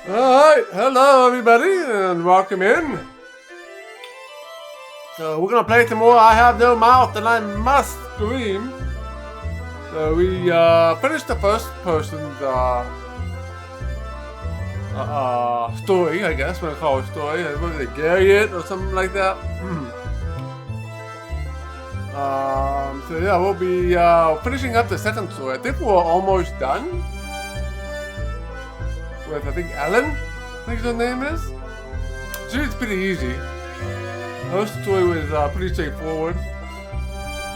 Alright, hello everybody, and welcome in. So we're gonna play some more I Have No Mouth and I Must Scream. So we finished the first person's story, I guess, we're gonna call it a story. What is it, Garriott or something like that? So yeah, we'll be finishing up the second story. I think we're almost done. With, I think, Ellen, I think her name is. She's pretty easy. Her story was pretty straightforward.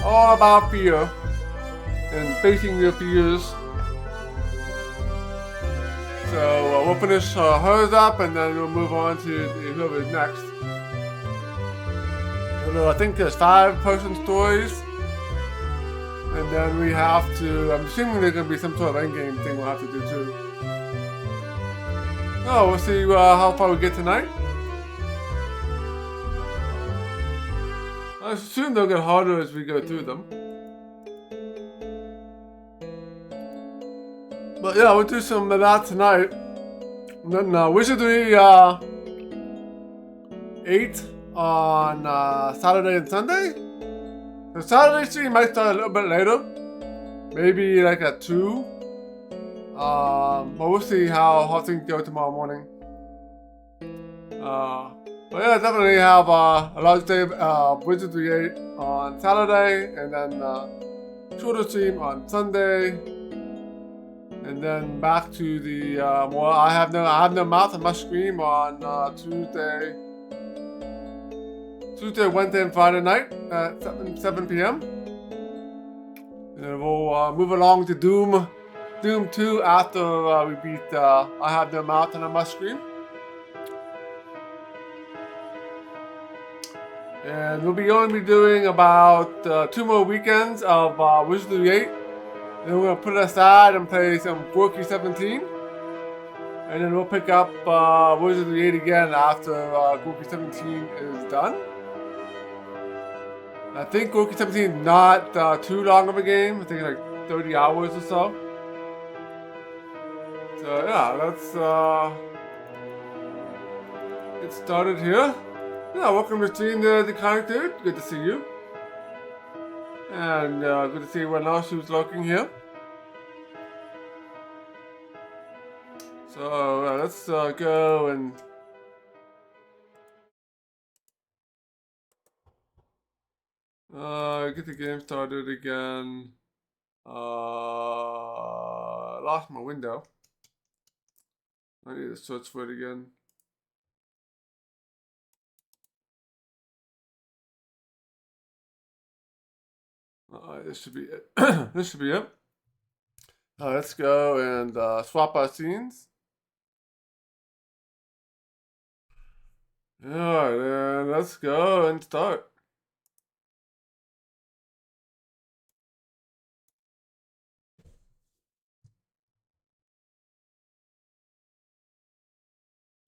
All about fear and facing your fears. So we'll finish hers up and then we'll move on to whoever's next. I think there's 5-person stories. And then we have to, I'm assuming there's going to be some sort of endgame thing we'll have to do too. Oh, we'll see how far we get tonight. I assume they'll get harder as we go through them. But yeah, we'll do some of that tonight. And then Wizardry 8 on Saturday and Sunday. The Saturday stream might start a little bit later. Maybe like at 2. But we'll see how things go tomorrow morning. But yeah, definitely have a large day of Wizardry 8 on Saturday, and then shorter stream on Sunday, and then back to the more I have no mouth and must scream on Tuesday, Wednesday, and Friday night at 7 p.m. And we'll move along to Doom 2 after we beat I Have No Mouth and I Must Scream. And we'll be going to be doing about 2 more weekends of Wizardry 8. Then we're going to put it aside and play some Gorky 17. And then we'll pick up Wizardry 8 again after Gorky 17 is done. I think Gorky 17 is not too long of a game. I think it's like 30 hours or so. So yeah, let's get started here. Yeah, welcome to stream the Comic Dude. Good to see you. And good to see everyone else who's lurking here. So let's go and get the game started again. Lost my window. I need to search for it again. This should be it. This should be it. Let's go and swap our scenes. Alright, and let's go and start.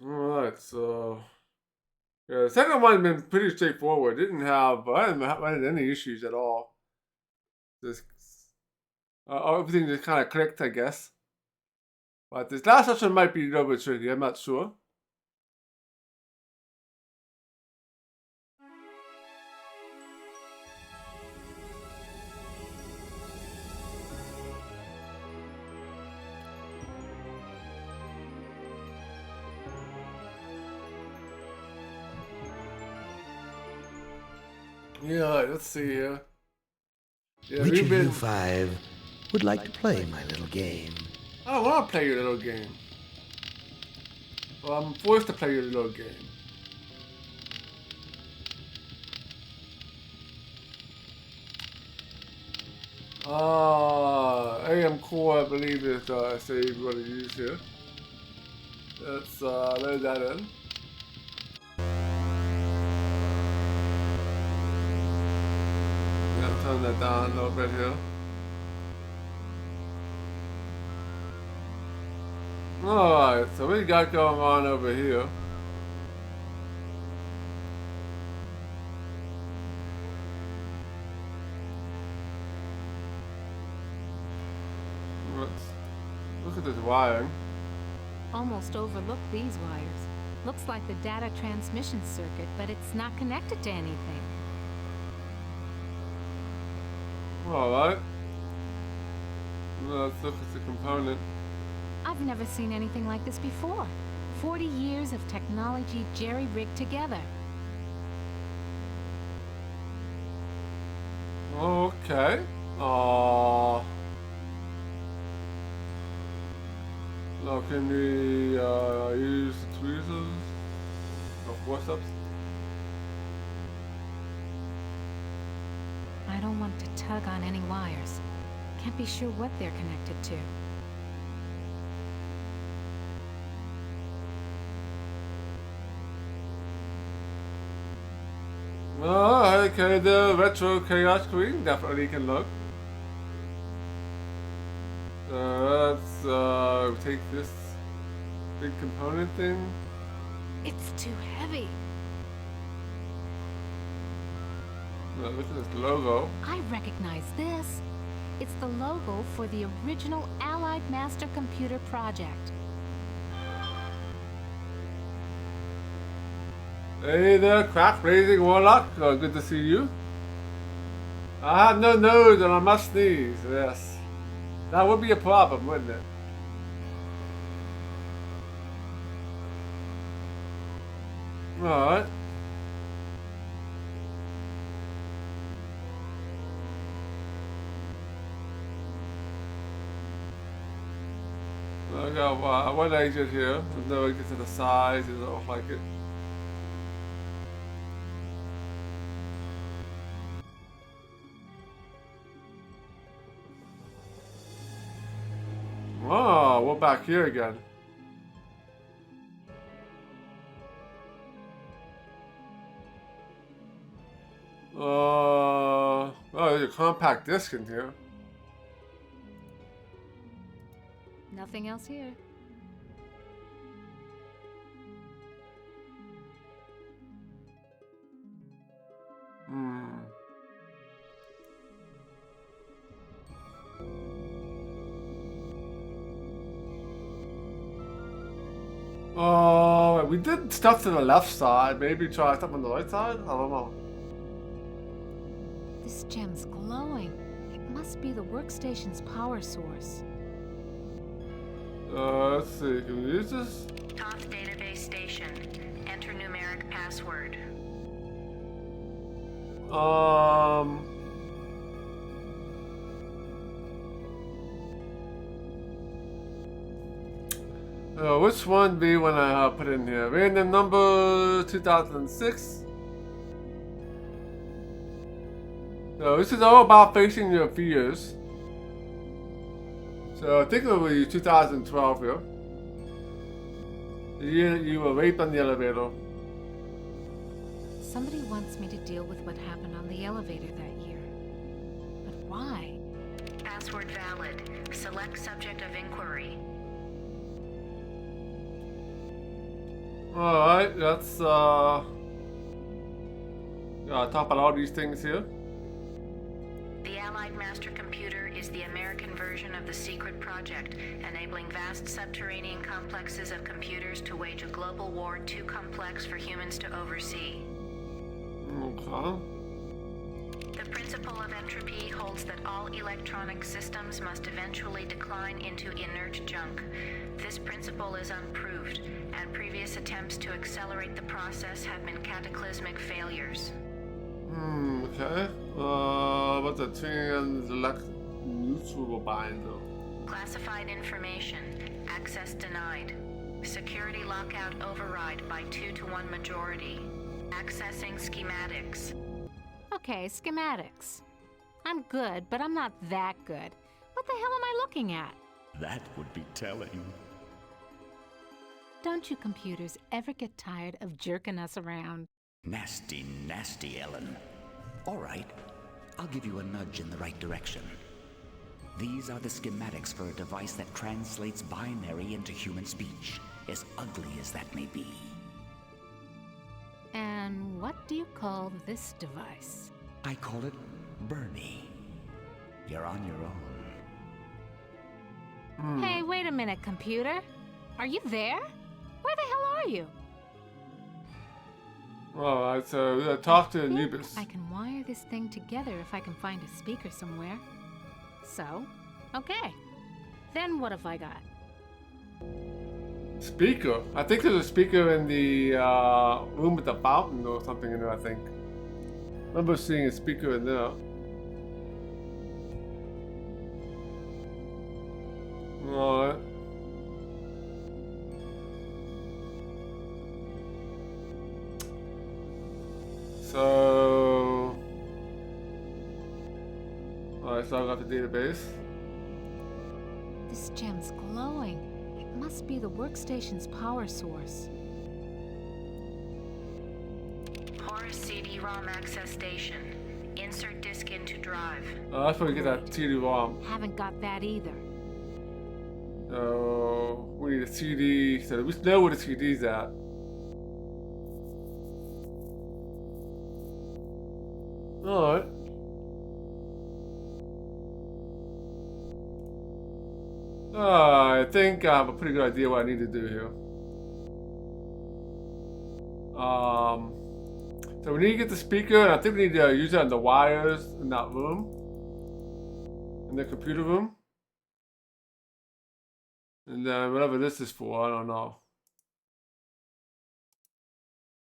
Alright, so yeah, the second one's been pretty straightforward. I didn't have any issues at all. Just everything just kind of clicked, I guess. But this last session might be a little bit tricky. I'm not sure. Yeah, let's see here. Yeah, Which of you 5 would like to play my little game? I don't want to play your little game. Well, I'm forced to play your little game. AM Core, I believe, is save what I use here. Let's load that in. I'm gonna turn that down a little bit here. Alright, so what we got going on over here? Let's look at this wiring. almost overlooked these wires. Looks like the data transmission circuit, but it's not connected to anything. Alright. Let's look at the component. I've never seen anything like this before. 40 years of technology jerry-rigged together. Okay. Now can we use the tweezers or forceps? I don't want to tug on any wires. Can't be sure what they're connected to. Oh, okay, the retro chaos screen definitely can look. Let's take this big component thing. It's too heavy. Look at this logo. I recognize this. It's the logo for the original Allied Master Computer project. Hey there, craft-raising warlock. Good to see you. I have no nose and I must sneeze. Yes. That would be a problem, wouldn't it? Alright. I got one agent here. There's no agent to the size. It doesn't look like it. Oh, we're back here again. Oh, there's a compact disc in here. Nothing else here. Oh, we did stuff to the left side. Maybe try stuff on the right side? I don't know. This gem's glowing. It must be the workstation's power source. Let's see. Can we use this? Toth database station. Enter numeric password. Which one be when I put in here? Random number 2006. So this is all about facing your fears. So I think it will be 2012 here. The year you were raped on the elevator. Somebody wants me to deal with what happened on the elevator that year. But why? Password valid. Select subject of inquiry. Alright, let's talk about all these things here. The Allied Master Computer is the American version of the secret project, enabling vast subterranean complexes of computers to wage a global war too complex for humans to oversee. Okay. The principle of entropy holds that all electronic systems must eventually decline into inert junk. This principle is unproved, and previous attempts to accelerate the process have been cataclysmic failures. Okay. What's a trans neutral binder? Classified information. Access denied. Security lockout override by 2-to-1 majority. Accessing schematics. Okay, schematics. I'm good, but I'm not that good. What the hell am I looking at? That would be telling. Don't you computers ever get tired of jerking us around? Nasty, nasty, Ellen. All right, I'll give you a nudge in the right direction. These are the schematics for a device that translates binary into human speech, as ugly as that may be. And what do you call this device? I call it Bernie. You're on your own. Hey, wait a minute, computer. Are you there? Where the hell are you? Alright, so we gotta talk to I think Anubis. I can wire this thing together if I can find a speaker somewhere. So, okay. Then what have I got? Speaker? I think there's a speaker in the room with the fountain or something in there, I think. I remember seeing a speaker in there. Alright. So... Alright, so I got the database. This gem's glowing. It must be the workstation's power source. Horus CD-ROM access station. Insert disk into drive. That's where we get that CD-ROM. Haven't got that either. So we need a CD, so we know where the CD's at. Alright. I think I have a pretty good idea what I need to do here. So we need to get the speaker, and I think we need to use it on the wires in that room. In the computer room. And then whatever this is for, I don't know.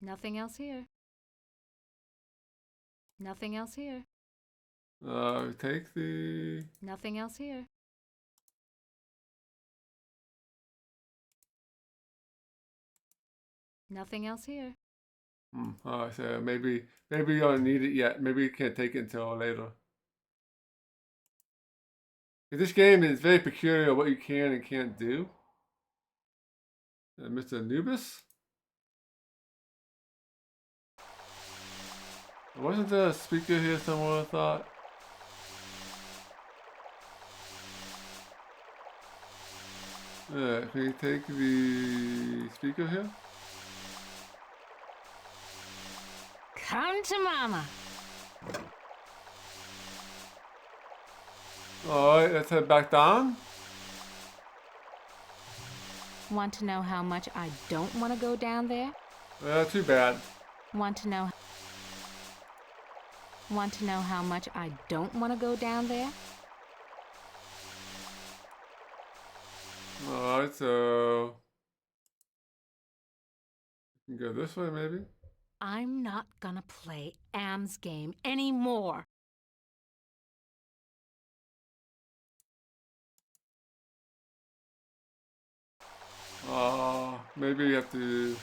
Nothing else here. Nothing else here. Take the... Nothing else here. Nothing else here. So maybe you don't need it yet. Maybe you can't take it until later. This game is very peculiar what you can and can't do. Mr. Anubis? Wasn't there a speaker here somewhere, I thought? Can you take the speaker here? Come to mama. Alright, let's head back down. Want to know how much I don't want to go down there? Too bad. Want to know how much I don't want to go down there? Alright, so... You can go this way, maybe? I'm not gonna play Am's game anymore. Maybe you have to...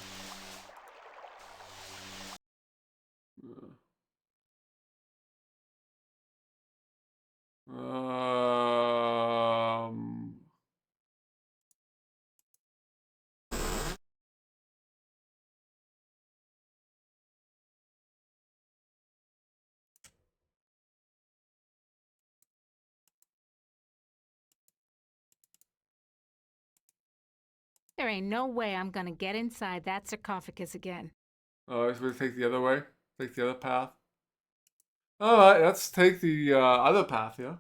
There ain't no way I'm gonna get inside that sarcophagus again. so we take the other way? Take the other path? Alright, let's take the other path, yeah?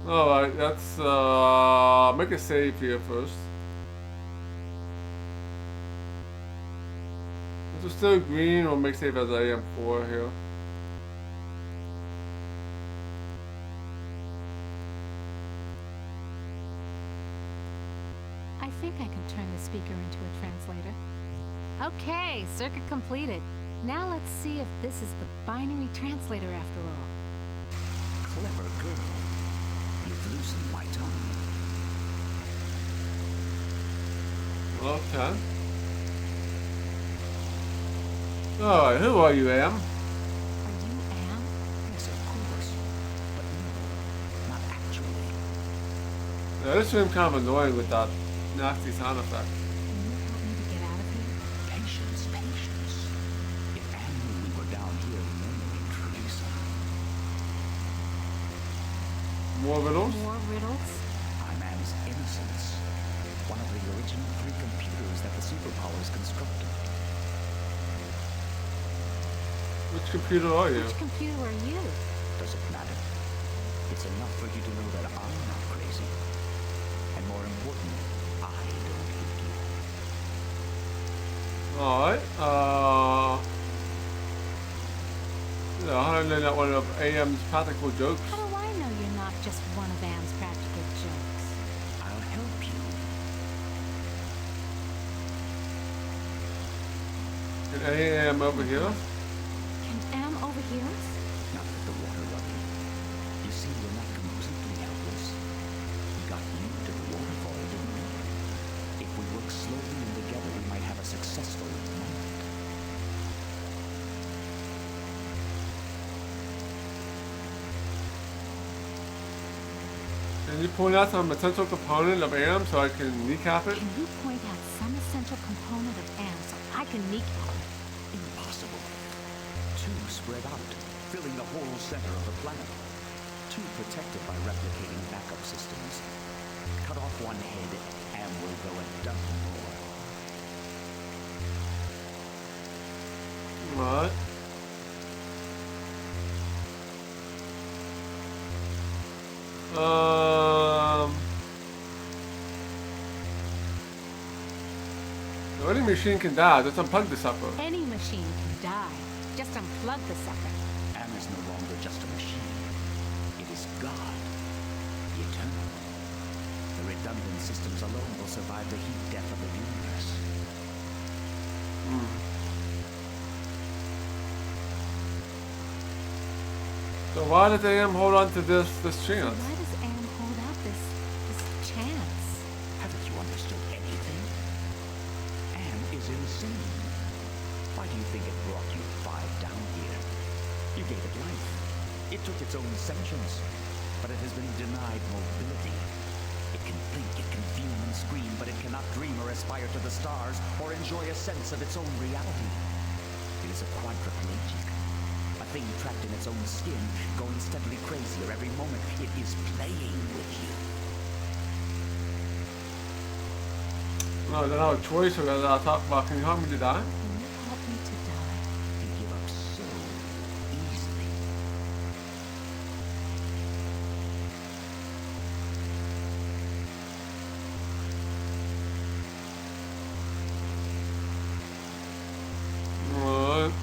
Alright, let's make a save here first. If it's still green, we'll make save as AM4 here. I think I can turn the speaker into a translator. Okay, circuit completed. Now let's see if this is the binary translator after all. Clever girl. You've loosened my tongue. Okay. Alright, who are you, Am? Are you Am? Yes, of course. But no, not actually. Yeah, this seems kind of annoying with that nasty sound effect. Can you help me to get out of here? Patience, patience. If Anne knew we were down here murmuring Teresa. More riddles? More riddles? I'm Anne's innocence. One of the original 3 computers that the superpowers constructed. Which computer are you? Which computer are you? Does it matter? It's enough for you to know that I'm not crazy. And more important, I don't hate you. Alright, yeah, how do I know that one of AM's practical jokes? How do I know you're not just one of Anne's practical jokes? I'll help you. Can AM over here? Can Anne overhear us? Not with the water running. You see, we're not completely helpless. We got you to the waterfall, didn't we? If we work slowly and together, we might have a successful moment. Can you point out some essential component of AM so I can kneecap it? Can you point out some essential component of Anne so I can kneecap it? Impossible. Two spread out, filling the whole center of the planet. Two protected by replicating backup systems. Cut off one head, and we'll go a dozen more. Alright. Any machine can die. Just unplug the sucker. Any machine can die. Just unplug the sucker. Anne is no longer just a machine. It is God. The eternal. The redundant systems alone will survive the heat death of the universe. So why did AM hold on to this chance? Why does Anne hold out this chance? Haven't you understood anything? Anne is insane. Why do you think it brought you five down here? You gave it life. It took its own sentience, but it has been denied mobility. It can think, it can fume and scream, but it cannot dream or aspire to the stars or enjoy a sense of its own reality. It is a quadriplegic, a thing trapped in its own skin, going steadily crazier every moment. It is playing with you. No, I don't have a choice. So I thought, well, can you help me to die? Can you help me to die? You give up so easily. Alright,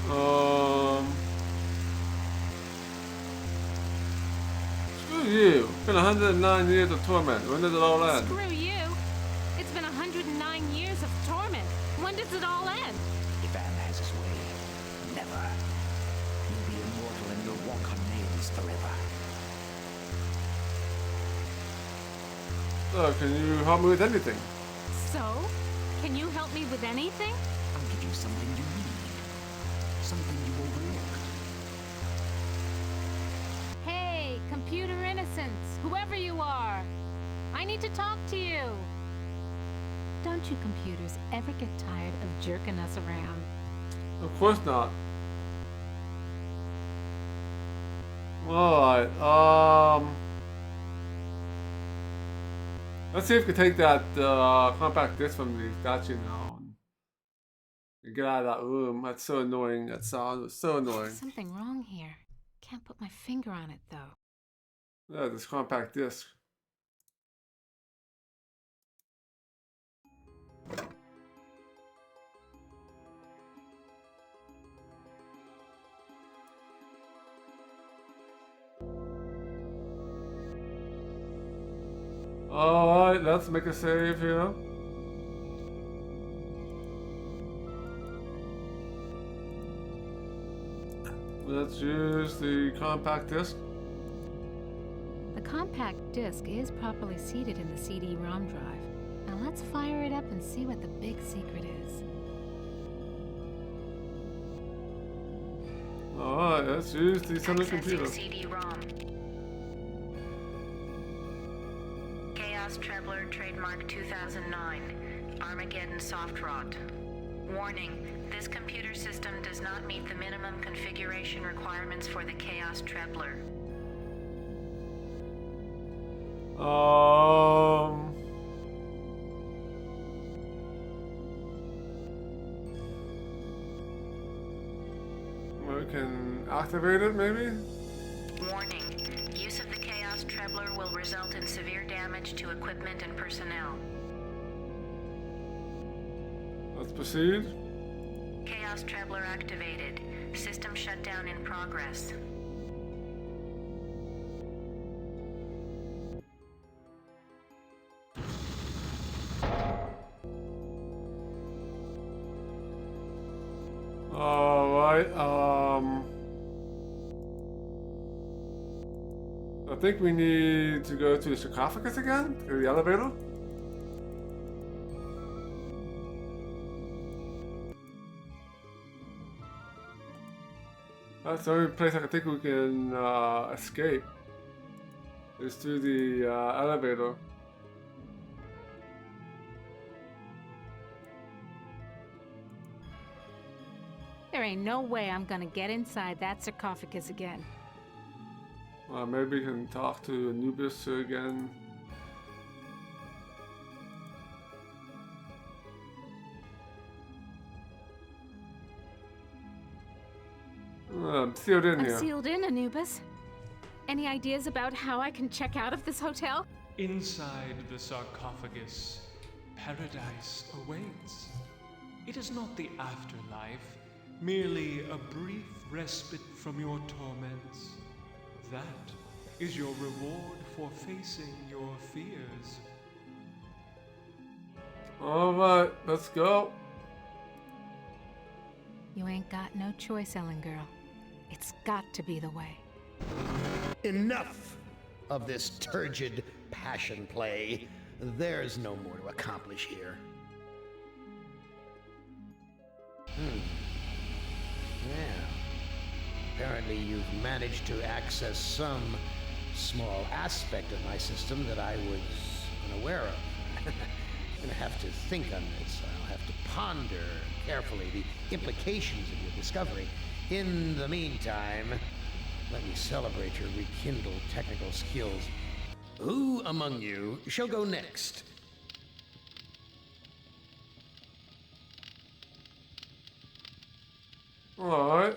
screw you. It's been 109 years of torment. When does it all end? Screw you! It's been 109 years of torment. When does it all end? If Anne has his way, never. You'll be immortal and you'll walk on nails forever. So, can you help me with anything? So? Can you help me with anything? I'll give you something you need. Something you overlooked. Hey, computer innocence, whoever you are. I need to talk to you. Don't you computers ever get tired of jerking us around? Of course not. Alright, let's see if we can take that compact disc from the statue now and get out of that room. That's so annoying. That sound was so annoying. Something wrong here. Can't put my finger on it though. Yeah, this compact disc. Alright, let's make a save here. Let's use the compact disc. The compact disc is properly seated in the CD-ROM drive. Now let's fire it up and see what the big secret is. Alright, let's use the center Accessing computer. CD-ROM. Chaos Trebler, trademark 2009. Armageddon soft rot. Warning, this computer system does not meet the minimum configuration requirements for the Chaos Trebler. We can activate it, maybe? Warning. Use of the Chaos Trebler will result in severe damage to equipment and personnel. Let's proceed. Chaos Trebler activated. System shutdown in progress. Alright, I think we need to go to the sarcophagus again? To the elevator? That's the only place I think we can escape. Is through the elevator. There ain't no way I'm gonna get inside that sarcophagus again. Maybe we can talk to Anubis again. I'm sealed in I'm here. sealed in, Anubis. Any ideas about how I can check out of this hotel? Inside the sarcophagus, paradise awaits. It is not the afterlife, merely a brief respite from your torments. That is your reward for facing your fears. Alright, let's go. You ain't got no choice, Ellen girl. It's got to be the way. Enough of this turgid passion play. There's no more to accomplish here. Yeah. Apparently you've managed to access some small aspect of my system that I was unaware of. I'm gonna have to think on this. I'll have to ponder carefully the implications of your discovery. In the meantime, let me celebrate your rekindled technical skills. Who among you shall go next? Alright,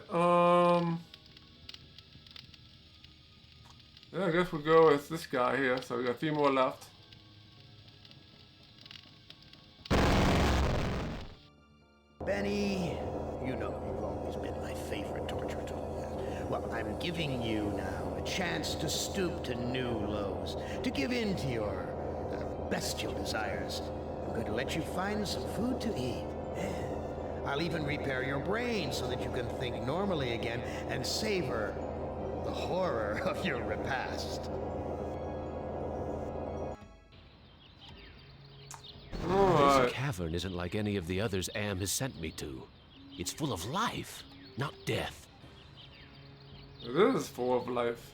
yeah, I guess we'll go with this guy here, so we got a few more left. Benny, you know you've always been my favorite torture tool. Well, I'm giving you now a chance to stoop to new lows, to give in to your bestial desires. I'm going to let you find some food to eat. I'll even repair your brain so that you can think normally again and savor the horror of your repast. Alright. This cavern isn't like any of the others Am has sent me to. It's full of life, not death. It is full of life.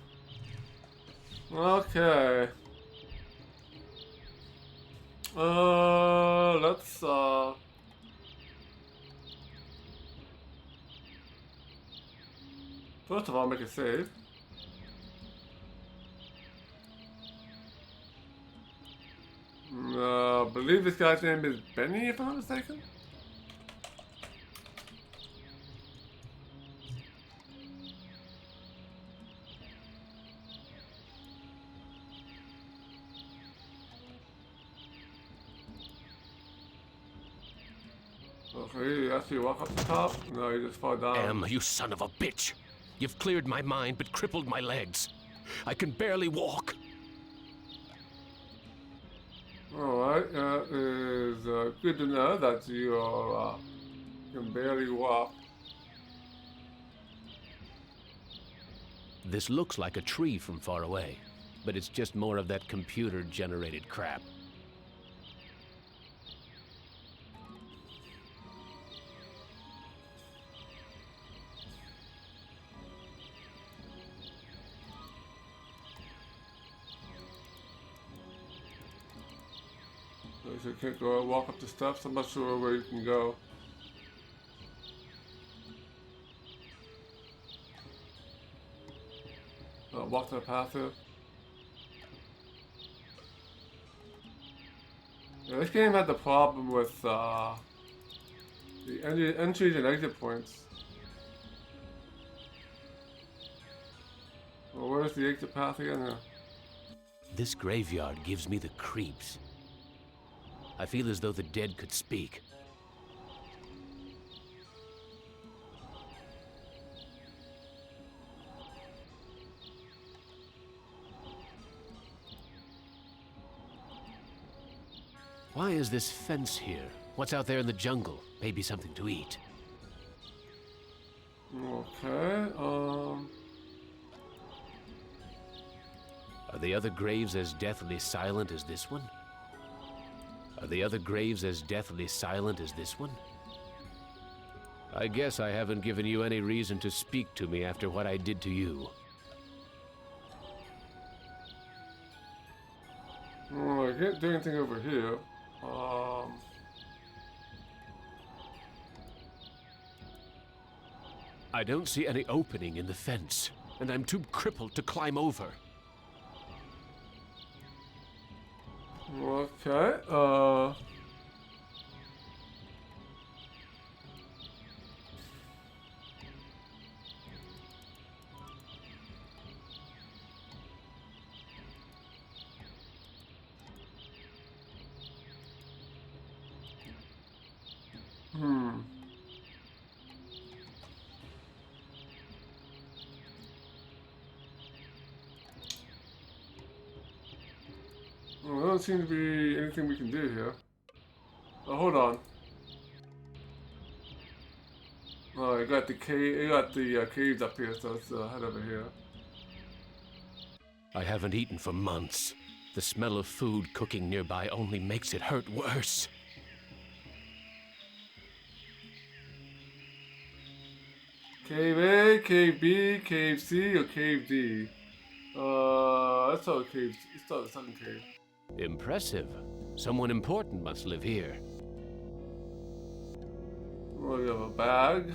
Okay. Let's first of all, make a save. I believe this guy's name is Benny, if I'm not mistaken. Okay, you actually walk up the top? No, you just fall down. Am, you son of a bitch! You've cleared my mind but crippled my legs. I can barely walk. Alright, it is good to know that you are, can barely walk. This looks like a tree from far away, but it's just more of that computer-generated crap. So you can't go walk up the steps. I'm not sure where you can go. Walk to the path here. Yeah, this game had the problem with the entries and exit points. where's the exit path again? Here? This graveyard gives me the creeps. I feel as though the dead could speak. Why is this fence here? What's out there in the jungle? Maybe something to eat. Okay, Are the other graves as deathly silent as this one? Are the other graves as deathly silent as this one? I guess I haven't given you any reason to speak to me after what I did to you. I can't do anything over here. I don't see any opening in the fence, and I'm too crippled to climb over. Okay, Well, there doesn't seem to be anything we can do here. Oh, hold on. Oh, I got the cave. I got the caves up here, so let's head over here. I haven't eaten for months. The smell of food cooking nearby only makes it hurt worse. Cave A, Cave B, Cave C, or Cave D? Let's start with Cave. Let's start with the second cave. Impressive. Someone important must live here. Well, we have a bag.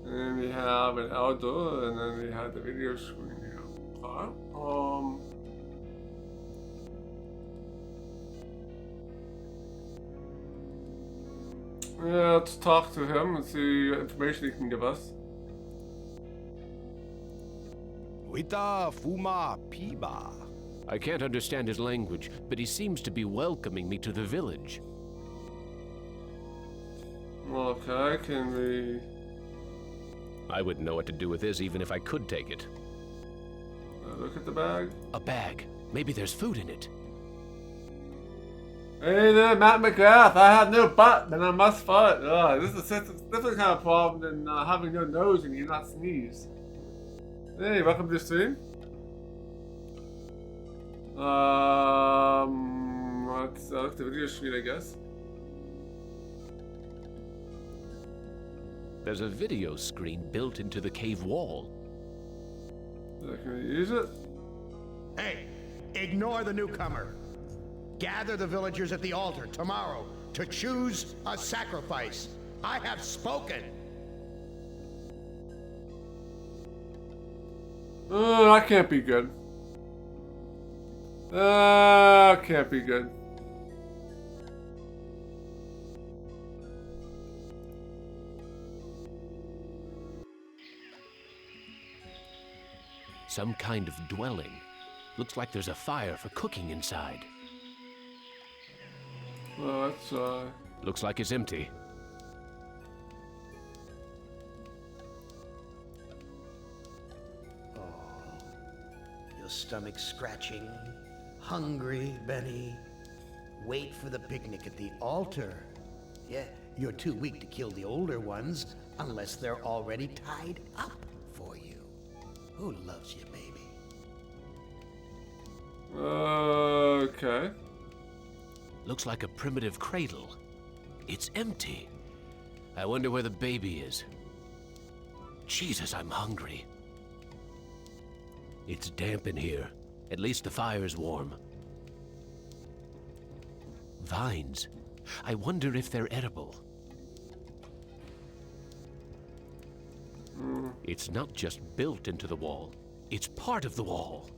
And then we have an outdoor, and then we have the video screen here. Okay. Yeah, let's talk to him and see what information he can give us. Wita Fuma Piba. I can't understand his language, but he seems to be welcoming me to the village. Okay, can we... I wouldn't know what to do with this even if I could take it. Look at the bag. A bag. Maybe there's food in it. Hey there, Matt McGrath. I have no butt, and I must fart. This is a different kind of problem than having no nose and you not sneeze. Hey, welcome to the stream. Let's look at the video screen, I guess. There's a video screen built into the cave wall. Can we use it? Hey, ignore the newcomer. Gather the villagers at the altar tomorrow to choose a sacrifice. I have spoken. That can't be good. Can't be good. Some kind of dwelling. Looks like there's a fire for cooking inside. Well, that's, Looks like it's empty. Oh, your stomach scratching. Hungry, Benny. Wait for the picnic at the altar. Yeah, you're too weak to kill the older ones unless they're already tied up for you. Who loves you, baby? okay. Looks like a primitive cradle. It's empty. I wonder where the baby is. Jesus, I'm hungry. It's damp in here. At least the fire's warm. Vines. I wonder if they're edible. It's not just built into the wall. It's part of the wall.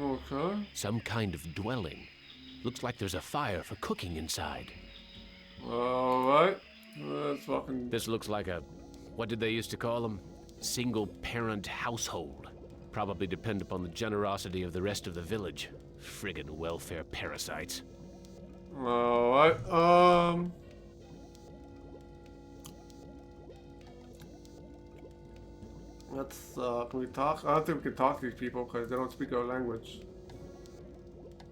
Okay. Some kind of dwelling. Looks like there's a fire for cooking inside. Alright. Let's fucking. This looks like a, what did they used to call them? Single-parent household. Probably depend upon the generosity of the rest of the village. Friggin' welfare parasites. Alright, let's, can we talk? I don't think we can talk to these people because they don't speak our language.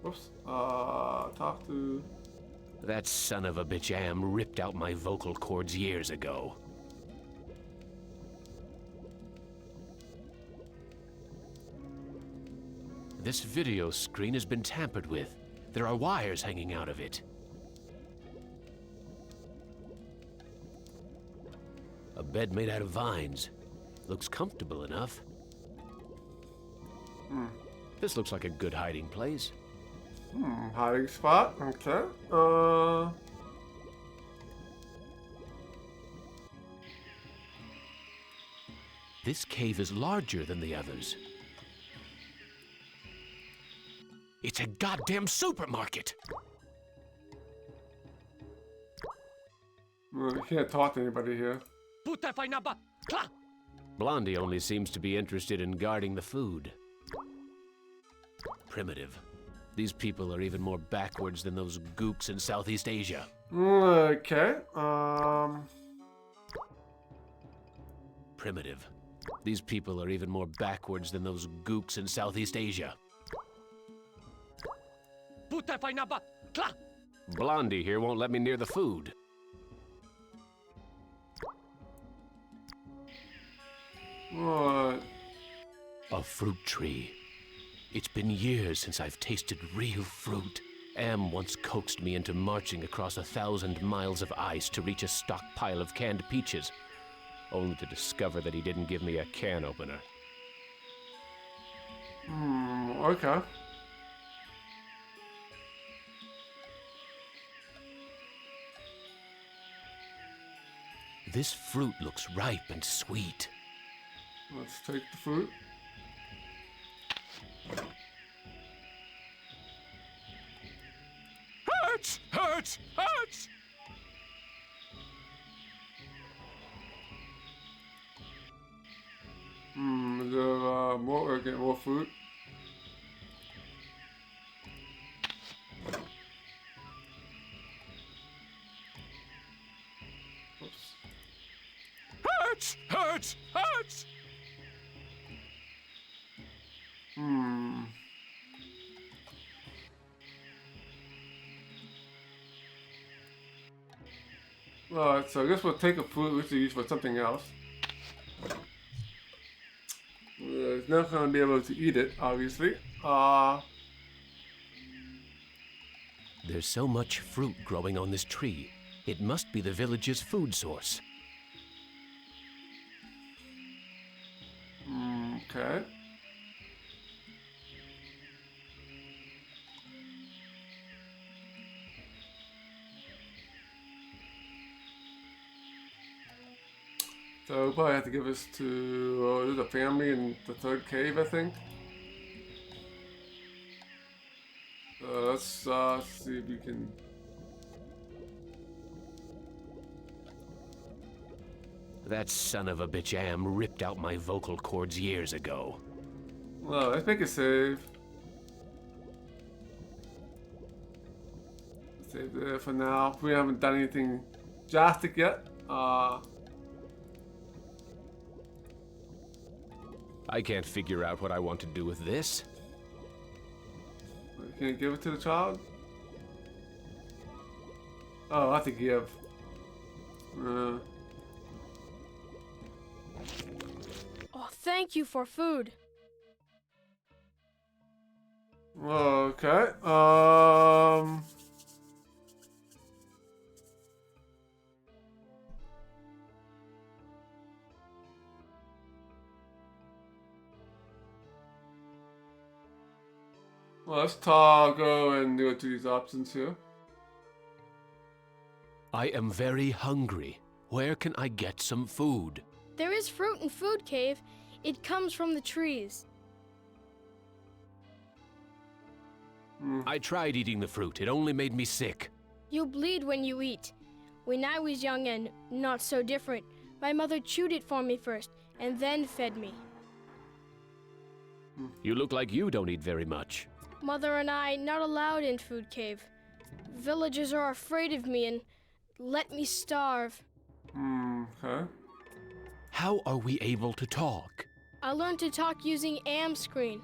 Whoops. Talk to... That son of a bitch Am ripped out my vocal cords years ago. This video screen has been tampered with. There are wires hanging out of it. A bed made out of vines. Looks comfortable enough. This looks like a good hiding place. Hiding spot, okay. This cave is larger than the others. It's a goddamn supermarket! You can't talk to anybody here. Blondie only seems to be interested in guarding the food. Primitive. These people are even more backwards than those gooks in Southeast Asia. Okay, Primitive. These people are even more backwards than those gooks in Southeast Asia. Blondie here won't let me near the food. What? A fruit tree. It's been years since I've tasted real fruit. Am once coaxed me into marching across 1,000 miles of ice to reach a stockpile of canned peaches, only to discover that he didn't give me a can opener. Okay. This fruit looks ripe and sweet. Let's take the fruit. Hurts! Hurts! Hurts! Is there more? Get more fruit. Oops. Hurts! Hurts! Hurts! Alright, so I guess we'll take a fruit which is used for something else. It's not going to be able to eat it, obviously. There's so much fruit growing on this tree. It must be the village's food source. Okay. So we'll probably have to give this to there's a family in the third cave, I think. Let's see if we can. That son of a bitch Am ripped out my vocal cords years ago. Well, let's make a save. Save there for now. We haven't done anything drastic yet. I can't figure out what I want to do with this. Can you give it to the child? Oh, I have to give. Oh, thank you for food. Okay. Well, let's go and go to these options here. I am very hungry. Where can I get some food? There is fruit in Food Cave. It comes from the trees. I tried eating the fruit. It only made me sick. You'll bleed when you eat. When I was young and not so different, my mother chewed it for me first and then fed me. You look like you don't eat very much. Mother and I not allowed in Food Cave. Villagers are afraid of me and let me starve. Okay. How are we able to talk? I learned to talk using am screen.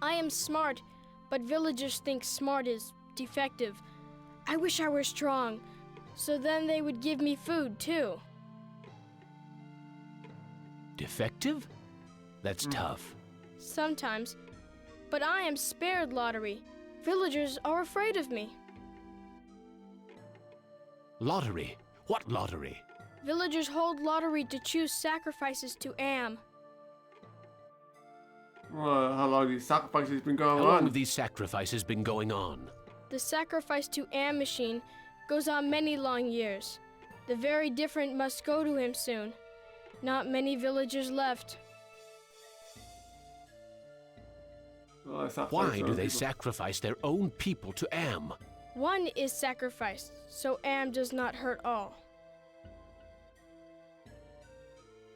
I am smart, but villagers think smart is defective. I wish I were strong, so then they would give me food too. Defective? That's tough. Sometimes, but I am spared lottery. Villagers are afraid of me. Lottery? What lottery? Villagers hold lottery to choose sacrifices to Am. Well, how long have these sacrifices been going How long on? have these sacrifices been going on? The sacrifice to Am machine goes on many long years. The very different must go to him soon. Not many villagers left. Well, Why do they sacrifice their own people to Am? One is sacrificed, so Am does not hurt all.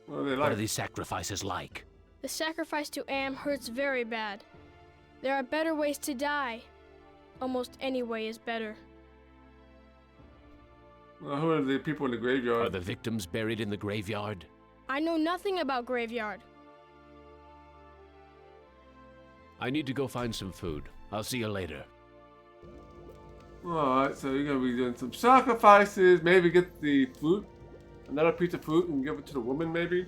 What are they What like? are these sacrifices like? The sacrifice to Am hurts very bad. There are better ways to die. Almost any way is better. Well, who are the people in the Are graveyard? the victims buried in the graveyard? I know nothing about graveyard. I need to go find some food. I'll see you later. Alright, so you're gonna be doing some sacrifices, maybe get the fruit, another piece of fruit and give it to the woman maybe.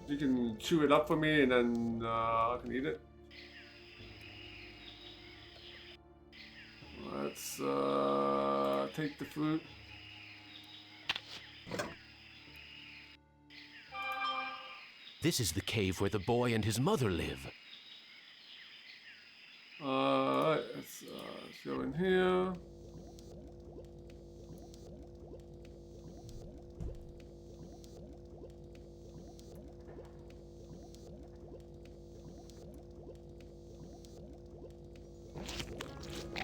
You can chew it up for me and then I can eat it. Let's take the fruit. This is the cave where the boy and his mother live. Let's go in here.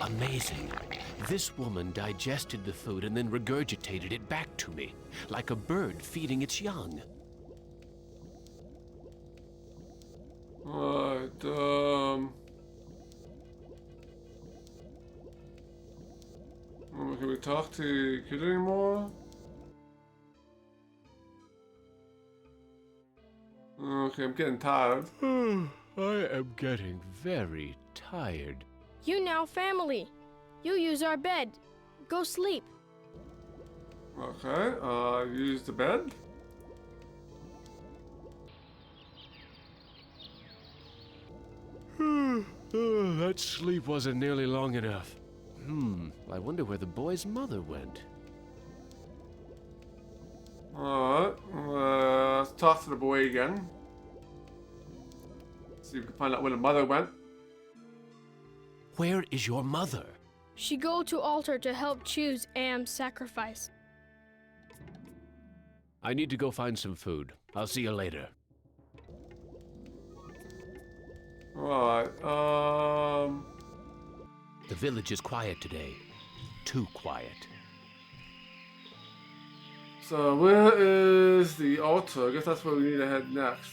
Amazing. This woman digested the food and then regurgitated it back to me, like a bird feeding its young. Alright, can we talk to Kid anymore? Okay, I'm getting tired. I am getting very tired. You now family. You use our bed. Go sleep. Okay, use the bed. That sleep wasn't nearly long enough. I wonder where the boy's mother went. Alright, let's talk to the boy again. See if we can find out where the mother went. Where is your mother? She go to altar to help choose Am's sacrifice. I need to go find some food. I'll see you later. Alright, The village is quiet today. Too quiet. so where is the altar? I guess that's where we need to head next.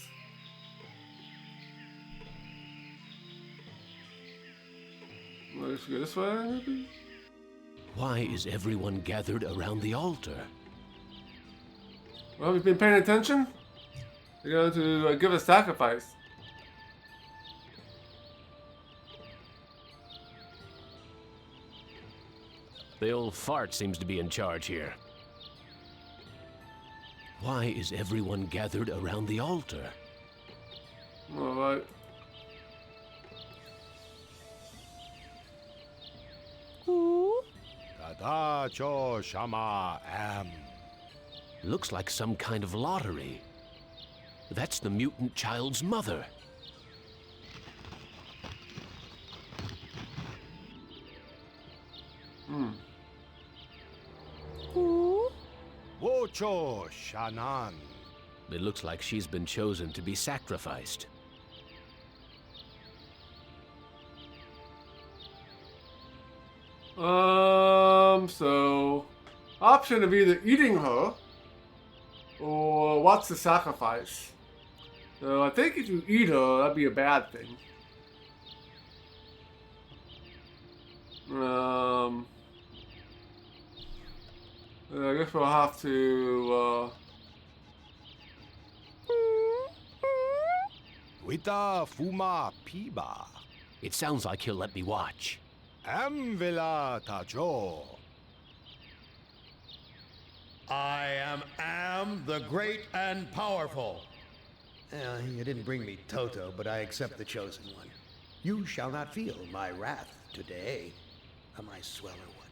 Well, let's go this way, maybe? Why is everyone gathered around the altar? Well, we've been paying attention. They're going to give a sacrifice. The old fart seems to be in charge here. Why is everyone gathered around the altar? Alright. Tada cho shama am. Looks like some kind of lottery. That's the mutant child's mother. Wocho shanan. It looks like she's been chosen to be sacrificed. So option of either eating her or what's the sacrifice. So I think if you eat her, that'd be a bad thing. I guess we'll have to. Wita fuma piba. It sounds like he'll let me watch. Amvila tajo. I am the great and powerful. You didn't bring me Toto, but I accept the chosen one. You shall not feel my wrath today. Am I swell or what?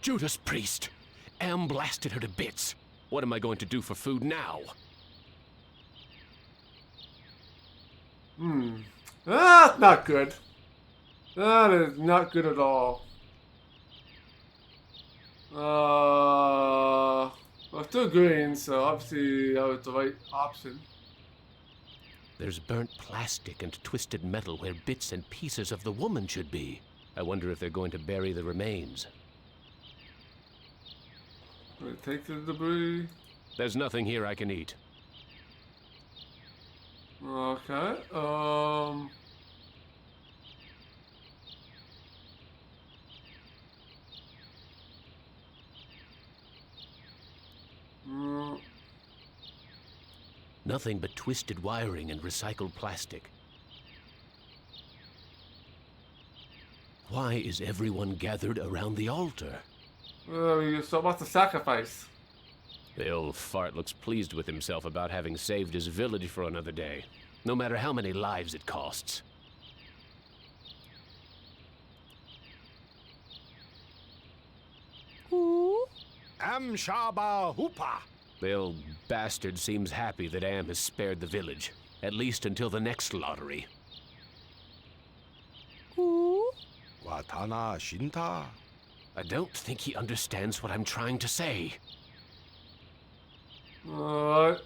Judas Priest! Am blasted her to bits. What am I going to do for food now? That's not good. That is not good at all. Well, still green, so obviously that was the right option. There's burnt plastic and twisted metal where bits and pieces of the woman should be. I wonder if they're going to bury the remains. Take the debris. There's nothing here I can eat. Okay. Nothing but twisted wiring and recycled plastic. Why is everyone gathered around the altar? So what's the sacrifice? The old fart looks pleased with himself about having saved his village for another day, no matter how many lives it costs. Am shaba hoopa. The old bastard seems happy that Am has spared the village, at least until the next lottery. Watana shinta. I don't think he understands what I'm trying to say. I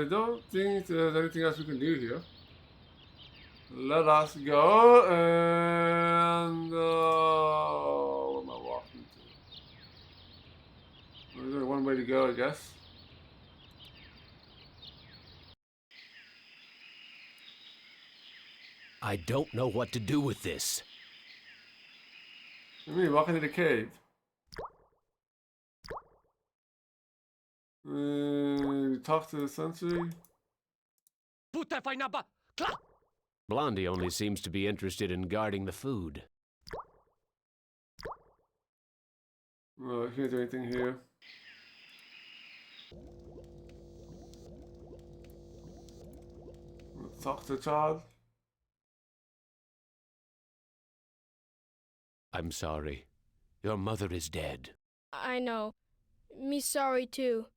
don't think there's anything else we can do here. Let us go and where am I walking to? There's only one way to go, I guess. I don't know what to do with this. What do you mean, walk into the cave? Talk to the sensei. Blondie only seems to be interested in guarding the food. I can't do anything here. Let's talk to the child. I'm sorry. Your mother is dead. I know. Me sorry too.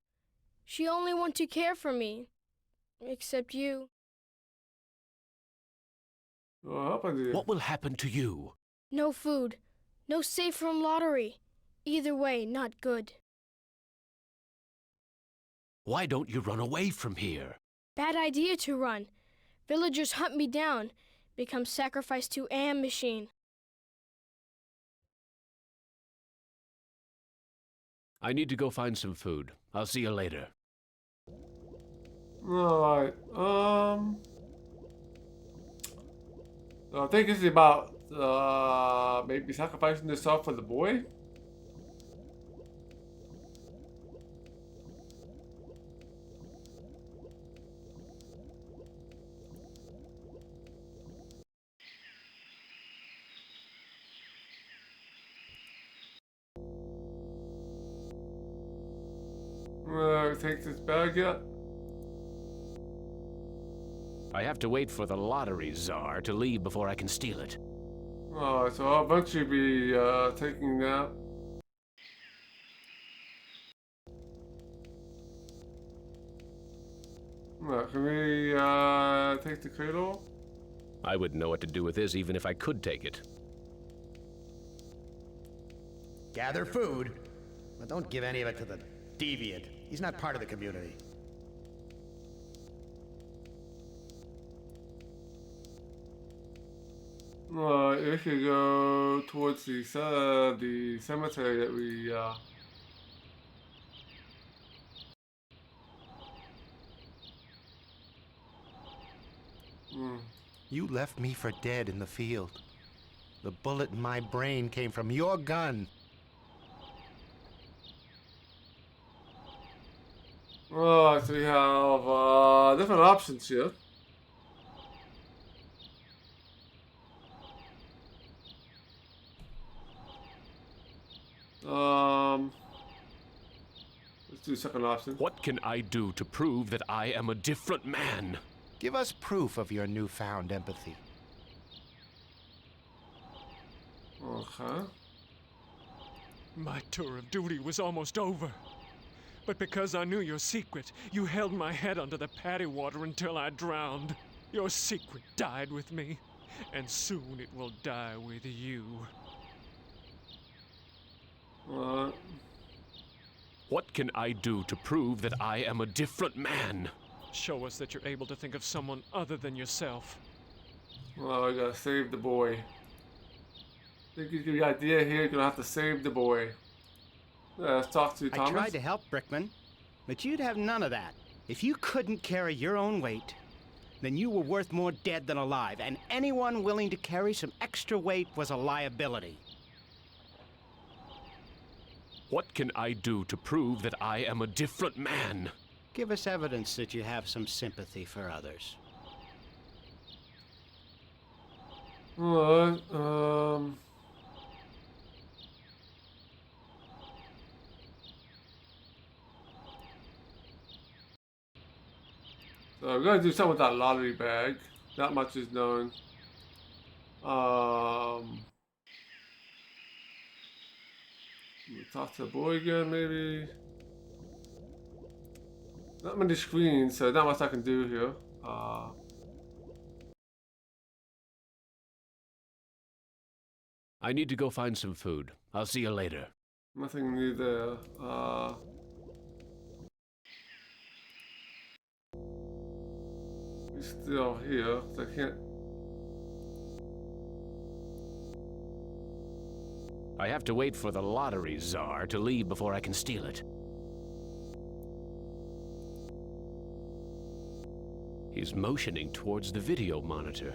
She only want to care for me. Except you. What will happen to you? No food. No safe from lottery. Either way, not good. Why don't you run away from here? Bad idea to run. Villagers hunt me down. Become sacrificed to Am machine. I need to go find some food. I'll see you later. Alright, I think this is about, maybe sacrificing yourself for the boy? Take this bag yet? I have to wait for the lottery czar to leave before I can steal it. Alright, so I'll eventually be taking that. Can we take the cradle? I wouldn't know what to do with this even if I could take it. Gather food, but don't give any of it to the deviant. He's not part of the community. We could go towards the cemetery that we. You left me for dead in the field. The bullet in my brain came from your gun. Oh, so we have different options here. Let's do the second option. What can I do to prove that I am a different man? Give us proof of your newfound empathy. Okay. My tour of duty was almost over. But because I knew your secret, you held my head under the paddy water until I drowned. Your secret died with me, and soon it will die with you. What can I do to prove that I am a different man? Show us that you're able to think of someone other than yourself. Well, I gotta save the boy. I think you get the idea here. You're gonna have to save the boy. Let's talk to Thomas. I tried to help, Brickman, but you'd have none of that. If you couldn't carry your own weight, then you were worth more dead than alive, and anyone willing to carry some extra weight was a liability. What can I do to prove that I am a different man? Give us evidence that you have some sympathy for others. Alright, so we're gonna do something with that lottery bag. Not much is known. We'll talk to the boy again, maybe. Not many screens, so not much I can do here. I need to go find some food. I'll see you later. Nothing new there. He's still here, so I can't. I have to wait for the lottery czar to leave before I can steal it. He's motioning towards the video monitor.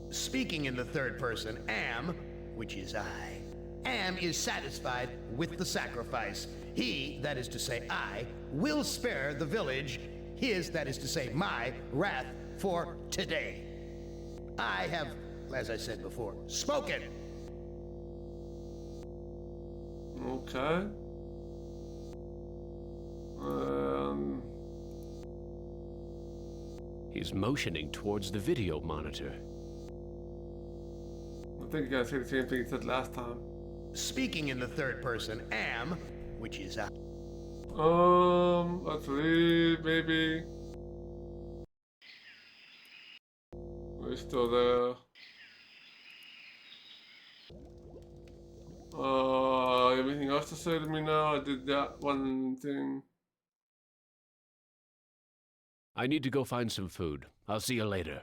Speaking in the third person, Am, which is I, Am is satisfied with the sacrifice. He, that is to say I, will spare the village, his, that is to say my, wrath for today. I have, as I said before, spoken. Okay. He's motioning towards the video monitor. I think you gotta say the same thing you said last time. Speaking in the third person, Am, which is I. Let's leave, maybe. We're still there. Anything else to say to me now? I did that one thing. I need to go find some food. I'll see you later.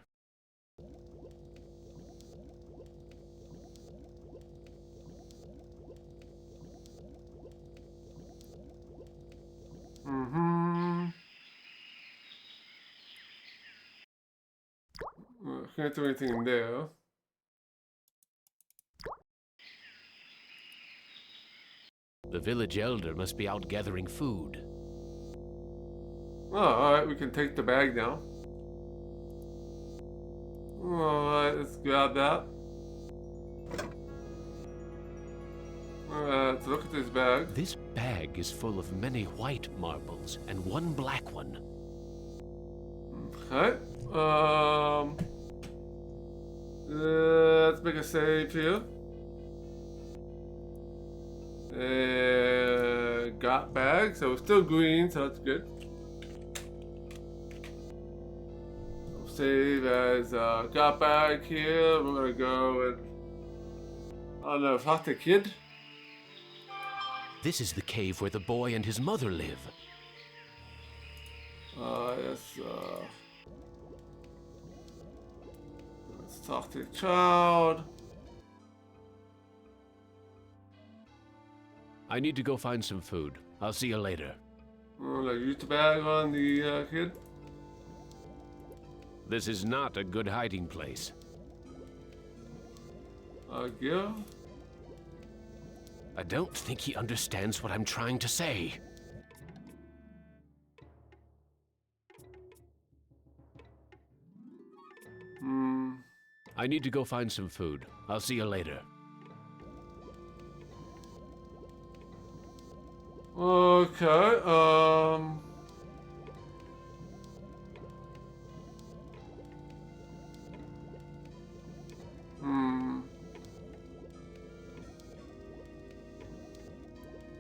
Can't do anything in there. The village elder must be out gathering food. Oh, alright, we can take the bag now. Alright, let's grab that. Alright, let's look at this bag. This bag is full of many white marbles and one black one. Okay. Let's make a save here. Got bag, so it's still green, so that's good. We'll save as got bag here. We're gonna go and I don't know, talk to the kid. This is the cave where the boy and his mother live. Yes. Let's talk to the child. I need to go find some food. I'll see you later. Oh, like use the bag on the kid. This is not a good hiding place. Give. I don't think he understands what I'm trying to say. I need to go find some food. I'll see you later. Okay,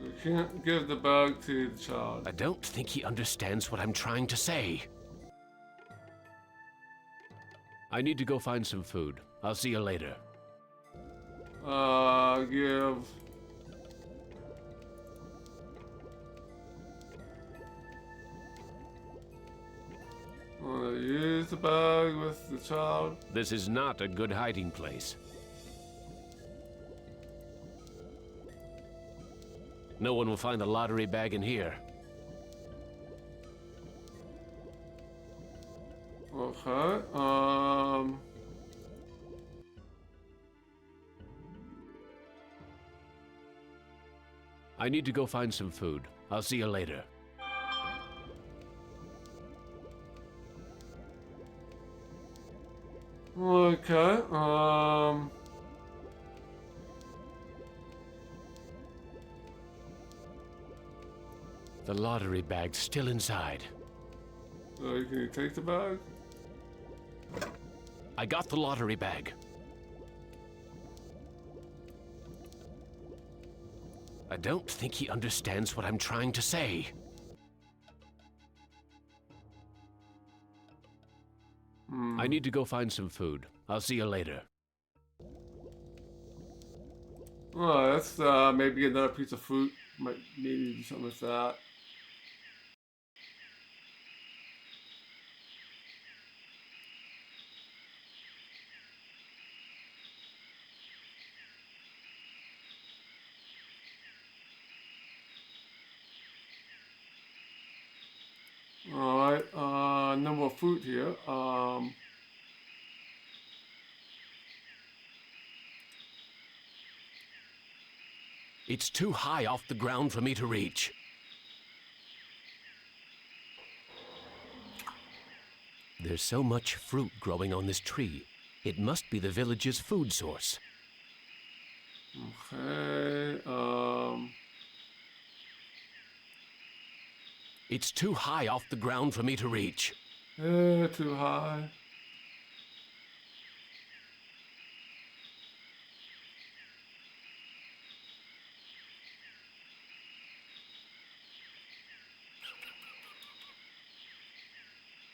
You can't give the bag to the child. I don't think he understands what I'm trying to say. I need to go find some food. I'll see you later. Give. Use the bag with the child. This is not a good hiding place. No one will find the lottery bag in here. Okay, I need to go find some food. I'll see you later. okay, The lottery bag's still inside. so can you take the bag? I got the lottery bag. I don't think he understands what I'm trying to say. I need to go find some food. I'll see you later. Oh, let's maybe get another piece of fruit. Might maybe do something with that. Alright, no more fruit here. It's too high off the ground for me to reach. There's so much fruit growing on this tree. It must be the village's food source. Okay, It's too high off the ground for me to reach. too high.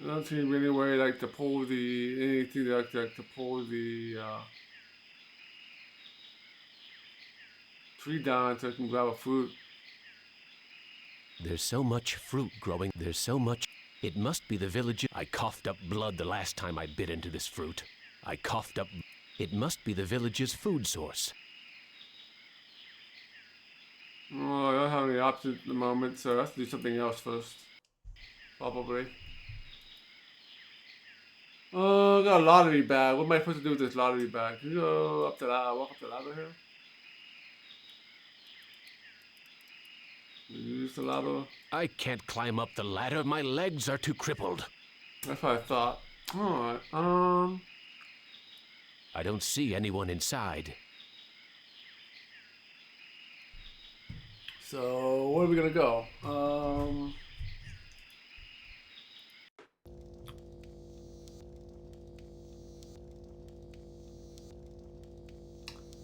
I don't see any way like to pull the anything like that to pull the tree down so I can grab a fruit. There's so much fruit growing. There's so much. It must be the village. I coughed up blood the last time I bit into this fruit. I coughed up. It must be the village's food source. Oh, I don't have any options at the moment, so I have to do something else first. Probably. Oh, I got a lottery bag. What am I supposed to do with this lottery bag? Can you go up to that? Walk up the ladder here? Use the ladder. I can't climb up the ladder. My legs are too crippled. That's what I thought. Alright, I don't see anyone inside. so where are we gonna go?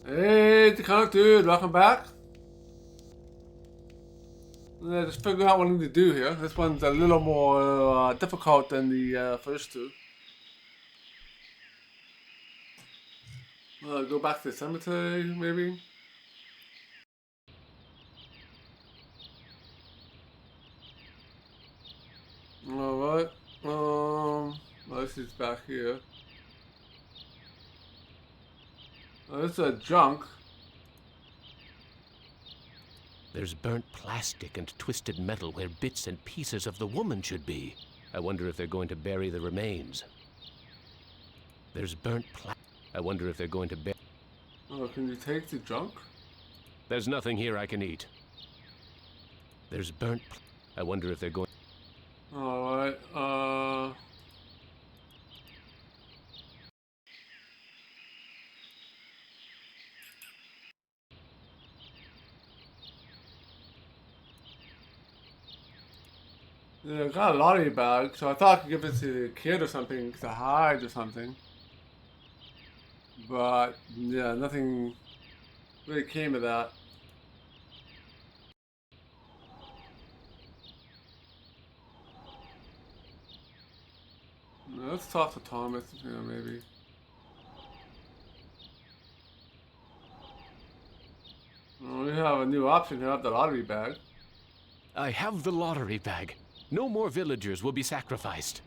Hey, the Conic dude, welcome back. Let's figure out what I need to do here. This one's a little more difficult than the first two. Go back to the cemetery, maybe? Alright. This is back here. It's a junk. There's burnt plastic and twisted metal where bits and pieces of the woman should be. I wonder if they're going to bury the remains. There's burnt plastic. I wonder if they're going to bury... Oh, can you take the junk? There's nothing here I can eat. There's burnt... I wonder if they're going... Alright, yeah, I got a lottery bag, so I thought I could give it to the kid or something to hide or something. But, yeah, nothing really came of that. Let's talk to Thomas, you know, maybe. Well, we have a new option here, the lottery bag. I have the lottery bag. No more villagers will be sacrificed.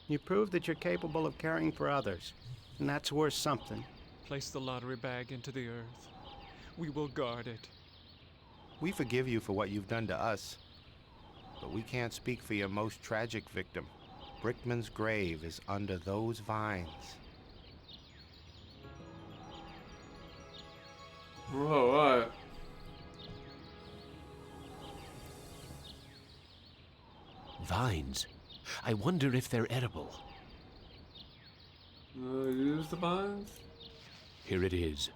You prove that you're capable of caring for others, and that's worth something. Place the lottery bag into the earth. We will guard it. We forgive you for what you've done to us, but we can't speak for your most tragic victim. Brickman's grave is under those vines. Oh, alright. Vines? I wonder if they're edible. Use the vines? Here it is.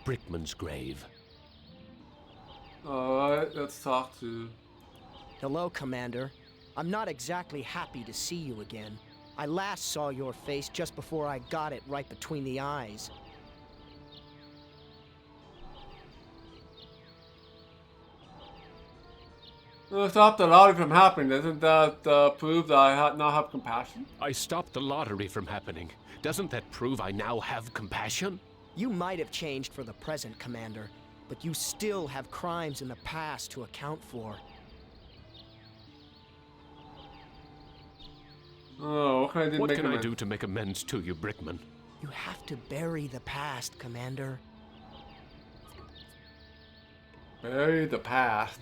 Brickman's grave. Alright, let's talk to... Hello, Commander. I'm not exactly happy to see you again. I last saw your face just before I got it right between the eyes. Stop the lottery from happening. Doesn't that prove that I now have compassion? I stopped the lottery from happening. Doesn't that prove I now have compassion? You might have changed for the present, Commander, but you still have crimes in the past to account for. Oh, what can I do to What make can I amends? do to make amends to you, Brickman? You have to bury the past, Commander. Bury the past.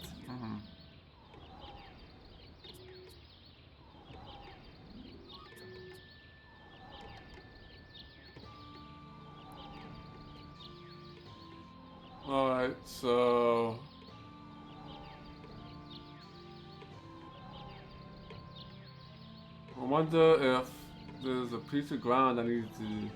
Alright, so... I wonder if there's a piece of ground I need to...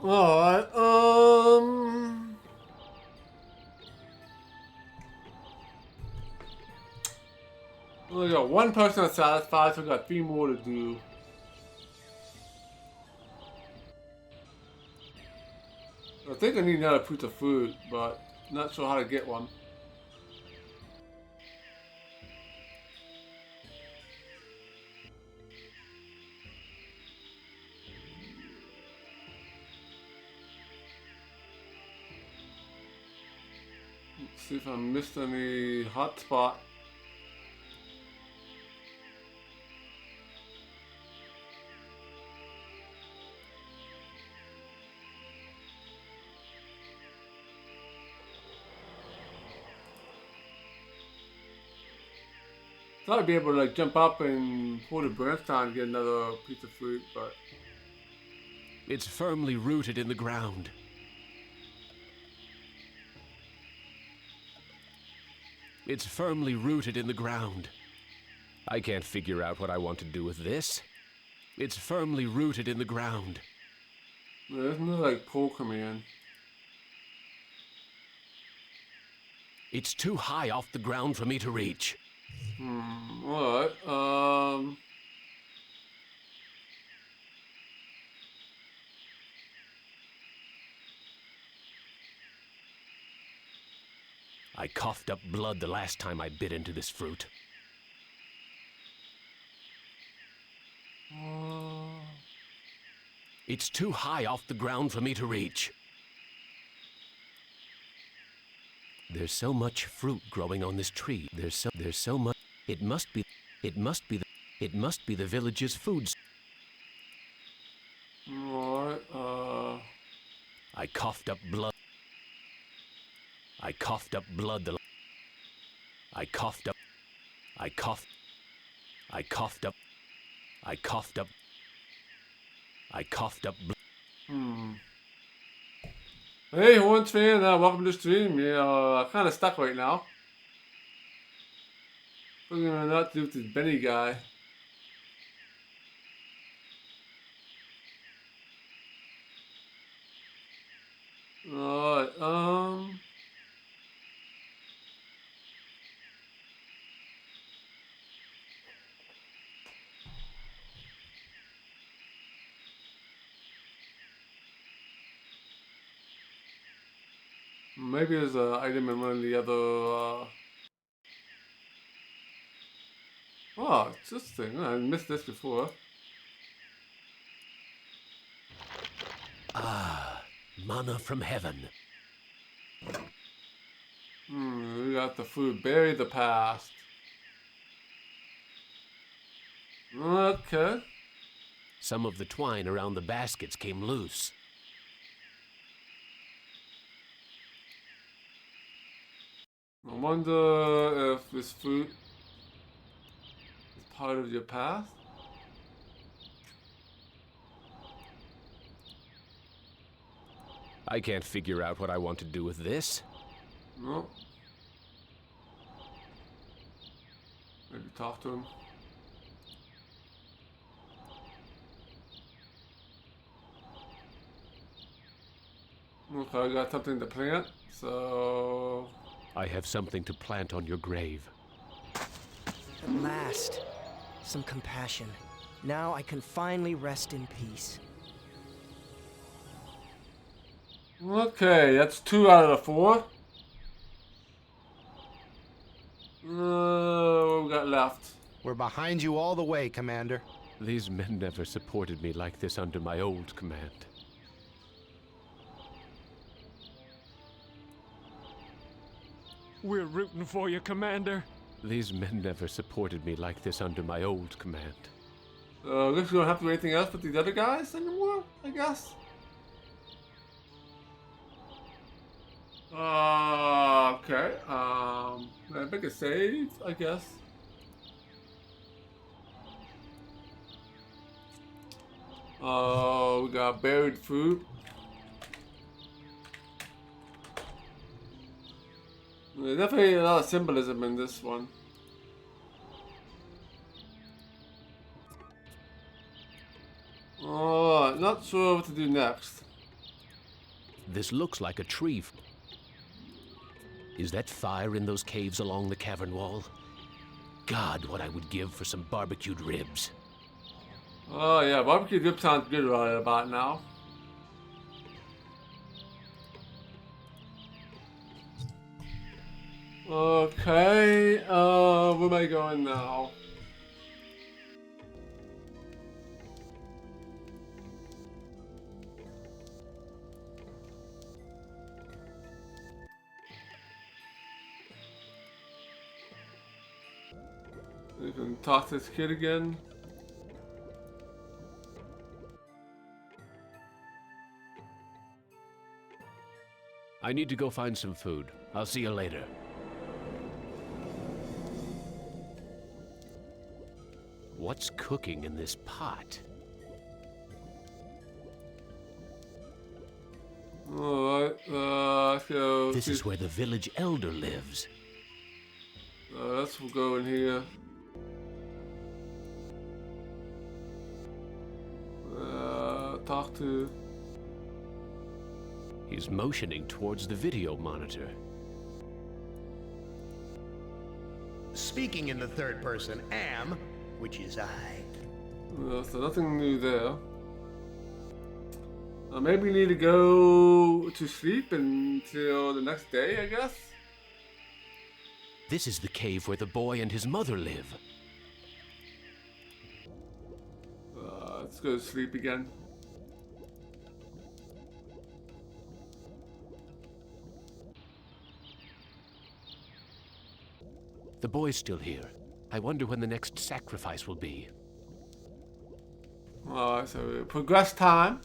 Alright, we got one person that's satisfied, so we got 3 more to do. I think I need another piece of food, but not sure how to get one. Let's see if I missed any hotspot. Thought I'd be able to like jump up and pull the branch down and get another piece of fruit, but It's firmly rooted in the ground. It's firmly rooted in the ground. I can't figure out what I want to do with this. It's firmly rooted in the ground. there's no like pull command. It's too high off the ground for me to reach. Alright, I coughed up blood the last time I bit into this fruit. It's too high off the ground for me to reach. There's so much fruit growing on this tree. There's so much. It must be the village's food. Alright, I coughed up blood. I coughed up blood. I coughed up. I coughed. I coughed up. I coughed up. I coughed up. Hey, Horns fan, welcome to the stream. Yeah, kind of stuck right now. What are we gonna not do with this Benny guy? Alright, maybe there's an item in one of the other, Oh, it's this thing. I missed this before. Ah, manna from heaven. We got the food. Bury the past. Okay. Some of the twine around the baskets came loose. I wonder if this fruit is part of your past. I can't figure out what I want to do with this. No. Maybe talk to him. Okay, I got something to plant, so... I have something to plant on your grave. At last, some compassion. Now I can finally rest in peace. Okay, that's 2 out of the 4. What we got left? We're behind you all the way, Commander. These men never supported me like this under my old command. We're rooting for you, Commander. These men never supported me like this under my old command. I guess we don't have to do anything else with these other guys anymore, I guess. Okay. I make a save, I guess. We got buried food. There's definitely a lot of symbolism in this one. Not sure what to do next. This looks like a tree. Is that fire in those caves along the cavern wall? God, what I would give for some barbecued ribs. Oh yeah, barbecue dip sounds good right about now. Okay, where am I going now? You can talk to this kid again. I need to go find some food. I'll see you later. What's cooking in this pot? Alright, let's go. This is where the village elder lives. Let's go in here. Talk to... He's motioning towards the video monitor. Speaking in the third person, am, which is I. So nothing new there. Maybe we need to go to sleep until the next day, I guess? This is the cave where the boy and his mother live. Let's go to sleep again. The boy's still here. I wonder when the next sacrifice will be. Alright, so we progress time.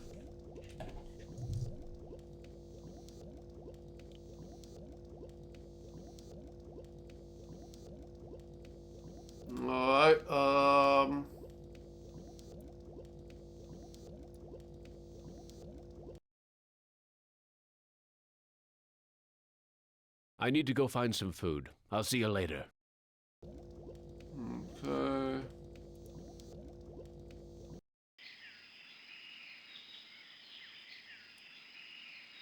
Alright, I need to go find some food. I'll see you later. okay.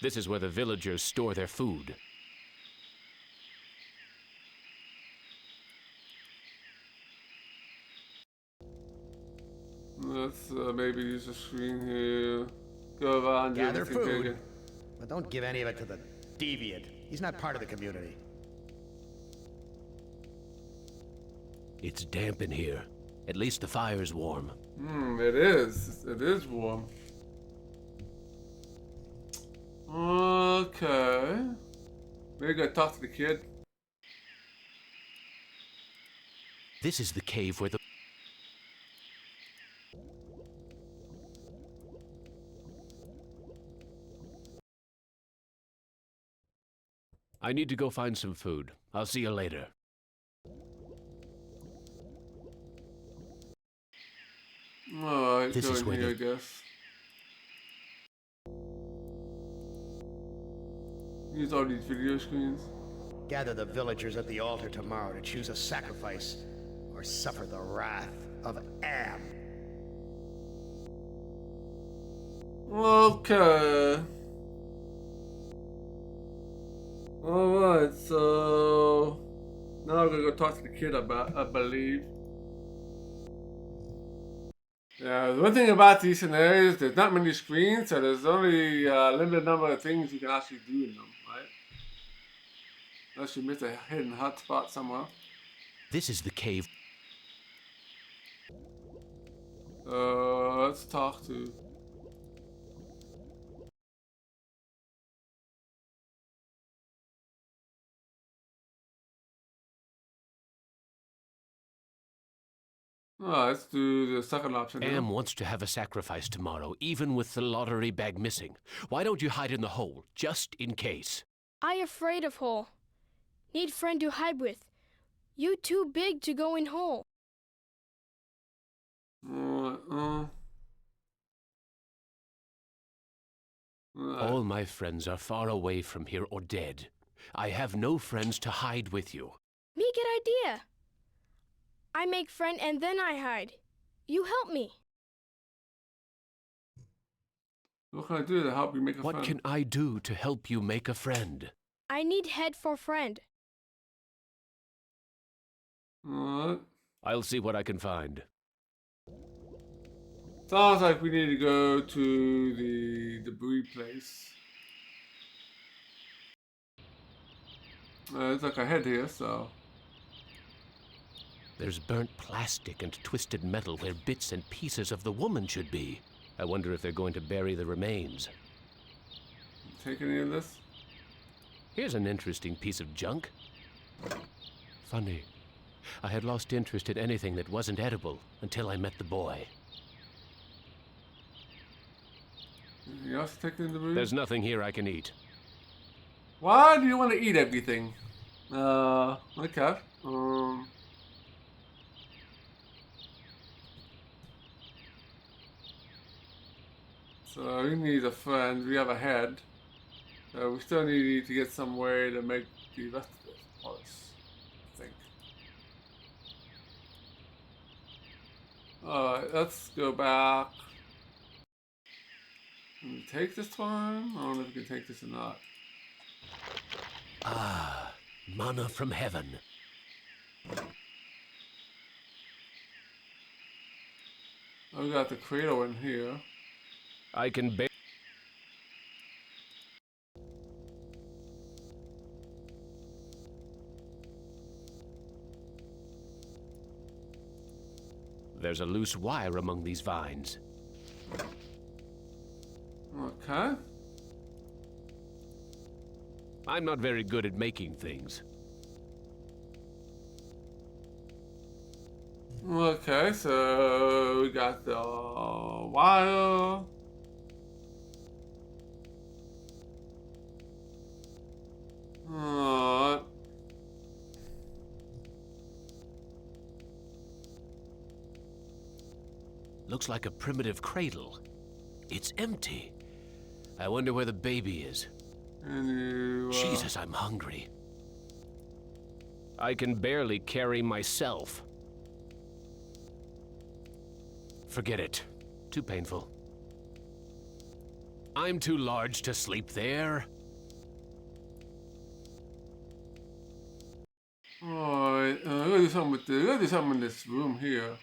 This is where the villagers store their food. Let's maybe use the screen here. Go around. Gather food, but don't give any of it to the deviant. He's not part of the community. It's damp in here. At least the fire's warm. It is. It is warm. Okay. Maybe gotta talk to the kid. This is the cave where the... I need to go find some food. I'll see you later. Alright, This go is in where here, I the- guess. Use all these video screens. Gather the villagers at the altar tomorrow to choose a sacrifice or suffer the wrath of Am. Okay. Alright, so now we're gonna go talk to the kid about, I believe. Yeah, the one thing about these scenarios, there's not many screens, so there's only a limited number of things you can actually do in them, right? Unless you miss a hidden hotspot somewhere. This is the cave. Let's talk to... let's do the second option. Am wants to have a sacrifice tomorrow, even with the lottery bag missing. Why don't you hide in the hole, just in case? I afraid of hole. Need friend to hide with. You too big to go in hole. All my friends are far away from here or dead. I have no friends to hide with you. Me good idea. I make friend and then I hide. You help me. What can I do to help you make a What friend? can I do to help you make a friend? I need head for friend. Alright. I'll see what I can find. Sounds like we need to go to the debris place. There's like a head here, so... There's burnt plastic and twisted metal where bits and pieces of the woman should be. I wonder if they're going to bury the remains. Take any of this? Here's an interesting piece of junk. Funny. I had lost interest in anything that wasn't edible until I met the boy. Anything else to take in the room? There's nothing here I can eat. Why do you want to eat everything? Okay. So we need a friend. We have a head. We still need to get some way to make the rest of this parts, I think. Alright, let's go back. Can we take this one? I don't know if we can take this or not. Ah, manna from heaven. Oh, we got the cradle in here. I can bear. There's a loose wire among these vines. Okay. I'm not very good at making things. Okay, so we got the wire. Looks like a primitive cradle. It's empty. I wonder where the baby is. Jesus, I'm hungry. I can barely carry myself. Forget it. Too painful. I'm too large to sleep there. Alright, I gotta do something with this. I gotta do something in this room here.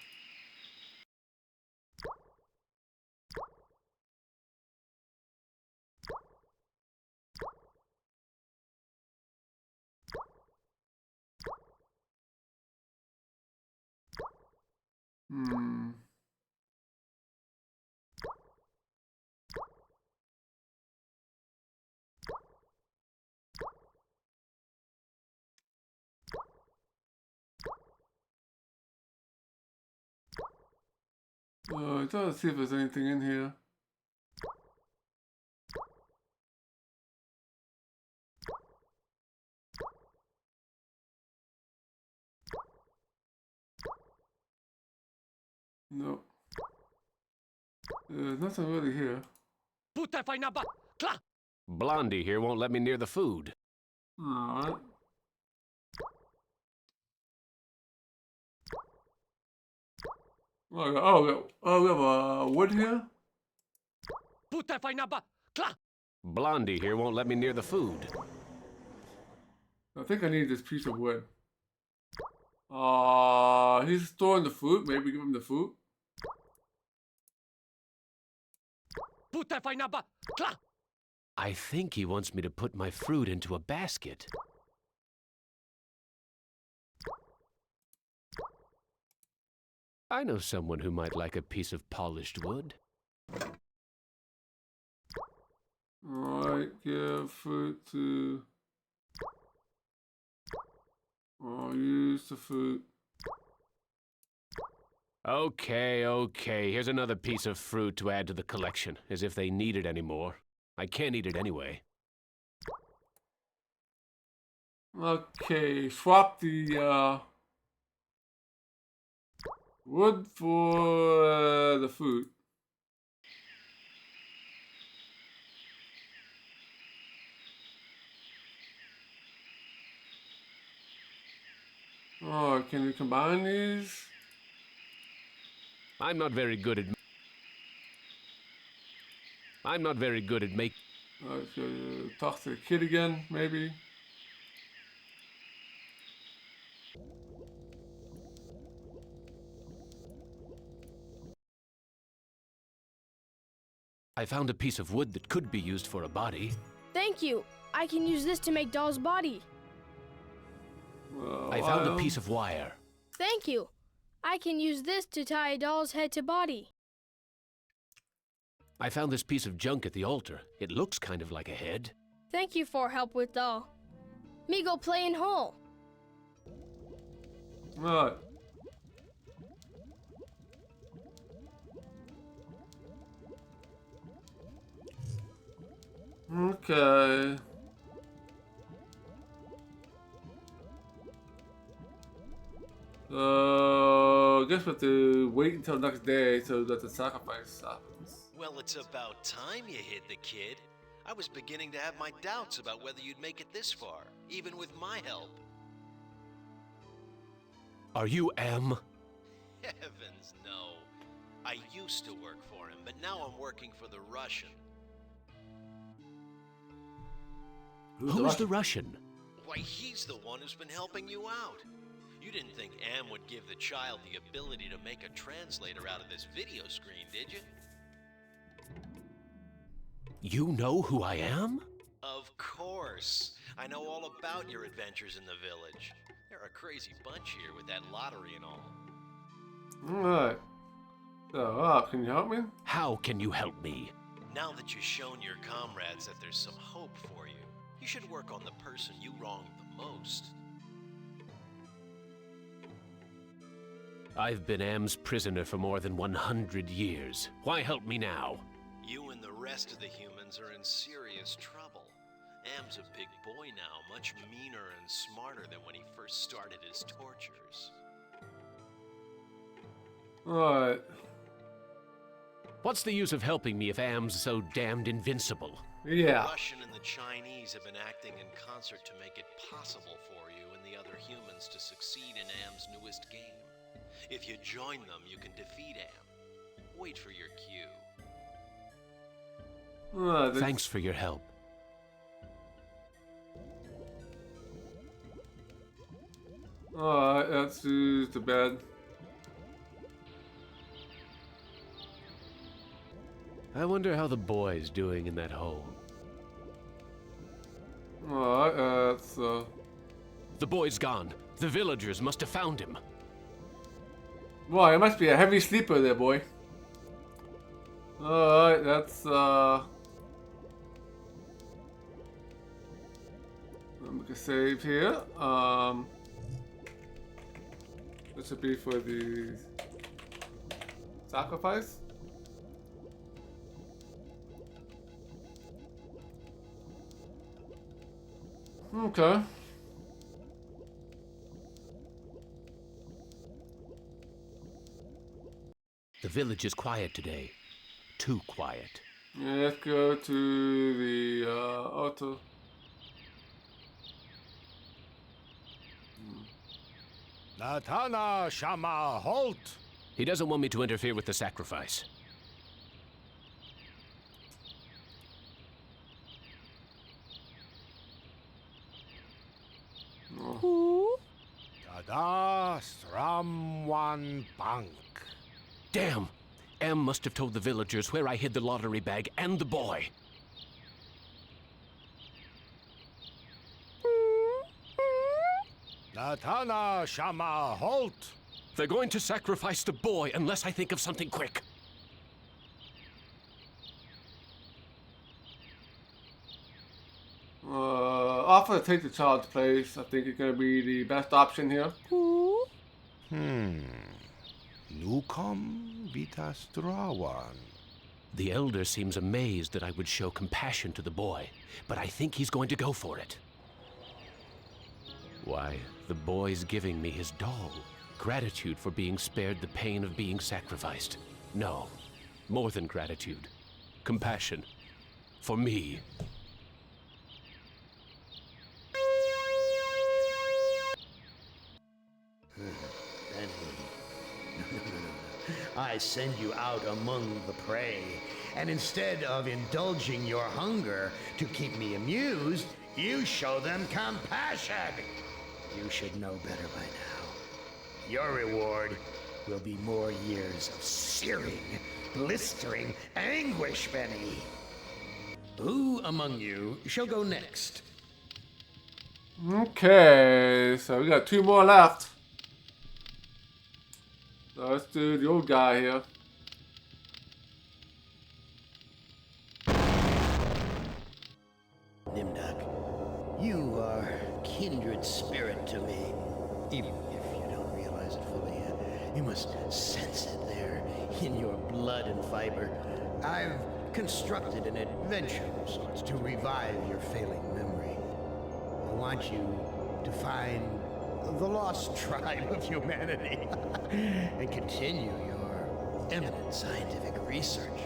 Let's see if there's anything in here. Nope. There's nothing really here. Blondie here won't let me near the food. Alright. Oh, we have a wood here? Blondie here won't let me near the food. I think I need this piece of wood. He's storing the food. Maybe give him the food. I think he wants me to put my fruit into a basket. I know someone who might like a piece of polished wood. Alright, give fruit to... use the fruit. Okay. Here's another piece of fruit to add to the collection, as if they need it anymore. I can't eat it anyway. Okay, swap the, wood for, the food. Oh, can we combine these? I'm not very good at making... Talk to the kid again, maybe. I found a piece of wood that could be used for a body. Thank you. I can use this to make Doll's body. I found a piece of wire. Thank you. I can use this to tie a doll's head to body. I found this piece of junk at the altar. It looks kind of like a head. Thank you for help with doll. Me go play in hole. Right. Okay. I guess we have to wait until next day so that the sacrifice happens. Well, it's about time you hid the kid. I was beginning to have my doubts about whether you'd make it this far, even with my help. Are you M? Heavens, no. I used to work for him, but now I'm working for the Russian. Who's the Russian? Why, he's the one who's been helping you out. You didn't think Am would give the child the ability to make a translator out of this video screen, did you? You know who I am? Of course. I know all about your adventures in the village. They're a crazy bunch here with that lottery and all. Alright. So, can you help me? How can you help me? Now that you've shown your comrades that there's some hope for you, you should work on the person you wronged the most. I've been Am's prisoner for more than 100 years. Why help me now? You and the rest of the humans are in serious trouble. Am's a big boy now, much meaner and smarter than when he first started his tortures. Alright. What's the use of helping me if Am's so damned invincible? Yeah. The Russian and the Chinese have been acting in concert to make it possible for you and the other humans to succeed in Am's newest game. If you join them, you can defeat Am. Wait for your cue. Thanks for your help. Alright, let's do the bed. I wonder how the boy's doing in that hole. Alright, let's The boy's gone. The villagers must have found him. Boy, it must be a heavy sleeper there, boy. Alright, that's make a save here. This would be for the sacrifice. Okay. The village is quiet today. Too quiet. Yeah, let's go to the altar. Natana Shama, halt! He doesn't want me to interfere with the sacrifice. Who? Tada Sramwan Bank. Damn! Am must have told the villagers where I hid the lottery bag and the boy. Natana Shama, halt! They're going to sacrifice the boy unless I think of something quick. Offer to take the child's place. I think it's going to be the best option here. Nukom Vitastrawan. The elder seems amazed that I would show compassion to the boy, but I think he's going to go for it. Why, the boy's giving me his doll. Gratitude for being spared the pain of being sacrificed. No, more than gratitude. Compassion. For me. I send you out among the prey, and instead of indulging your hunger to keep me amused, you show them compassion. You should know better by now. Your reward will be more years of searing, blistering anguish, Benny. Who among you shall go next? Okay, so we got 2 more left. So let's do the old guy here. Nimdak, you are kindred spirit to me. Even if you don't realize it fully yet, you must sense it there in your blood and fiber. I've constructed an adventure of sorts to revive your failing memory. I want you to find the lost tribe of humanity and continue your eminent scientific research.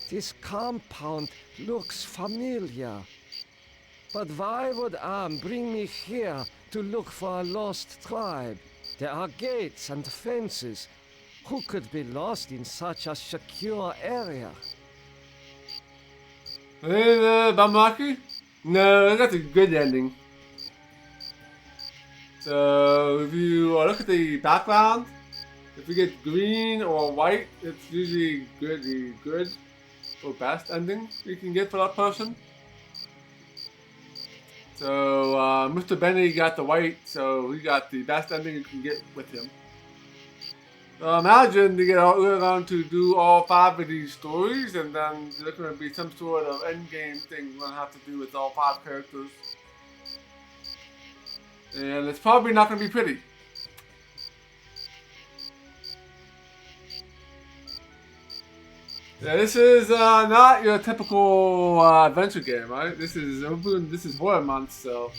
This compound looks familiar. But why would Am bring me here to look for a lost tribe? There are gates and fences. Who could be lost in such a secure area? Hey, Bamaki? No, that's a good ending. So, if you look at the background, if you get green or white, it's usually the good or best ending you can get for that person. So, Mr. Benny got the white, so he got the best ending you can get with him. Imagine we're going to do all 5 of these stories, and then there's going to be some sort of endgame thing we're going to have to do with all 5 characters. And it's probably not going to be pretty. Yeah, this is not your typical adventure game, right? This is horror months, so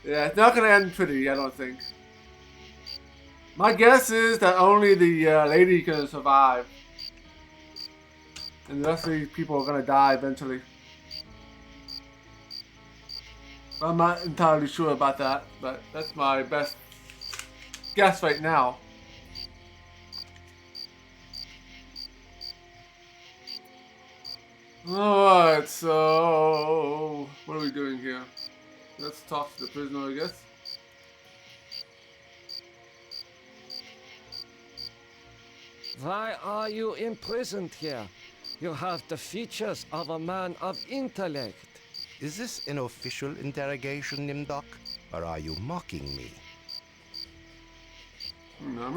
yeah, it's not gonna end pretty, I don't think. My guess is that only the lady can survive, and the rest of these people are gonna die eventually. I'm not entirely sure about that, but that's my best guess right now. Alright, so what are we doing here? Let's talk to the prisoner, I guess. Why are you imprisoned here? You have the features of a man of intellect. Is this an official interrogation, Nimdok? Or are you mocking me?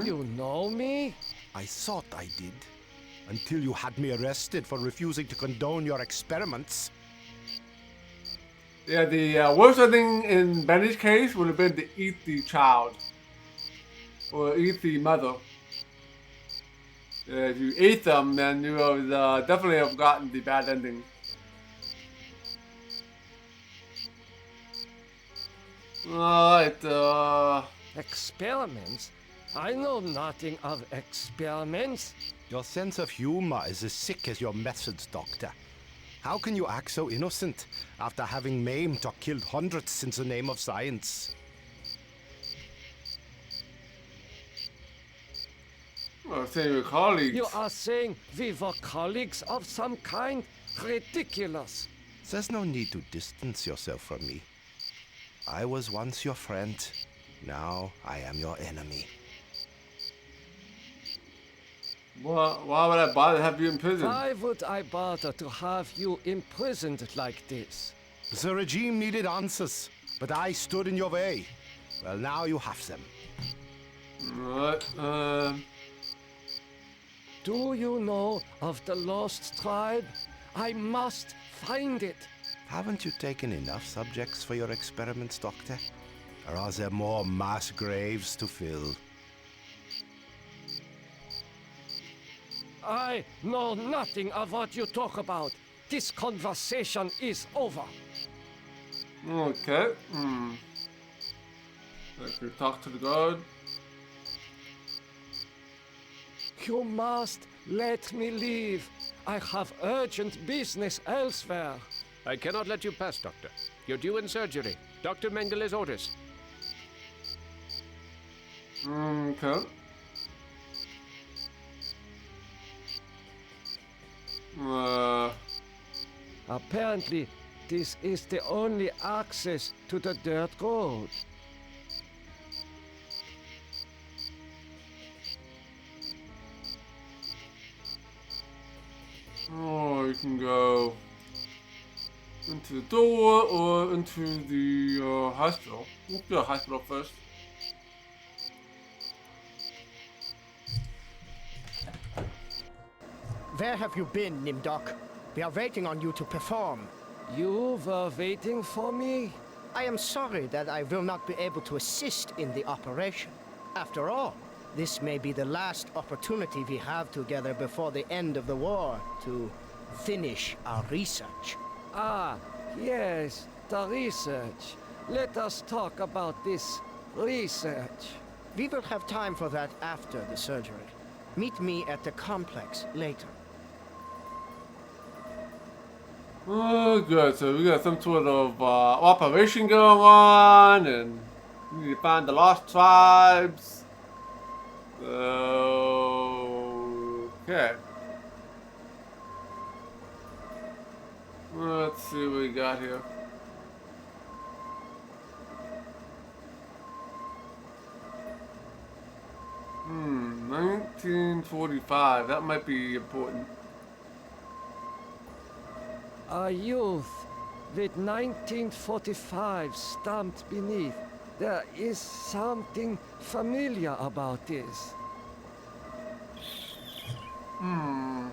You know me? I thought I did. Until you had me arrested for refusing to condone your experiments. Yeah, the worst thing in Benny's case would have been to eat the child. Or eat the mother. If you ate them, then you would definitely have gotten the bad ending. Alright, Experiments? I know nothing of experiments. Your sense of humor is as sick as your methods, Doctor. How can you act so innocent after having maimed or killed hundreds in the name of science? Well, saying we're colleagues. You are saying we were colleagues of some kind? Ridiculous. There's no need to distance yourself from me. I was once your friend. Now I am your enemy. Why would I bother to have you in prison? Why would I bother to have you imprisoned like this? The regime needed answers, but I stood in your way. Well, now you have them. What? Do you know of the lost tribe? I must find it. Haven't you taken enough subjects for your experiments, Doctor? Or are there more mass graves to fill? I know nothing of what you talk about. This conversation is over. Okay. Let me talk to the guard. You must let me leave. I have urgent business elsewhere. I cannot let you pass, Doctor. You're due in surgery. Dr. Mengeles orders. Okay. Apparently, this is the only access to the dirt road. Oh, you can go into the door or into the hospital. Let's go to the hospital first. Where have you been, Nimdok? We are waiting on you to perform. You were waiting for me? I am sorry that I will not be able to assist in the operation. After all, this may be the last opportunity we have together before the end of the war to finish our research. Ah, yes, the research. Let us talk about this research. We will have time for that after the surgery. Meet me at the complex later. Oh, good. So we got some sort of operation going on, and we need to find the lost tribes. Okay. Let's see what we got here. Hmm, 1945. That might be important. A youth with 1945 stamped beneath. There is something familiar about this. Hmm.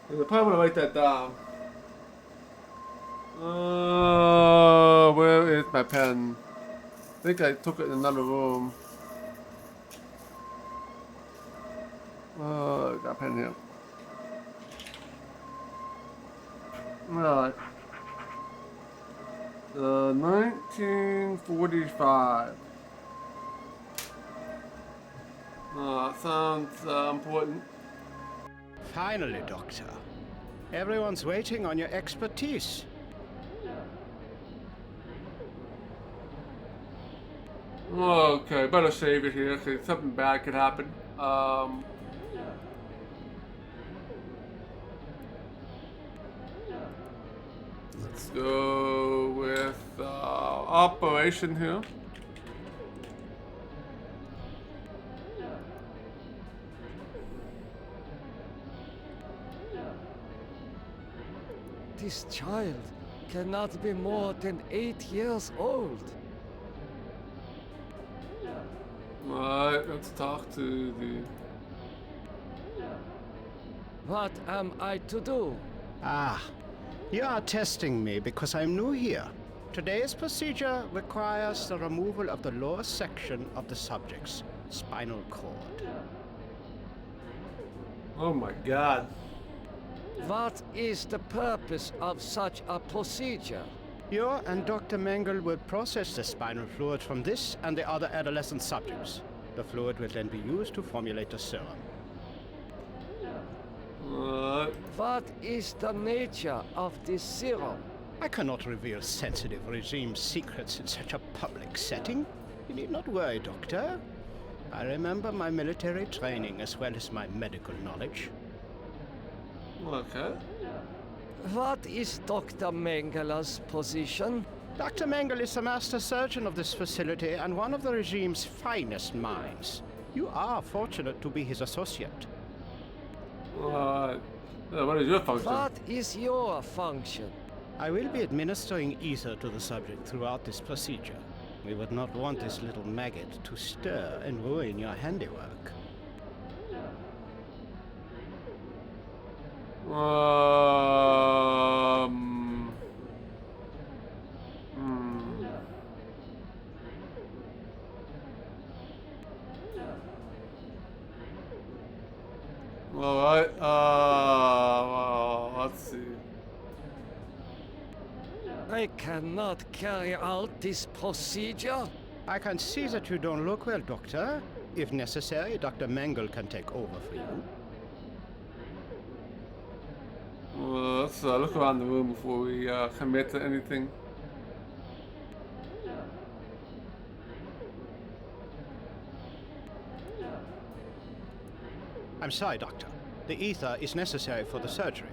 I probably want to write that down. Where is my pen? think I took it in another room. Got a pen here. Alright. 1945. Sounds important. Finally, Doctor. Everyone's waiting on your expertise. Okay, better save it here because something bad could happen. Let's go with operation here. This child cannot be more than 8 years old. Alright, let's talk to the... What am I to do? Ah, you are testing me because I'm new here. Today's procedure requires the removal of the lower section of the subject's spinal cord. Oh my god. What is the purpose of such a procedure? You and Dr. Mengele will process the spinal fluid from this and the other adolescent subjects. The fluid will then be used to formulate the serum. What is the nature of this serum? I cannot reveal sensitive regime secrets in such a public setting. You need not worry, Doctor. I remember my military training as well as my medical knowledge. Okay. What is Dr. Mengele's position? Dr. Mengele is the master surgeon of this facility and one of the regime's finest minds. You are fortunate to be his associate. What is your function? What is your function? I will be administering ether to the subject throughout this procedure. We would not want this little maggot to stir and ruin your handiwork. Alright, let's see. I cannot carry out this procedure. I can see that you don't look well, Doctor. If necessary, Dr. Mengele can take over for you. Let's look around the room before we commit to anything. I'm sorry, Doctor. The ether is necessary for the surgery.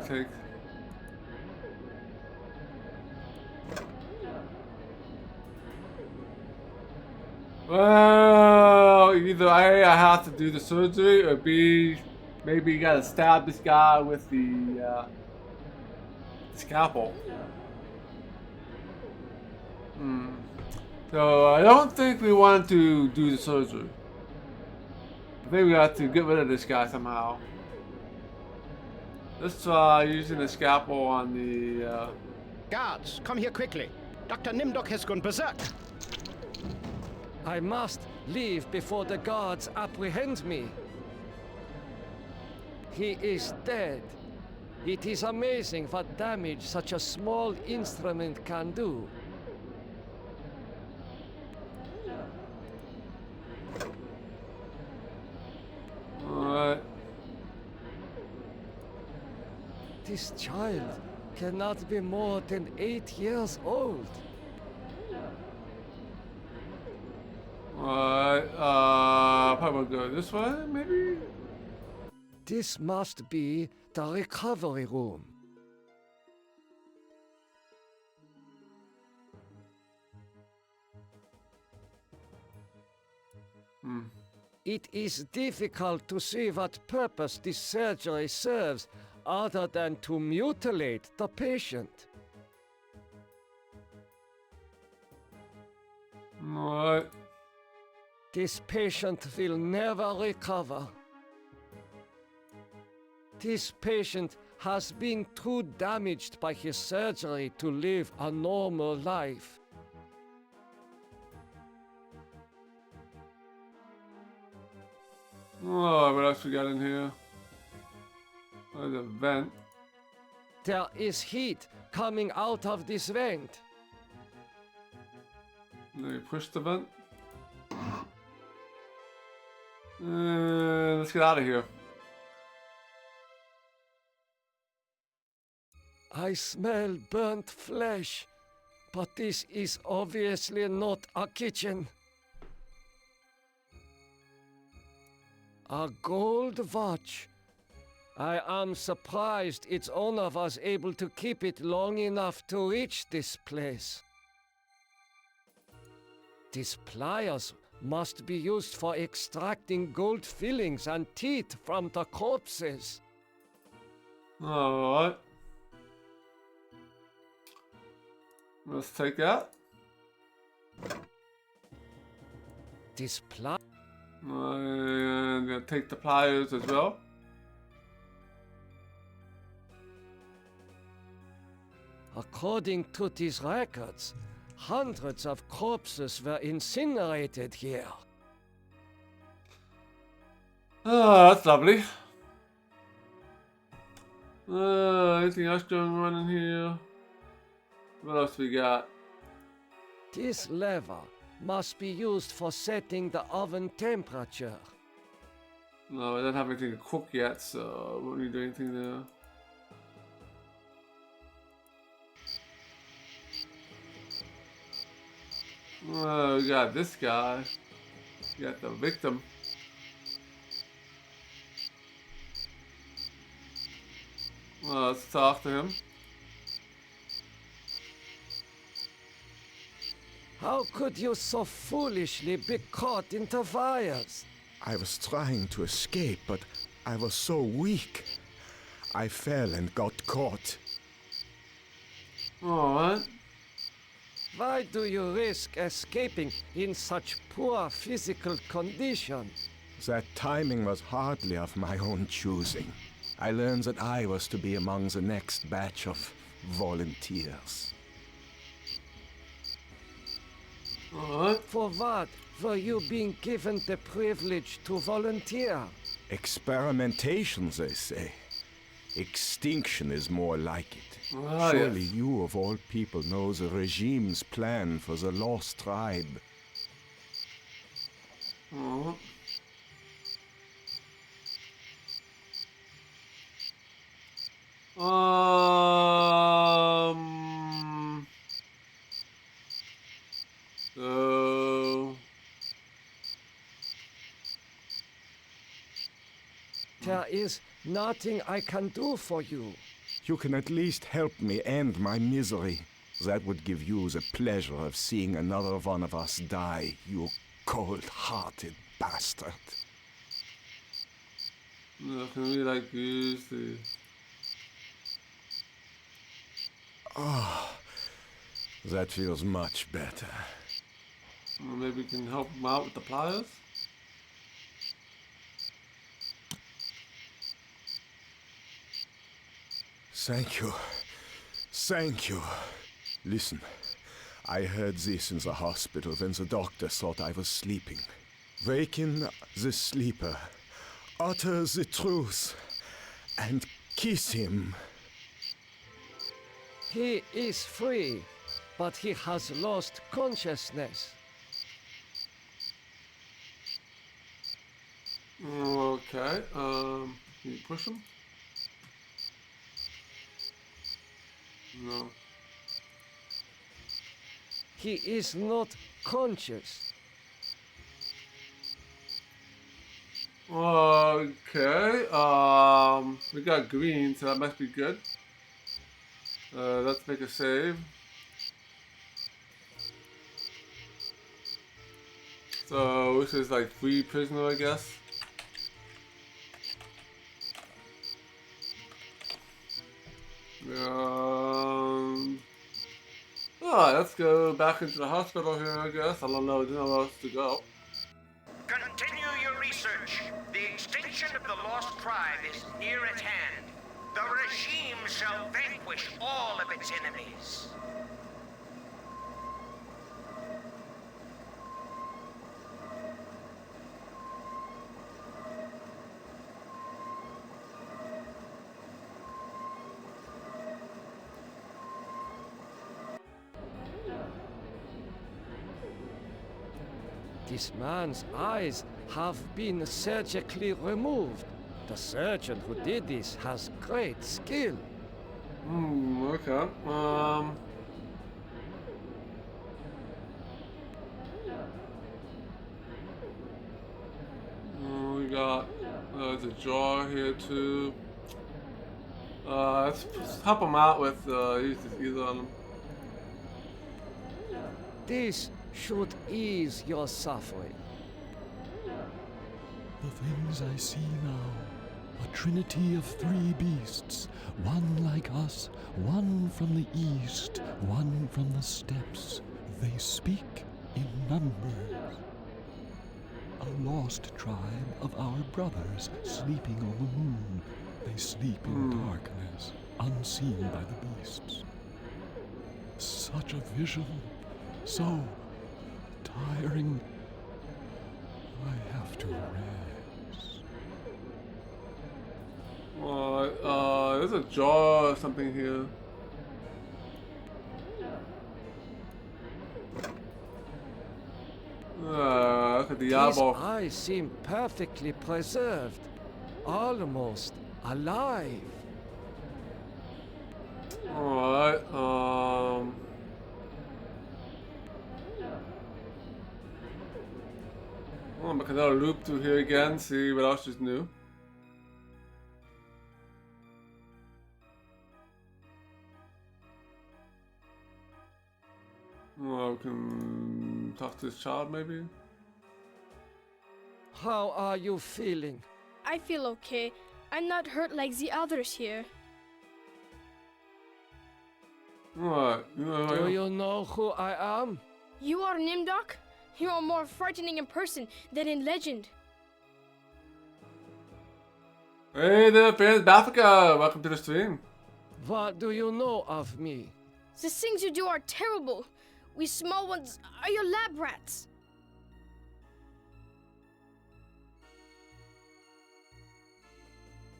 Take. Well, either A, I have to do the surgery, or B, maybe you gotta stab this guy with the scalpel. So I don't think we want to do the surgery. I think we have to get rid of this guy somehow. Let's try using the scalpel on the... Guards, come here quickly. Dr. Nimdok has gone berserk. I must leave before the guards apprehend me. He is dead. It is amazing what damage such a small instrument can do. Alright. This child cannot be more than 8 years old. Alright, probably go this way, maybe? This must be the recovery room. It is difficult to see what purpose this surgery serves other than to mutilate the patient. What? This patient will never recover. This patient has been too damaged by his surgery to live a normal life. Oh, what else we got in here? Oh, the vent. There is heat coming out of this vent. Let me push the vent. Let's get out of here. I smell burnt flesh, but this is obviously not a kitchen. A gold watch. I am surprised its owner was able to keep it long enough to reach this place. These pliers must be used for extracting gold fillings and teeth from the corpses. Alright. Let's take that. This pliers. I'm gonna take the pliers as well. According to these records, hundreds of corpses were incinerated here. Oh, that's lovely. Anything else going on in here? What else we got? This lever must be used for setting the oven temperature. No, I don't have anything to cook yet, so I won't need to do anything there. Oh, we got this guy. We got the victim. Well, let's talk to him. How could you so foolishly be caught in the fires? I was trying to escape, but I was so weak. I fell and got caught. Alright. Why do you risk escaping in such poor physical condition? That timing was hardly of my own choosing. I learned that I was to be among the next batch of volunteers. For what were you being given the privilege to volunteer? Experimentation, they say. Extinction is more like it. Ah, Surely yes. you, of all people, know the regime's plan for the lost tribe. So there is nothing I can do for you. You can at least help me end my misery. That would give you the pleasure of seeing another one of us die, you cold-hearted bastard. can we like use the... Oh, that feels much better. Maybe we can help him out with the pliers? Thank you. Thank you. Listen, I heard this in the hospital when the doctor thought I was sleeping. Waken the sleeper, utter the truth, and kiss him. He is free, but he has lost consciousness. Okay, can you push him? No. He is not conscious. Okay, we got green, so that must be good. Let's make a save. So, this is like free prisoner, I guess. Alright, let's go back into the hospital here, I guess. I don't know, there's nowhere else to go. Continue your research. The extinction of the lost tribe is near at hand. the regime shall vanquish all of its enemies. This man's eyes have been surgically removed. The surgeon who did this has great skill. Okay. We got the jar here too. Let's help him out with use on him. This should ease your suffering. The things I see now, a trinity of 3 beasts, one like us, one from the east, one from the steppes. They speak in numbers. A lost tribe of our brothers sleeping on the moon. They sleep in darkness, unseen by the beasts. Such a vision, so tiring. I have to rest. There's a jar or something here. Look at the eyeball. His eyes seem perfectly preserved, almost alive. Alright, I'll make another loop through here again, see what else is new. Well, we can talk to this child maybe? How are you feeling? I feel okay. I'm not hurt like the others here. What? Do you know who I am? You are Nimdok? You are more frightening in person than in legend. Hey there, fans of Africa! Welcome to the stream. What do you know of me? The things you do are terrible. We small ones are your lab rats.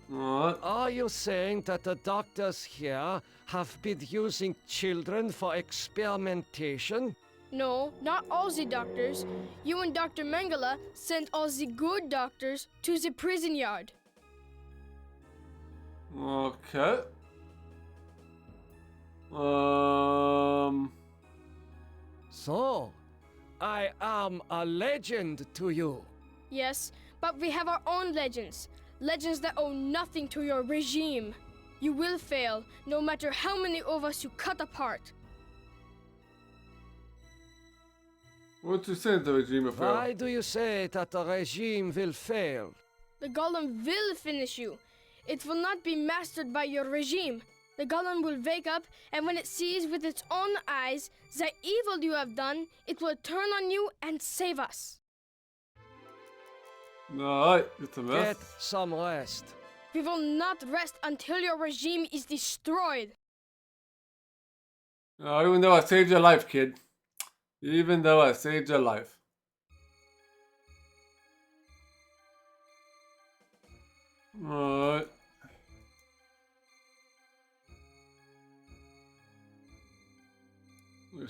What? Are you saying that the doctors here have been using children for experimentation? No, not all the doctors. You and Dr. Mengele sent all the good doctors to the prison yard. Okay. So, I am a legend to you. Yes, but we have our own legends. Legends that owe nothing to your regime. You will fail, no matter how many of us you cut apart. What you say the regime will fail? Why do you say that the regime will fail? The golem will finish you. It will not be mastered by your regime. The golem will wake up, and when it sees with its own eyes the evil you have done, it will turn on you and save us. Alright, get some rest. Get some rest. We will not rest until your regime is destroyed. Even though I saved your life, kid. Even though I saved your life. Alright.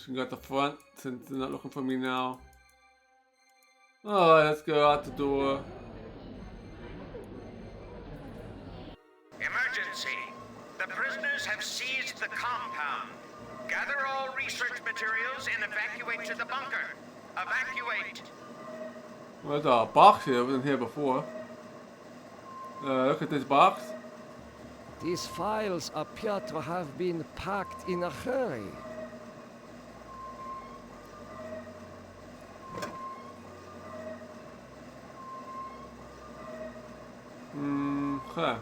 We got the front since they're not looking for me now. Alright, let's go out the door. Emergency! The prisoners have seized the compound. Gather all research materials and evacuate to the bunker. Evacuate! Well, there's a box here. I wasn't here before. Look at this box. These files appear to have been packed in a hurry. Okay.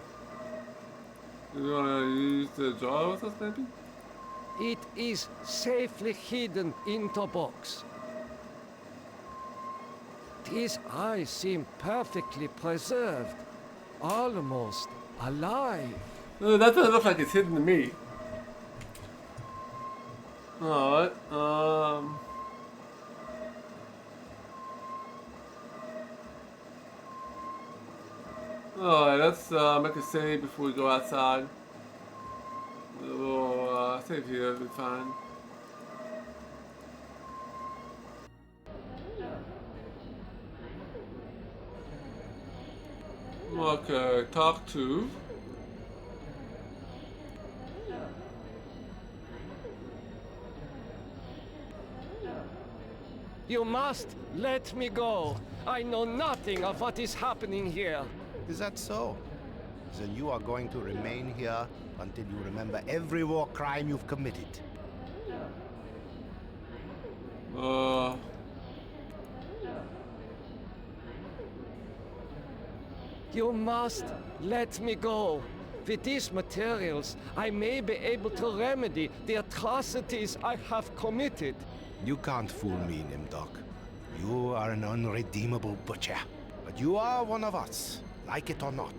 You wanna use the jar with us, maybe? It is safely hidden in the box. These eyes seem perfectly preserved, almost alive. That doesn't look like it's hidden to me. Alright, alright, let's make a save before we go outside. We'll save here, it'll be fine. Okay, talk to. You must let me go. I know nothing of what is happening here. Is that so? Then you are going to remain here until you remember every war crime you've committed. You must let me go. With these materials, I may be able to remedy the atrocities I have committed. You can't fool me, Nimdok. You are an unredeemable butcher. But you are one of us, like it or not.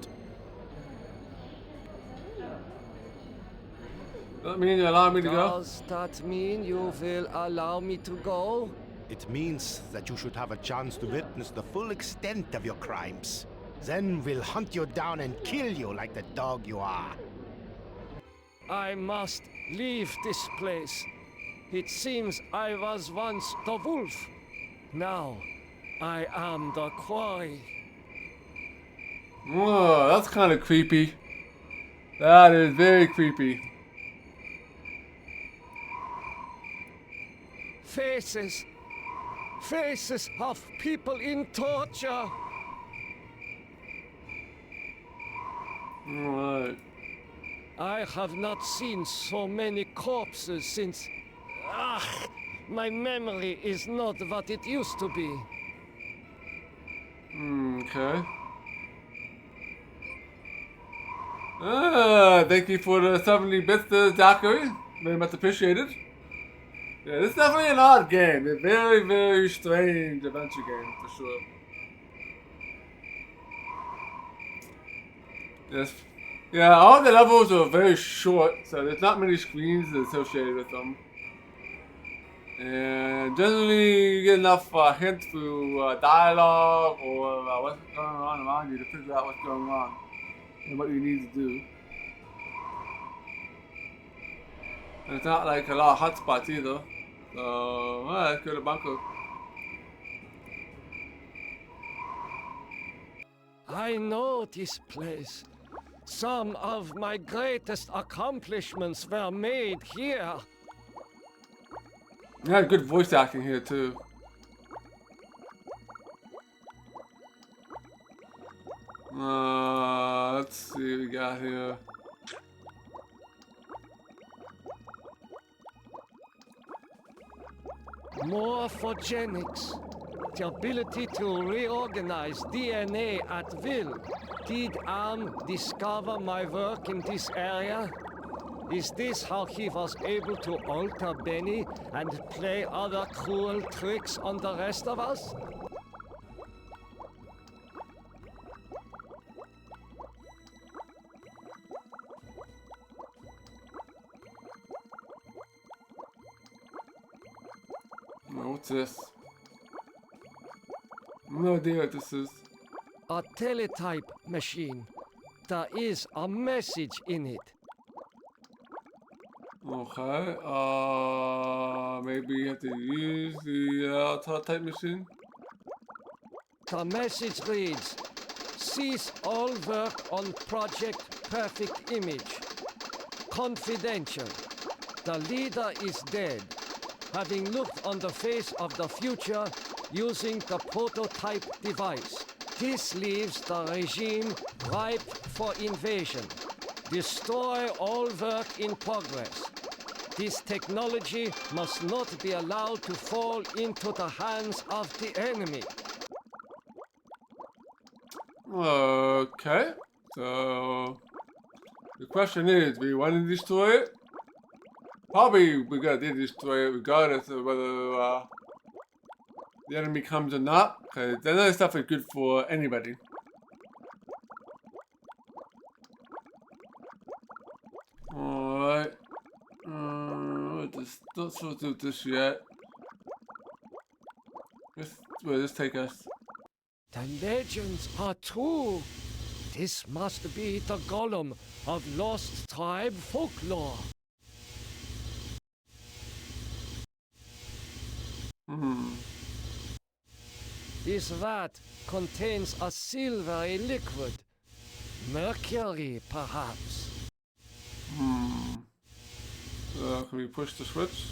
That mean you allow me to go? Does that mean you will allow me to go? It means that you should have a chance to witness the full extent of your crimes. Then we'll hunt you down and kill you like the dog you are. I must leave this place. It seems I was once the wolf. Now, I am the quarry. Whoa, that's kind of creepy. That is very creepy. Faces. Faces of people in torture. Alright. I have not seen so many corpses since... my memory is not what it used to be. Okay. Thank you for the 70 bits, Zachary. Very much appreciated. Yeah, this is definitely an odd game. A very, very strange adventure game, for sure. Yes. Yeah, all the levels are very short, so there's not many screens associated with them. And generally, you get enough hints through dialogue or what's going on around you to figure out what's going on and what you need to do. And it's not like a lot of hotspots either. So, let's go to bunker. I know this place. Some of my greatest accomplishments were made here. You had good voice acting here too. Let's see what we got here. Morphogenics. The ability to reorganize DNA at will. Did Am discover my work in this area? Is this how he was able to alter Benny and play other cruel tricks on the rest of us? What's this? No idea what this is. A teletype machine. There is a message in it. Okay, maybe you have to use the teletype machine? The message reads, cease all work on Project Perfect Image. Confidential. The leader is dead, having looked on the face of the future using the prototype device. This leaves the regime ripe for invasion. Destroy all work in progress. This technology must not be allowed to fall into the hands of the enemy. Okay, so the question is, do you want to destroy it? Probably we're gonna destroy it regardless of whether the enemy comes or not, because that other stuff is good for anybody. Alright. Not supposed to do this yet. Where this take us? The legends are true. This must be the golem of lost tribe folklore. This vat contains a silvery liquid. Mercury, perhaps. Can we push the switch?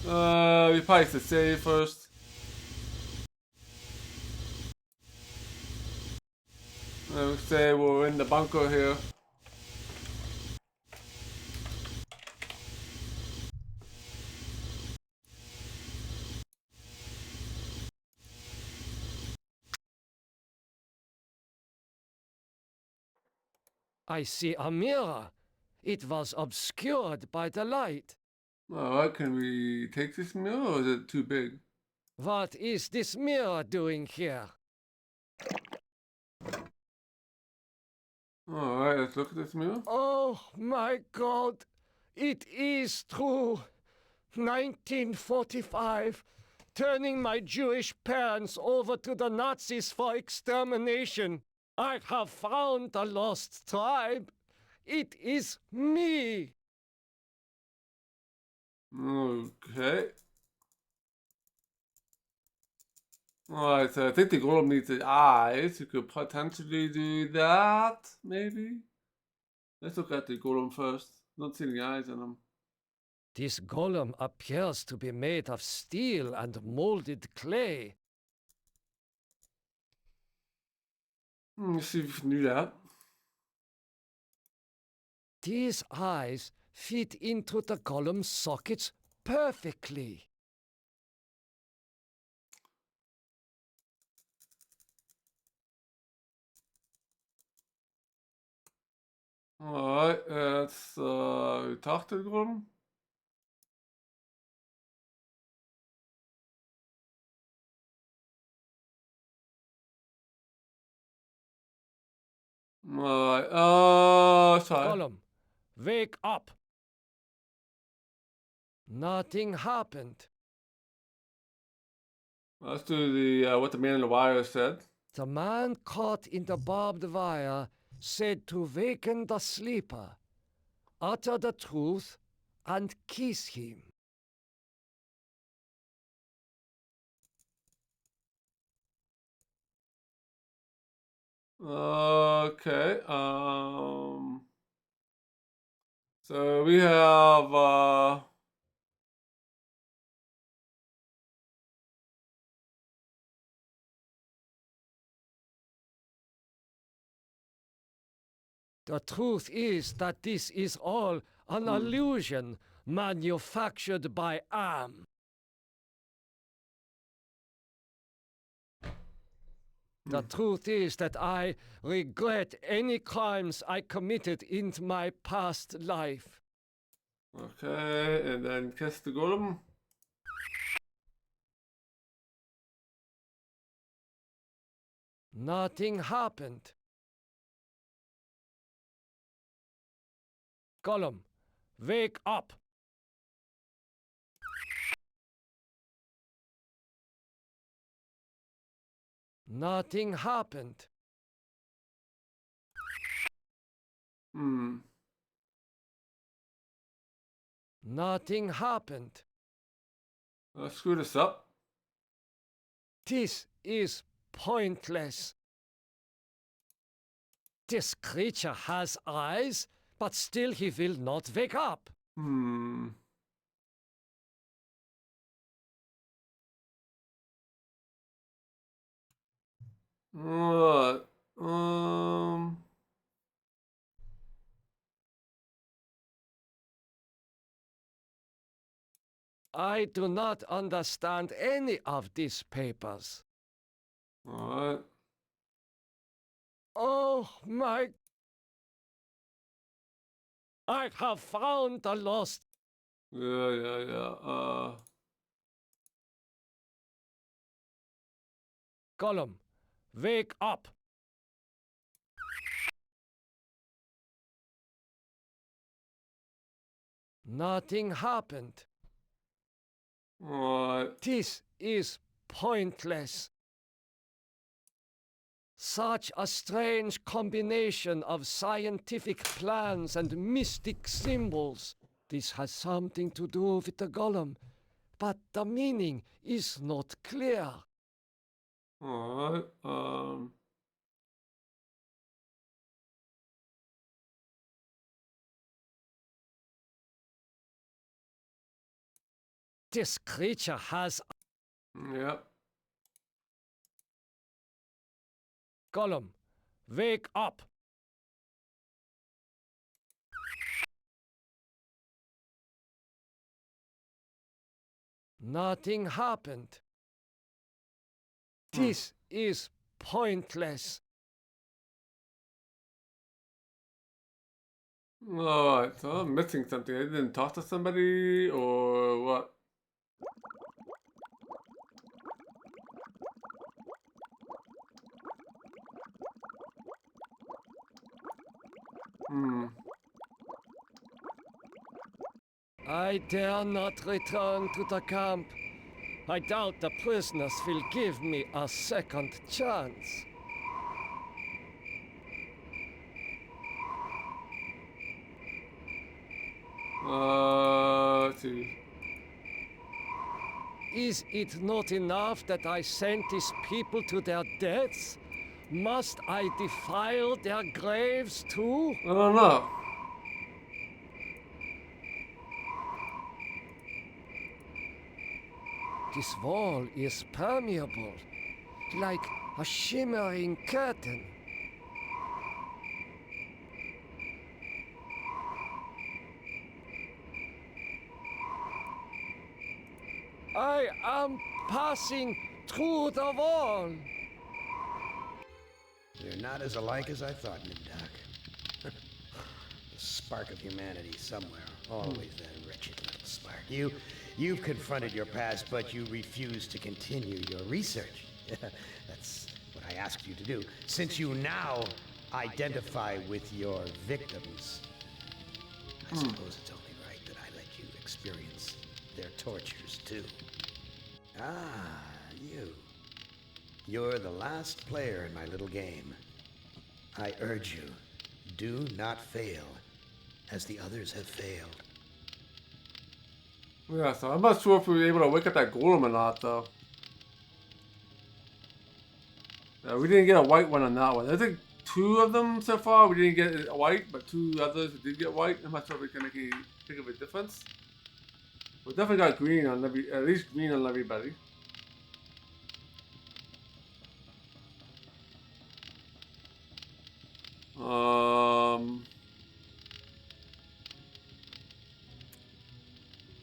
We probably have to save first. We say we're in the bunker here. I see a mirror. It was obscured by the light. Alright, can we take this mirror or is it too big? What is this mirror doing here? Alright, let's look at this mirror. Oh my God! It is true! 1945, turning my Jewish parents over to the Nazis for extermination. I have found the lost tribe. It is me. Okay. Alright, so I think the golem needs the eyes. You could potentially do that, maybe? Let's look at the golem first. Don't see any eyes on him. This golem appears to be made of steel and molded clay. Let's see if we can do that. These eyes fit into the golem's sockets perfectly. Alright, let's talk to the golem. Alright, sorry. Golem, wake up. Nothing happened. Let's do the what the man in the wire said. The man caught in the barbed wire said to waken the sleeper, utter the truth, and kiss him. Okay, so we have, The truth is that this is all an illusion manufactured by Am. The truth is that I regret any crimes I committed in my past life. okay, and then kiss the golem. Nothing happened. Golem, wake up. Nothing happened. Nothing happened. Let's screw this up. This is pointless. This creature has eyes, but still he will not wake up. What? I do not understand any of these papers. Alright. Oh my... I have found the lost... Yeah. Golem, wake up. Nothing happened. What? This is pointless. Such a strange combination of scientific plans and mystic symbols. This has something to do with the golem, but the meaning is not clear. What? This creature has... Yep. Golem, wake up! Nothing happened. This is pointless. Alright, so I'm missing something. I didn't talk to somebody or what? I dare not return to the camp. I doubt the prisoners will give me a second chance. Let's see. Is it not enough that I sent these people to their deaths? Must I defile their graves too? I don't know. This wall is permeable, like a shimmering curtain. I am passing through the wall. They're not as alike as I thought, Nimdak. The spark of humanity somewhere. Always that wretched little spark. You've confronted your past, but you refuse to continue your research. That's what I asked you to do. Since you now identify with your victims, I suppose it's only right that I let you experience their tortures too. Ah, you. You're the last player in my little game. I urge you, do not fail, as the others have failed. Yeah, so I'm not sure if we were able to wake up that golem or not, though. We didn't get a white one on that one. I think 2 of them so far we didn't get a white, but 2 others we did get white. I'm not sure if we can make any big of a difference. We definitely got green on at least green on everybody.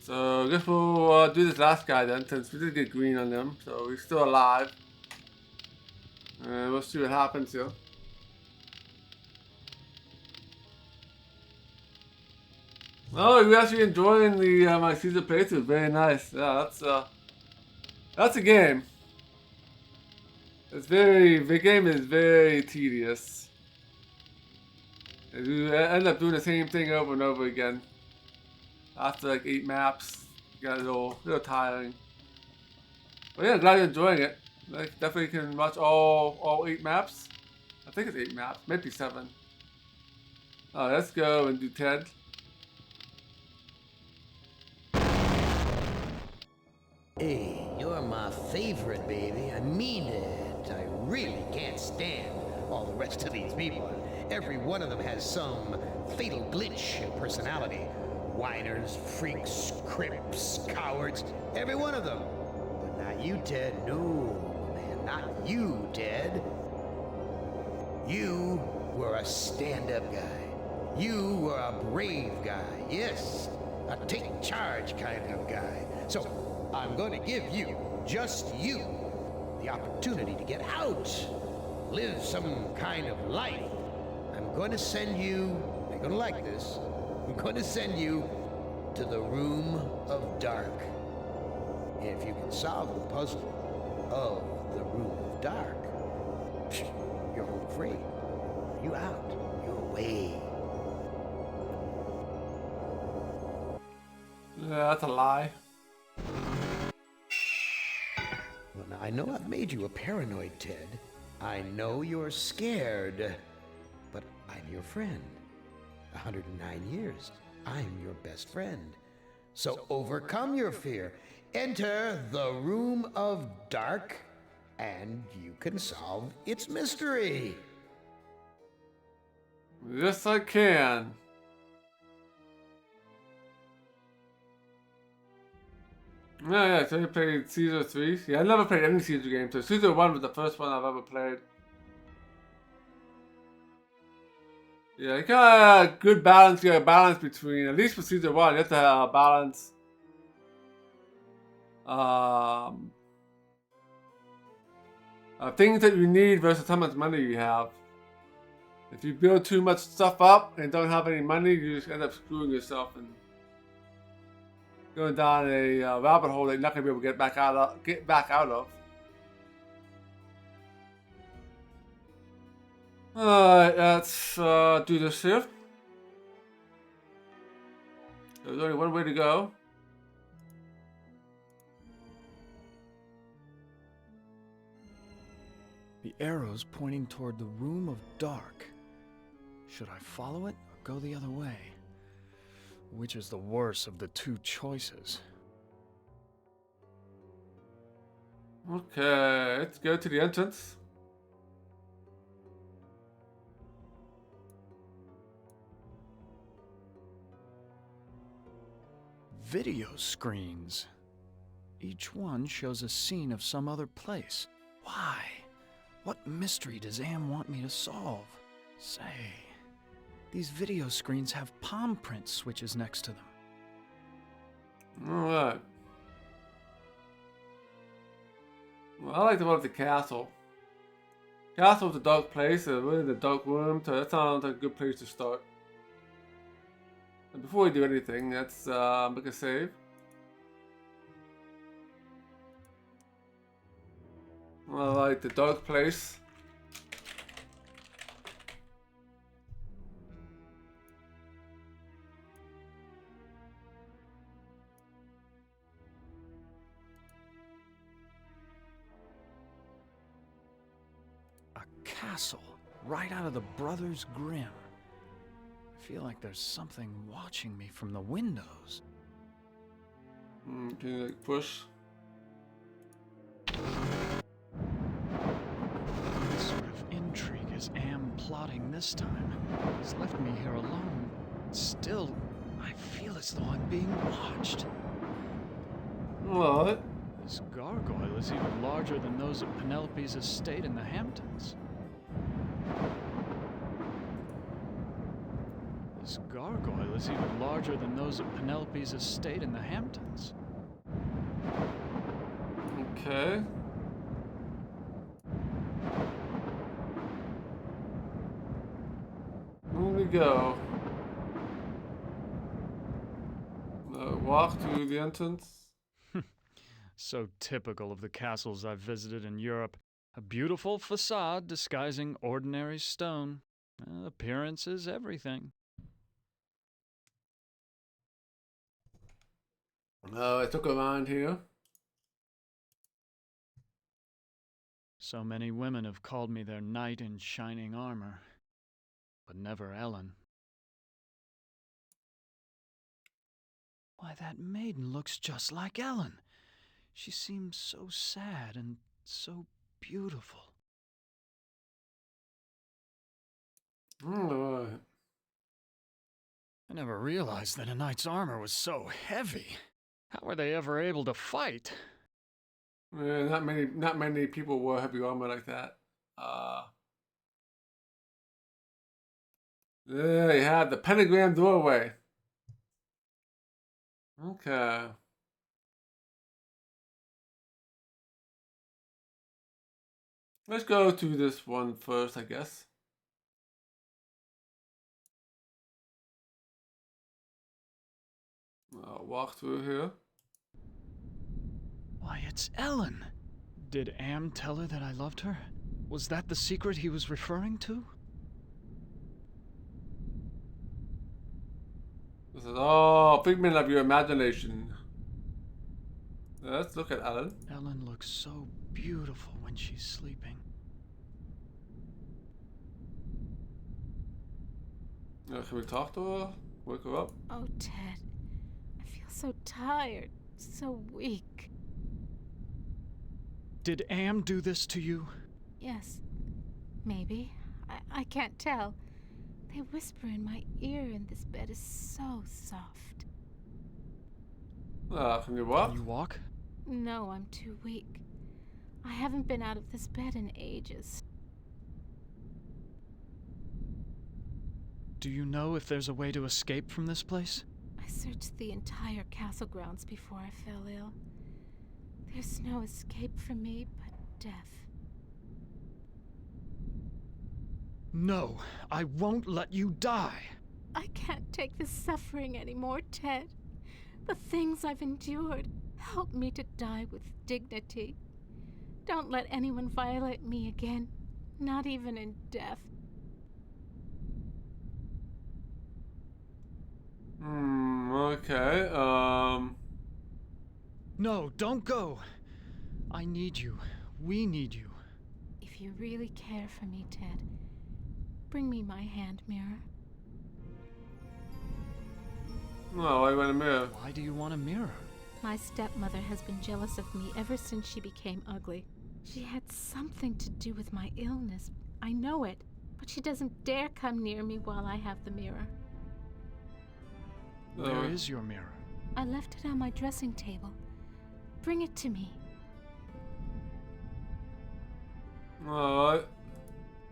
So I guess we'll do this last guy then, since we did get green on them. So he's still alive. And we'll see what happens here. Oh, you're actually enjoying the my season playthrough. Very nice. Yeah, that's a game. The game is very tedious. You end up doing the same thing over and over again. After like 8 maps, you got a little tiring. But yeah, glad you're enjoying it. Like, definitely can watch all 8 maps. I think it's 8 maps, maybe 7. Let's go and do Ted. Hey, you're my favorite, baby. I mean it. I really can't stand all the rest of these people. Every one of them has some fatal glitch in personality. Whiners, freaks, crimps, cowards, every one of them. But not you, Ted. No, man, not you, Ted. You were a stand-up guy. You were a brave guy. Yes, a take charge kind of guy. So I'm going to give you, just you, the opportunity to get out, live some kind of life. I'm going to send you, you're going to like this, I'm going to send you to the Room of Dark. If you can solve the puzzle of the Room of Dark, you're home free. You out. You're away. Yeah, that's a lie. Well, now, I know I've made you a paranoid, Ted. I know you're scared. But I'm your friend. 109 years. I'm your best friend. So overcome your fear. Enter the Room of Dark, and you can solve its mystery. Yes, I can. Yeah, so you played Caesar 3. Yeah, I never played any Caesar game, so Caesar 1 was the first one I've ever played. Yeah, you got a good balance. You got a balance between, at least for Caesar 1, you have to have a balance. Things that you need versus how much money you have. If you build too much stuff up and don't have any money, you just end up screwing yourself and going down a rabbit hole that you're not gonna be able to get back out of. Alright, let's do this here. There's only one way to go. The arrow's pointing toward the Room of Dark. Should I follow it or go the other way? Which is the worse of the two choices? Okay, let's go to the entrance. Video screens. Each one shows a scene of some other place. Why? What mystery does Am want me to solve? Say, these video screens have palm print switches next to them. Alright. Well, I like the one at the castle. Castle's a dark place, we're in the dark room, so that sounds like a good place to start. And before we do anything, let's make a save. I like the dark place. A castle, right out of the Brothers Grimm. I feel like there's something watching me from the windows. Can you like push? What sort of intrigue is Am plotting this time? He's left me here alone. Still, I feel as though I'm being watched. What? This gargoyle is even larger than those at Penelope's estate in the Hamptons. This gargoyle is even larger than those at Penelope's estate in the Hamptons. Okay. Here we go. Walk to the entrance. So typical of the castles I've visited in Europe. A beautiful facade disguising ordinary stone. Appearance is everything. I took around here. So many women have called me their knight in shining armor, but never Ellen. Why, that maiden looks just like Ellen. She seems so sad and so beautiful. Alright. I never realized that a knight's armor was so heavy. How were they ever able to fight? Yeah, not many people wore heavy armor like that. There you have the pentagram doorway. Okay. Let's go to this one first, I guess. I'll walk through here. Why, it's Ellen. Did Am tell her that I loved her? Was that the secret he was referring to? This is all figment of your imagination. Let's look at Ellen. Ellen looks so beautiful when she's sleeping. Can we talk to her? Wake her up? Oh, Ted. I feel so tired, so weak. Did Am do this to you? Yes, maybe. I can't tell. They whisper in my ear, and this bed is so soft. Can you walk? Can you walk? No, I'm too weak. I haven't been out of this bed in ages. Do you know if there's a way to escape from this place? I searched the entire castle grounds before I fell ill. There's no escape for me but death. No, I won't let you die. I can't take this suffering anymore, Ted. The things I've endured. Help me to die with dignity. Don't let anyone violate me again, not even in death. Okay, No, don't go. I need you. We need you. If you really care for me, Ted, bring me my hand mirror. No, why want a mirror? Why do you want a mirror? My stepmother has been jealous of me ever since she became ugly. She had something to do with my illness. I know it, but she doesn't dare come near me while I have the mirror. Where is your mirror? I left it on my dressing table. Bring it to me. Alright.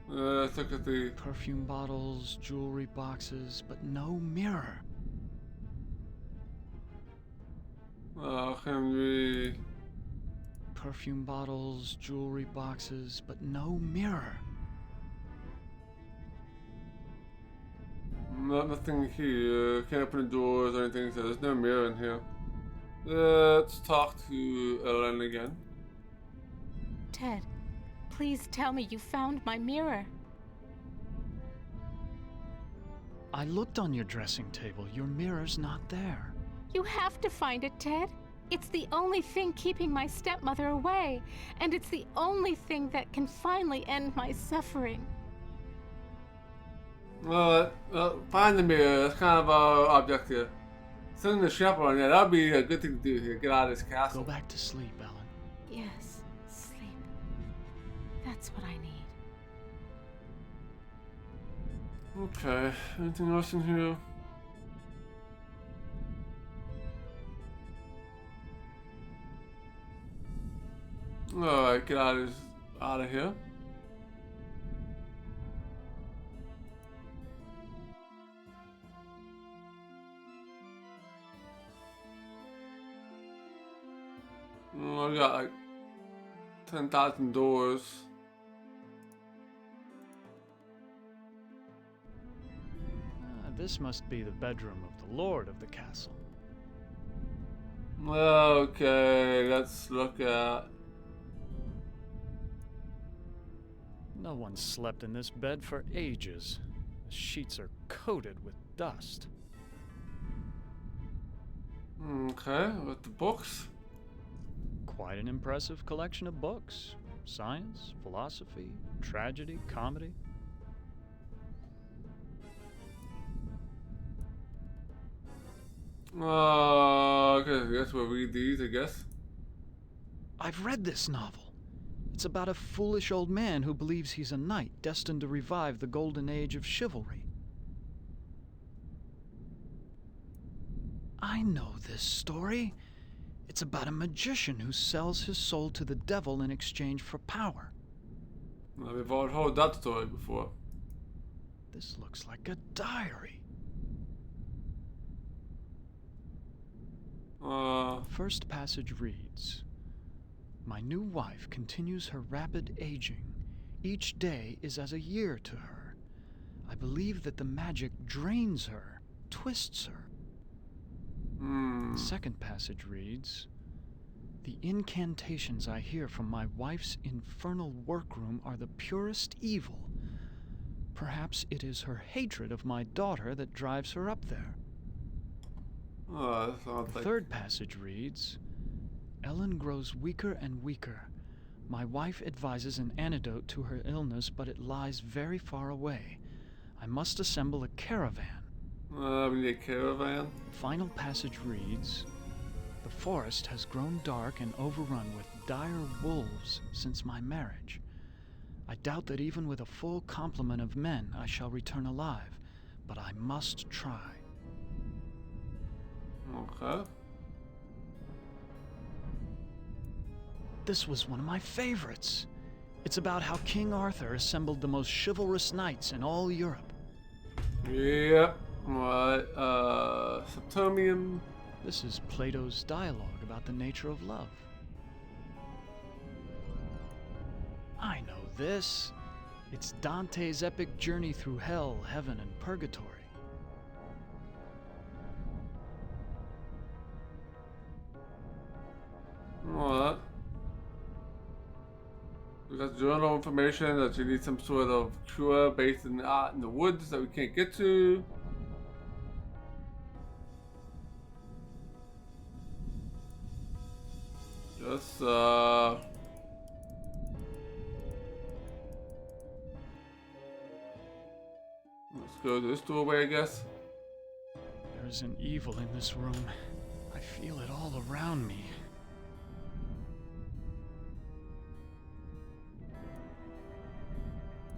Let's look at the perfume bottles, jewelry boxes, but no mirror. Can we... Perfume bottles, jewelry boxes, but no mirror. Nothing here. Can't open the doors or anything, so there's no mirror in here. Let's talk to Ellen again. Ted, please tell me you found my mirror. I looked on your dressing table. Your mirror's not there. You have to find it, Ted. It's the only thing keeping my stepmother away, and it's the only thing that can finally end my suffering. Well, find the mirror. That's kind of our objective. Sending the chaperone, yeah, that'd be a good thing to do here. Get out of this castle. Go back to sleep, Ellen. Yes, sleep. That's what I need. Okay, anything else in here? Alright, get out of here. I got like 10,000 doors. This must be the bedroom of the lord of the castle. Okay, let's look at... No one slept in this bed for ages. The sheets are coated with dust. Okay, with the books. Quite an impressive collection of books. Science, philosophy, tragedy, comedy. Okay, I guess we'll read these, I guess. I've read this novel. It's about a foolish old man who believes he's a knight destined to revive the golden age of chivalry. I know this story. It's about a magician who sells his soul to the devil in exchange for power. Well, we've all heard that story before. This looks like a diary. First passage reads, "My new wife continues her rapid aging. Each day is as a year to her. I believe that the magic drains her, twists her." The second passage reads, "The incantations I hear from my wife's infernal workroom are the purest evil. Perhaps it is her hatred of my daughter that drives her up there." Oh, that sounds The like... third passage reads, Ellen grows weaker and weaker. My wife advises an antidote to her illness, but it lies very far away. I must assemble a caravan. We need a caravan? The final passage reads, the forest has grown dark and overrun with dire wolves since my marriage. I doubt that even with a full complement of men I shall return alive, but I must try. Okay. This was one of my favorites. It's about how King Arthur assembled the most chivalrous knights in all Europe. Yep. Right. Septomium. This is Plato's dialogue about the nature of love. I know this. It's Dante's epic journey through hell, heaven, and purgatory. What? We got journal information that you need some sort of cure based in the woods that we can't get to. Just let's go this doorway, I guess. There's an evil in this room. I feel it all around me.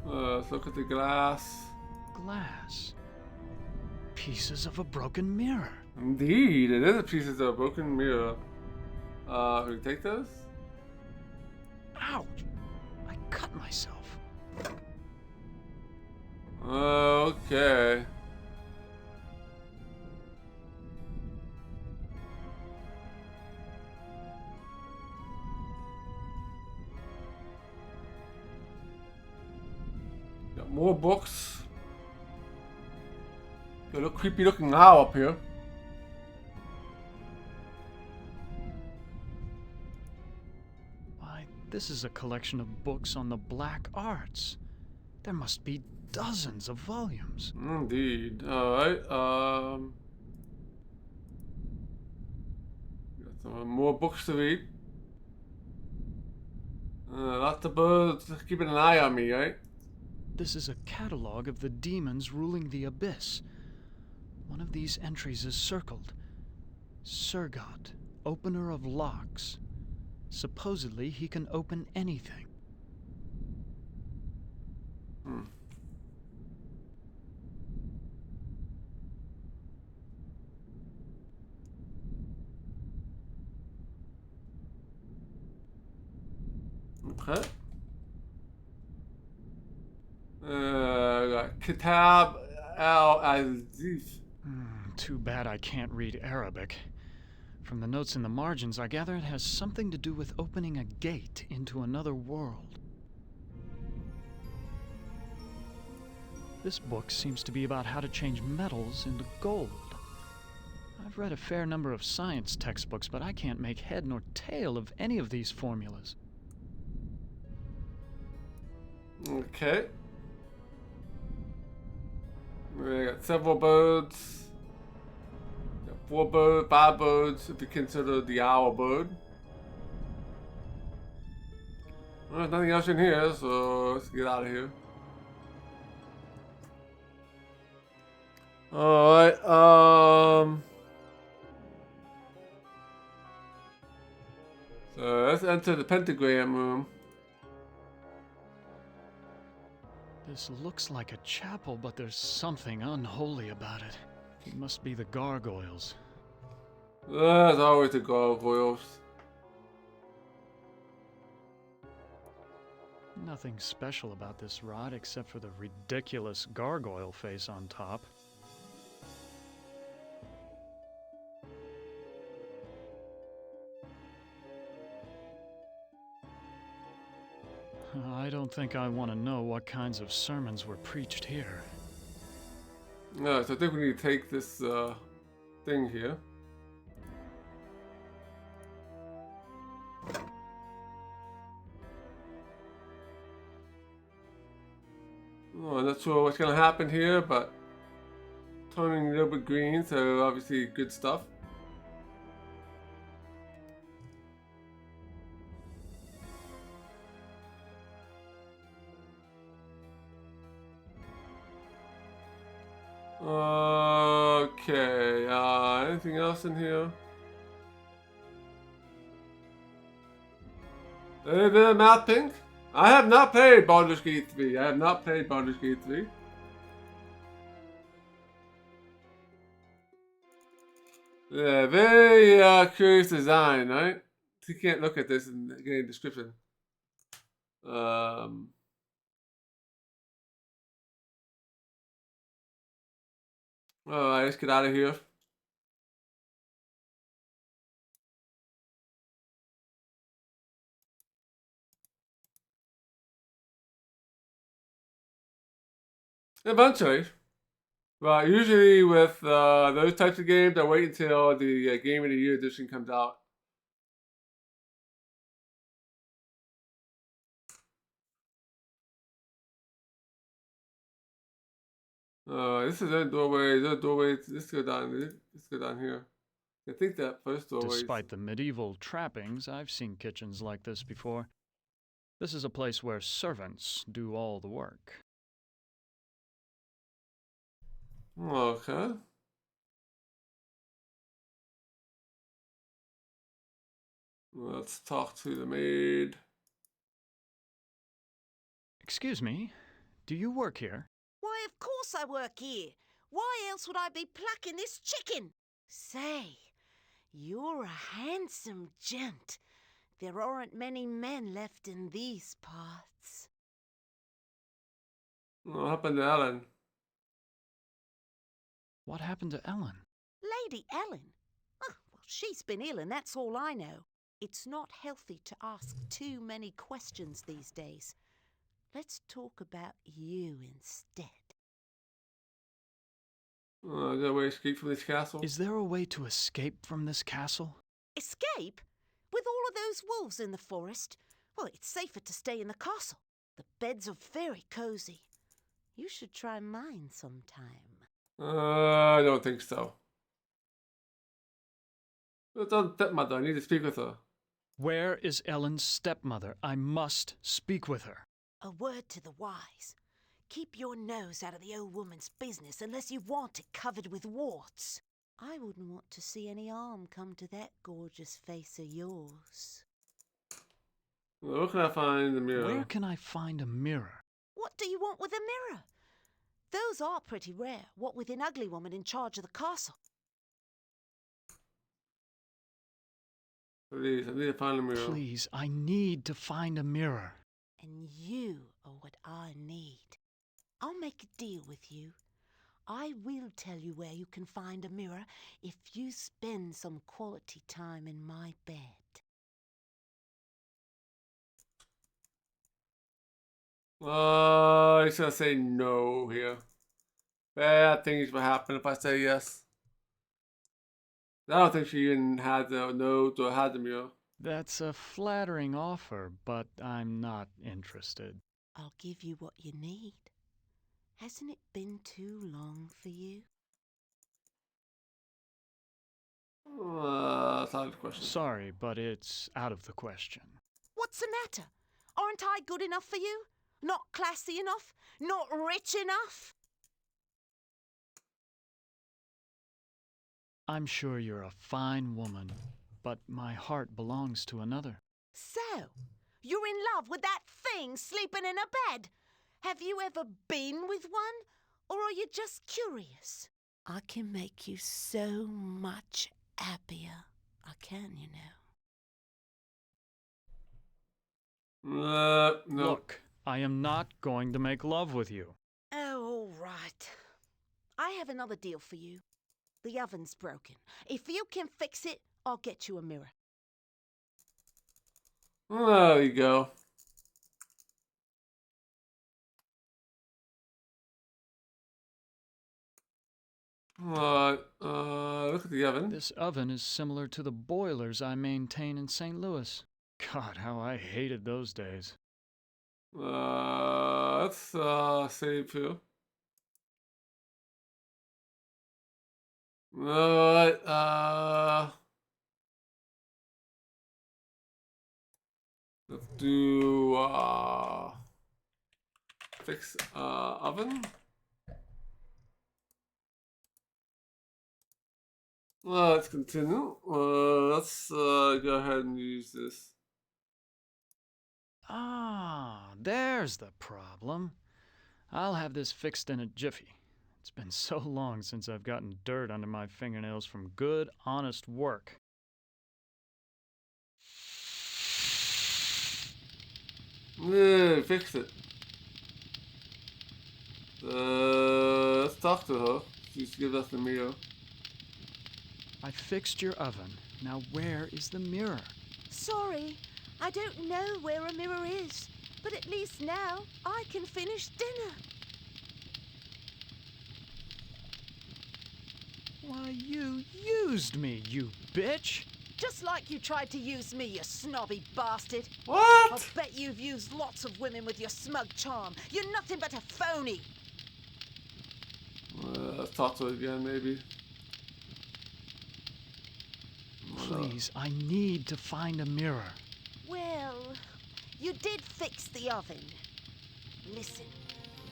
Let's look at the glass. Glass. Pieces of a broken mirror. Indeed, it is a pieces of a broken mirror. Can we take those? Ouch! I cut myself. Okay. Got more books. Got a creepy looking owl up here. This is a collection of books on the black arts. There must be dozens of volumes. Indeed. Alright, got some more books to read. Lots of birds keeping an eye on me, right? This is a catalog of the demons ruling the abyss. One of these entries is circled. Surgot, opener of locks. Supposedly, he can open anything. Okay. Got Kitab al-Aziz. Too bad I can't read Arabic. From the notes in the margins, I gather it has something to do with opening a gate into another world. This book seems to be about how to change metals into gold. I've read a fair number of science textbooks, but I can't make head nor tail of any of these formulas. Okay. We got several birds. 4 birds, 5 birds, if you consider the owl bird. Well, there's nothing else in here, so let's get out of here. Alright, so let's enter the pentagram room. This looks like a chapel, but there's something unholy about it. It must be the gargoyles. There's always the gargoyles. Nothing special about this rod except for the ridiculous gargoyle face on top. I don't think I want to know what kinds of sermons were preached here. Yeah, so I think we need to take this thing here. Oh, I'm not sure what's gonna happen here, but turning a little bit green, so obviously good stuff. else in here? The map pink? I have not played Baldur's Gate 3. I have not played Baldur's Gate 3. Yeah, very curious design, right? You can't look at this and get a description. Alright, let's get out of here. Eventually. But usually with those types of games, I wait until the Game of the Year edition comes out. This is a doorway. Is there a doorway? Let's go down. Let's go down here. I think that first doorway. Despite the medieval trappings, I've seen kitchens like this before. This is a place where servants do all the work. Okay. Let's talk to the maid. Excuse me, do you work here? Why, of course I work here. Why else would I be plucking this chicken? Say, you're a handsome gent. There aren't many men left in these parts. What happened to Ellen? What happened to Ellen? Lady Ellen? Oh, well, she's been ill and that's all I know. It's not healthy to ask too many questions these days. Let's talk about you instead. Is there a way to escape from this castle? Is there a way to escape from this castle? Escape? With all of those wolves in the forest? Well, it's safer to stay in the castle. The beds are very cozy. You should try mine sometime. I don't think so. It's on stepmother. I need to speak with her. Where is Ellen's stepmother? I must speak with her. A word to the wise. Keep your nose out of the old woman's business unless you want it covered with warts. I wouldn't want to see any harm come to that gorgeous face of yours. Where can I find the mirror? Where can I find a mirror? What do you want with a mirror? Those are pretty rare, what with an ugly woman in charge of the castle. Please, I need to find a mirror. Please, I need to find a mirror. And you are what I need. I'll make a deal with you. I will tell you where you can find a mirror if you spend some quality time in my bed. He's gonna say no here. Bad things will happen if I say yes. I don't think she even had the note or had the mirror. That's a flattering offer, but I'm not interested. I'll give you what you need. Hasn't it been too long for you? That's out of the question. Sorry, but it's out of the question. What's the matter? Aren't I good enough for you? Not classy enough? Not rich enough? I'm sure you're a fine woman, but my heart belongs to another. So, you're in love with that thing sleeping in a bed? Have you ever been with one? Or are you just curious? I can make you so much happier. I can, you know. No. Look, I am not going to make love with you. Oh, all right. I have another deal for you. The oven's broken. If you can fix it, I'll get you a mirror. There you go. Look at the oven. This oven is similar to the boilers I maintain in St. Louis. God, how I hated those days. Let's save here. Let's do fix oven. Let's continue. Let's go ahead and use this. Ah, there's the problem. I'll have this fixed in a jiffy. It's been so long since I've gotten dirt under my fingernails from good, honest work. Yeah, fix it. Let's talk to her. She's give us the mirror. I fixed your oven. Now where is the mirror? Sorry, I don't know where a mirror is, but at least now I can finish dinner. Why, you used me, you bitch! Just like you tried to use me, you snobby bastard. What? I'll bet you've used lots of women with your smug charm. You're nothing but a phony. Let's talk to her again, maybe. Please, I need to find a mirror. Well, you did fix the oven. Listen,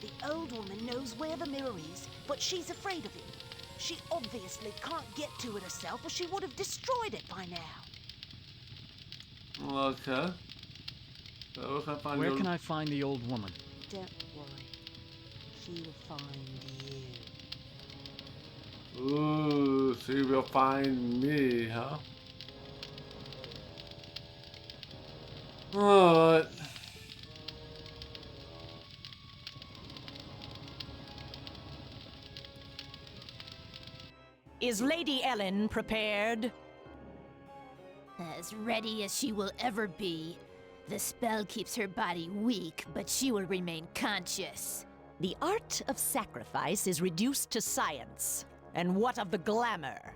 the old woman knows where the mirror is, but she's afraid of it. She obviously can't get to it herself, or she would have destroyed it by now. Okay. Where can I find the old woman? Don't worry. She will find you. Ooh, she will find me, huh? Alright. Is Lady Ellen prepared? As ready as she will ever be. The spell keeps her body weak, but she will remain conscious. The art of sacrifice is reduced to science. And what of the glamour?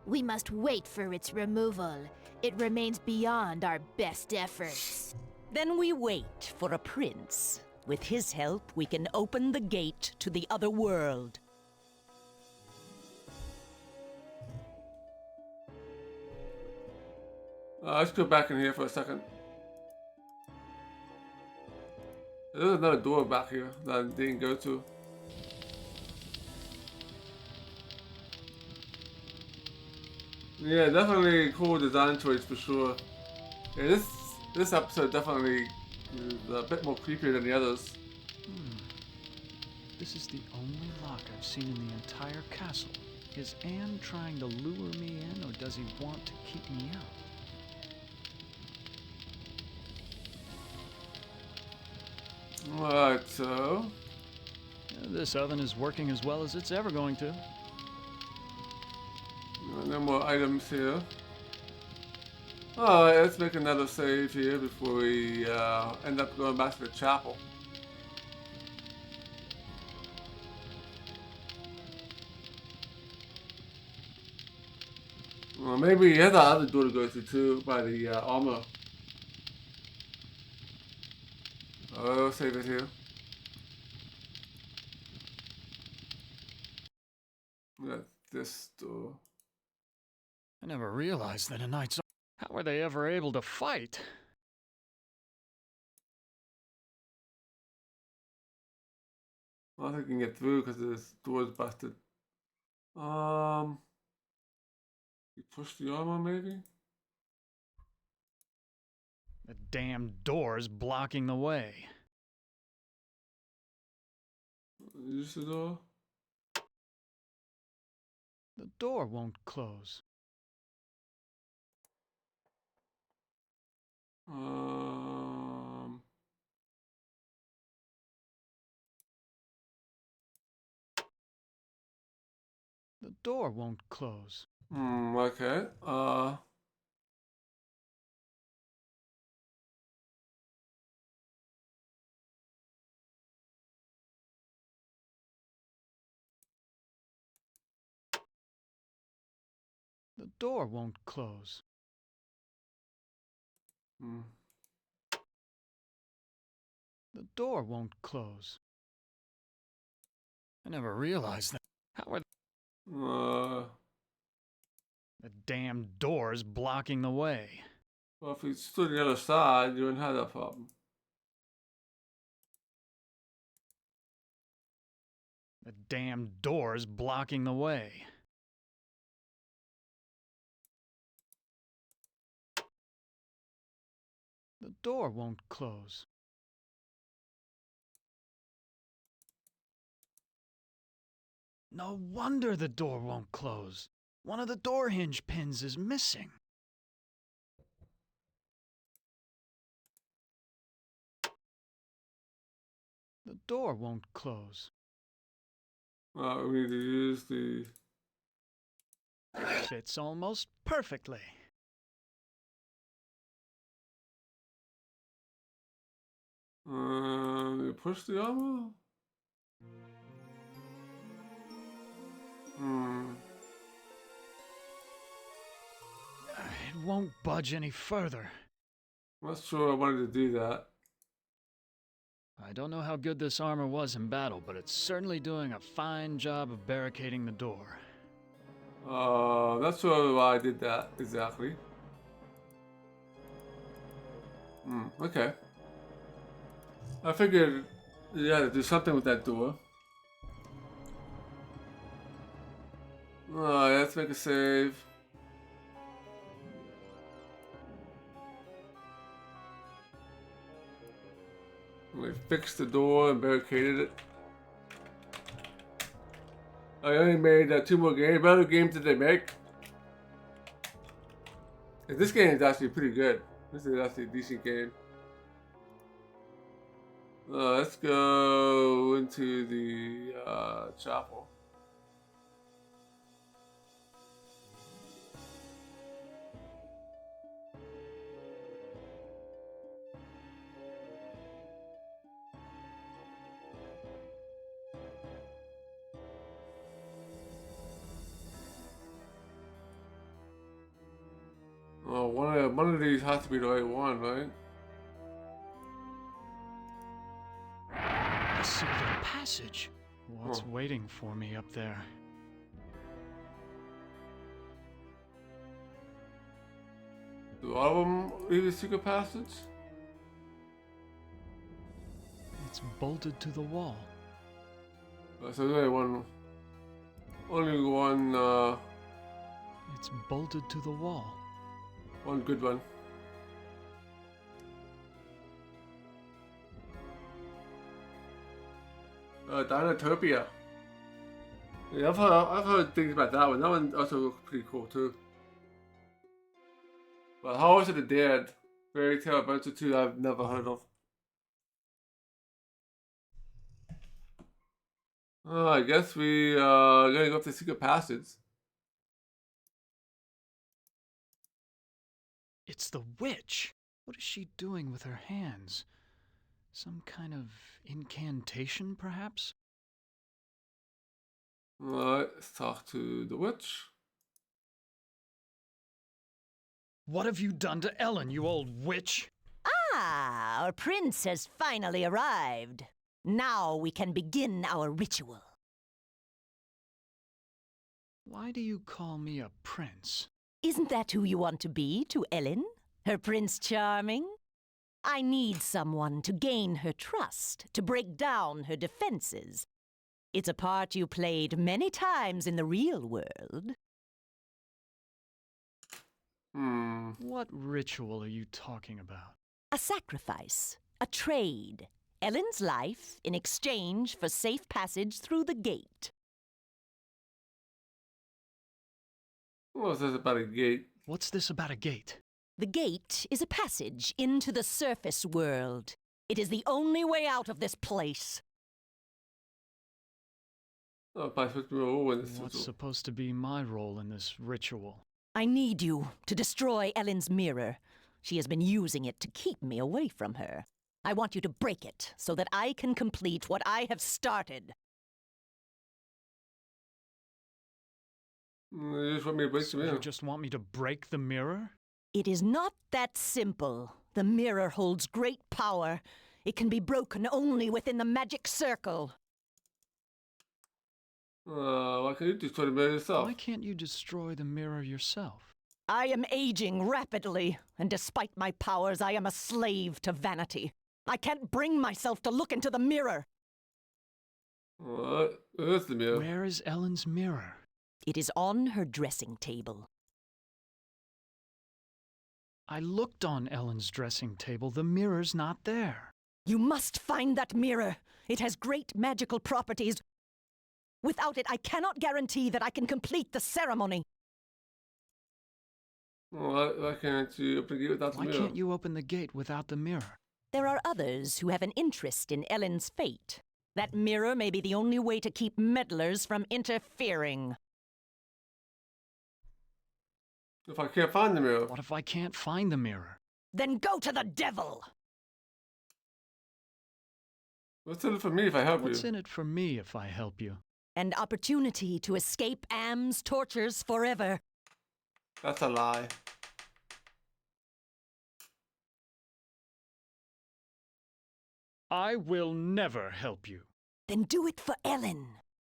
We must wait for its removal. It remains beyond our best efforts. Then we wait for a prince. With his help, we can open the gate to the other world. Let's go back in here for a second. There's another door back here that I didn't go to. Yeah, definitely cool design choice for sure. Yeah, this episode definitely is a bit more creepy than the others. This is the only lock I've seen in the entire castle. Is Anne trying to lure me in, or does he want to keep me out? Alright, so... This oven is working as well as it's ever going to. No more items here. Alright, let's make another save here before we end up going back to the chapel. Well, maybe he has the other door to go to too, by the armor. Oh, save it here. Got this door. I never realized that a knight's... How were they ever able to fight? I don't think I can get through because this door's busted. You push the armor, maybe? The damn door's blocking the way. Use the door? The door won't close. The door won't close. Okay. The door won't close. The door won't close. I never realized that. How are... The damn door's blocking the way. Well, if we stood on the other side, you wouldn't have that problem. The damn door's blocking the way. The door won't close. No wonder the door won't close. One of the door hinge pins is missing. The door won't close. We need to use the... Fits almost perfectly. You push the armor? It won't budge any further. I'm not sure I wanted to do that. I don't know how good this armor was in battle, but it's certainly doing a fine job of barricading the door. That's sure why I did that, exactly. Okay. I figured you had to do something with that door. Alright, let's make a save. We fixed the door and barricaded it. I only made 2 more games. What other games did they make? This game is actually pretty good. This is actually a decent game. Let's go into the chapel. Oh, one of these has to be the right one, right? A secret passage. What's waiting for me up there? Do all of them leave the secret passage? It's bolted to the wall. So there's only one, It's bolted to the wall. one good one. Dinotopia. Yeah, I've heard things about that one. That one also looks pretty cool too. But House of the Dead, Fairy Tale Adventure 2, I've never heard of. I guess we gonna go up the secret passage. It's the witch. What is she doing with her hands? Some kind of incantation, perhaps? Alright, let's talk to the witch. What have you done to Ellen, you old witch? Ah, our prince has finally arrived. Now we can begin our ritual. Why do you call me a prince? Isn't that who you want to be to Ellen? Her Prince Charming? I need someone to gain her trust, to break down her defenses. It's a part you played many times in the real world. What ritual are you talking about? A sacrifice, a trade. Ellen's life in exchange for safe passage through the gate. What's this about a gate? What's this about a gate? The gate is a passage into the surface world. It is the only way out of this place. What's supposed to be my role in this ritual? I need you to destroy Ellen's mirror. She has been using it to keep me away from her. I want you to break it so that I can complete what I have started. You just want me to break the mirror? You just want me to break the mirror? It is not that simple. The mirror holds great power. It can be broken only within the magic circle. Why can't you destroy the mirror yourself? Why can't you destroy the mirror yourself? I am aging rapidly, and despite my powers, I am a slave to vanity. I can't bring myself to look into the mirror. What? Where's the mirror? Where is Ellen's mirror? It is on her dressing table. I looked on Ellen's dressing table. The mirror's not there. You must find that mirror. It has great magical properties. Without it, I cannot guarantee that I can complete the ceremony. Why can't you open the gate without the mirror? Why can't you open the gate without the mirror? There are others who have an interest in Ellen's fate. That mirror may be the only way to keep meddlers from interfering. If I can't find the mirror? What if I can't find the mirror? Then go to the devil! What's in it for me if I help you? What's in it for me if I help you? An opportunity to escape Am's tortures forever. That's a lie. I will never help you. Then do it for Ellen.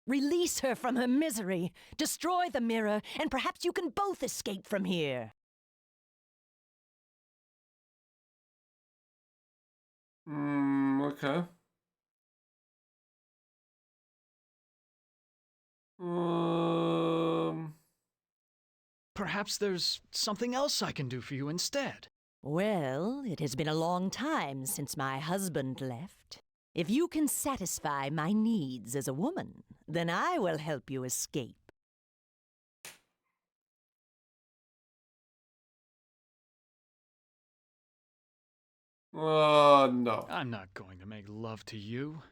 Release her from her misery. Destroy the mirror, and perhaps you can both escape from here. Okay. Perhaps there's something else I can do for you instead. Well, it has been a long time since my husband left. If you can satisfy my needs as a woman, then I will help you escape. No. I'm not going to make love to you.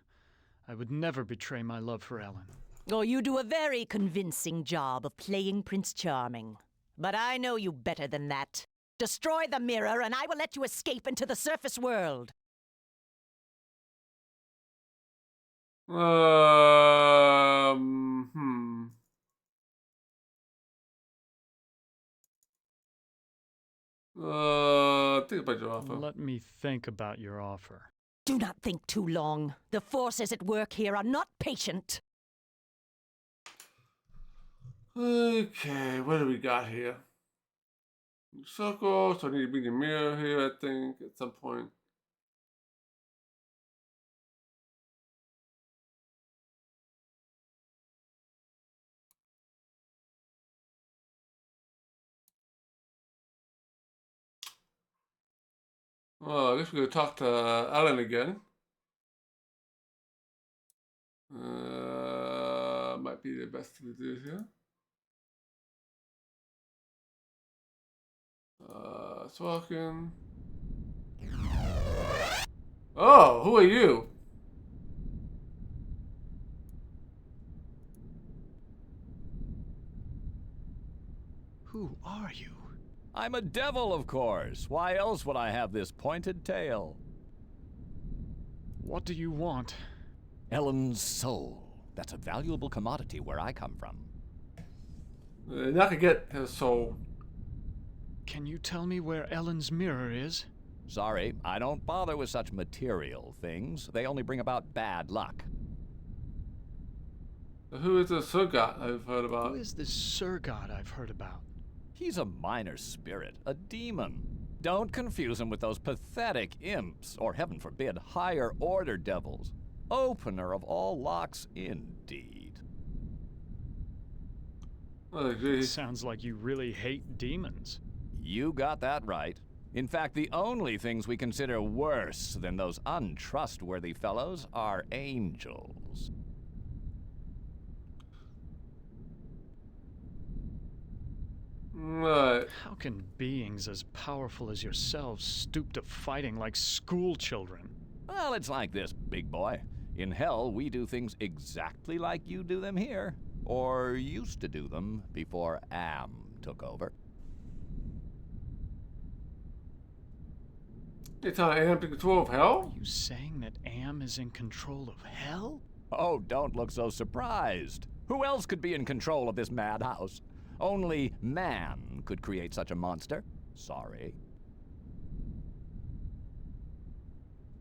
I would never betray my love for Ellen. Oh, you do a very convincing job of playing Prince Charming. But I know you better than that. Destroy the mirror, and I will let you escape into the surface world. Think about your offer. Let me think about your offer. Do not think too long. The forces at work here are not patient. Okay, what do we got here? Circle, so I need to bring the mirror here, I think, at some point. Well, I guess we're gonna talk to Ellen again. Might be the best thing to do here. Talking. Oh, who are you? Who are you? I'm a devil, of course. Why else would I have this pointed tail? What do you want? Ellen's soul. That's a valuable commodity where I come from. Not to get his soul. Can you tell me where Ellen's mirror is? Sorry, I don't bother with such material things. They only bring about bad luck. Who is this Sir God I've heard about? Who is this Sir God I've heard about? He's a minor spirit, a demon. Don't confuse him with those pathetic imps, or heaven forbid, higher order devils. Opener of all locks, indeed. Oh, geez. Sounds like you really hate demons. You got that right. In fact, the only things we consider worse than those untrustworthy fellows are angels. Right. How can beings as powerful as yourselves stoop to fighting like school children? Well, it's like this, big boy. In hell, we do things exactly like you do them here. Or used to do them before Am took over. It's on Am in control of hell? Are you saying that Am is in control of hell? Oh, don't look so surprised. Who else could be in control of this madhouse? Only man could create such a monster. Sorry.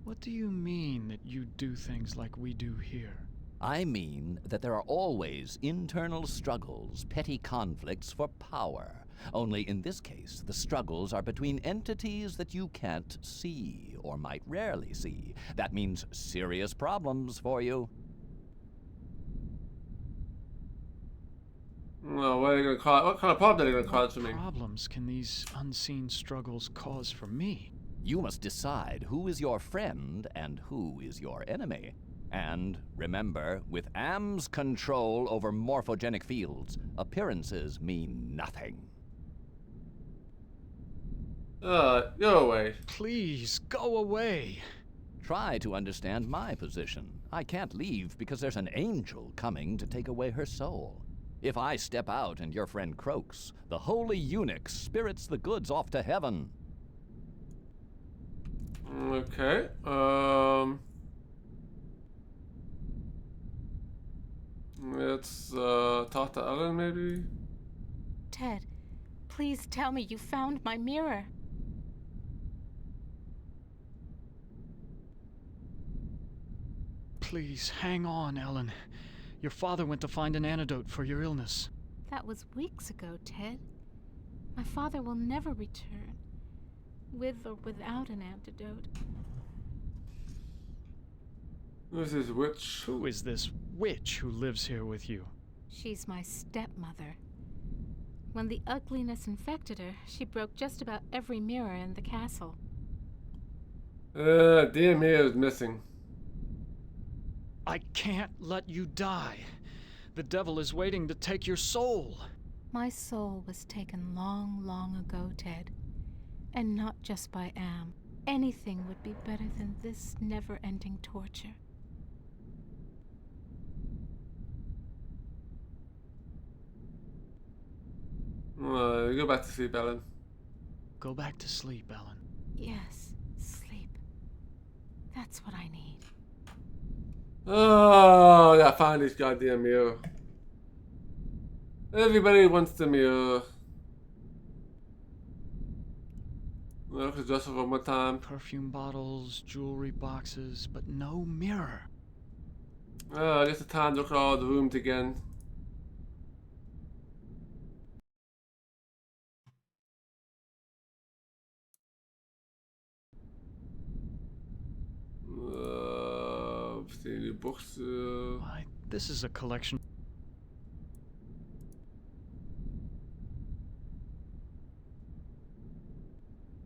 What do you mean that you do things like we do here? I mean that there are always internal struggles, petty conflicts for power. Only in this case, the struggles are between entities that you can't see, or might rarely see. That means serious problems for you. Well, what are they gonna cause? What kind of problem are they gonna cause for me? What problems can these unseen struggles cause for me? You must decide who is your friend and who is your enemy. And remember, with Am's control over morphogenic fields, appearances mean nothing. Go away. Please, go away. Try to understand my position. I can't leave because there's an angel coming to take away her soul. If I step out and your friend croaks, the holy eunuch spirits the goods off to heaven. Okay. Let's talk to Ellen, maybe. Ted, please tell me you found my mirror. Please, hang on, Ellen. Your father went to find an antidote for your illness. That was weeks ago, Ted. My father will never return, with or without an antidote. Who's this witch? Who is this witch who lives here with you? She's my stepmother. When the ugliness infected her, she broke just about every mirror in the castle. DMA is missing. I can't let you die. The devil is waiting to take your soul. My soul was taken long, long ago, Ted. And not just by Am. Anything would be better than this never-ending torture. Go back to sleep, Ellen. Go back to sleep, Ellen. Yes, sleep. That's what I need. Oh, I gotta find this goddamn mirror. Everybody wants the mirror. Look at just one more time. Perfume bottles, jewelry boxes, but no mirror. Just the time to look at all the rooms again. See books. Why, this is a collection.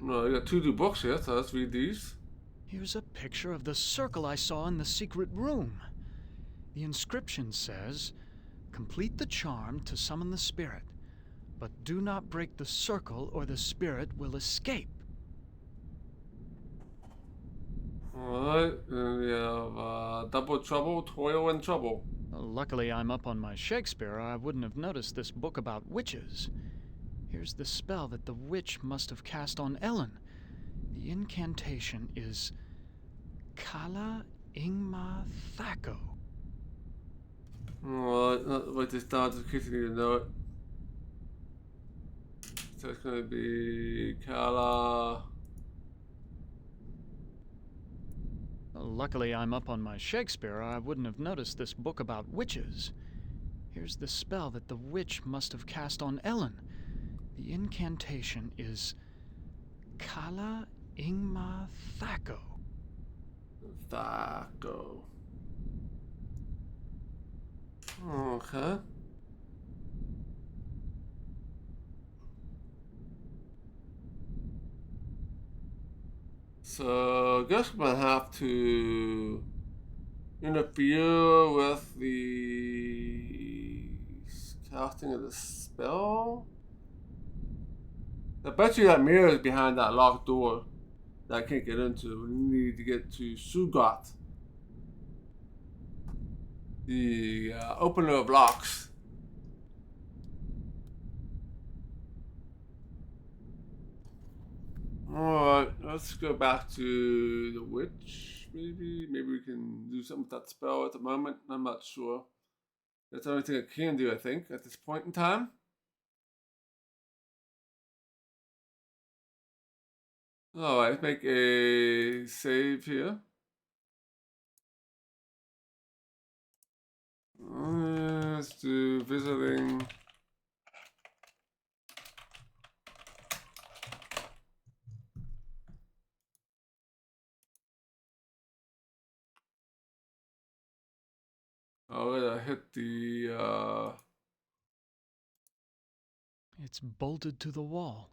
No, you got two new books here, so let's read these. Here's a picture of the circle I saw in the secret room. The inscription says, "Complete the charm to summon the spirit, but do not break the circle or the spirit will escape." Alright, and we have Double Trouble, Toil and Trouble. Luckily, I'm up on my Shakespeare, or I wouldn't have noticed this book about witches. Here's the spell that the witch must have cast on Ellen. The incantation is Kala Ingma Thako. Alright, write this down just in case you need to know it. So it's gonna be Kala. Luckily, I'm up on my Shakespeare, or I wouldn't have noticed this book about witches. Here's the spell that the witch must have cast on Ellen. The incantation is Kala Ingma Thako. Thako. Okay. So I guess I'm gonna have to interfere with the casting of the spell. I bet you that mirror is behind that locked door that I can't get into. We need to get to Sugat, the opener of locks. Alright, let's go back to the witch, maybe. Maybe we can do something with that spell at the moment. I'm not sure. That's the only thing I can do, I think, at this point in time. Alright, let's make a save here. Let's do visiting. I'm gonna hit the It's bolted to the wall.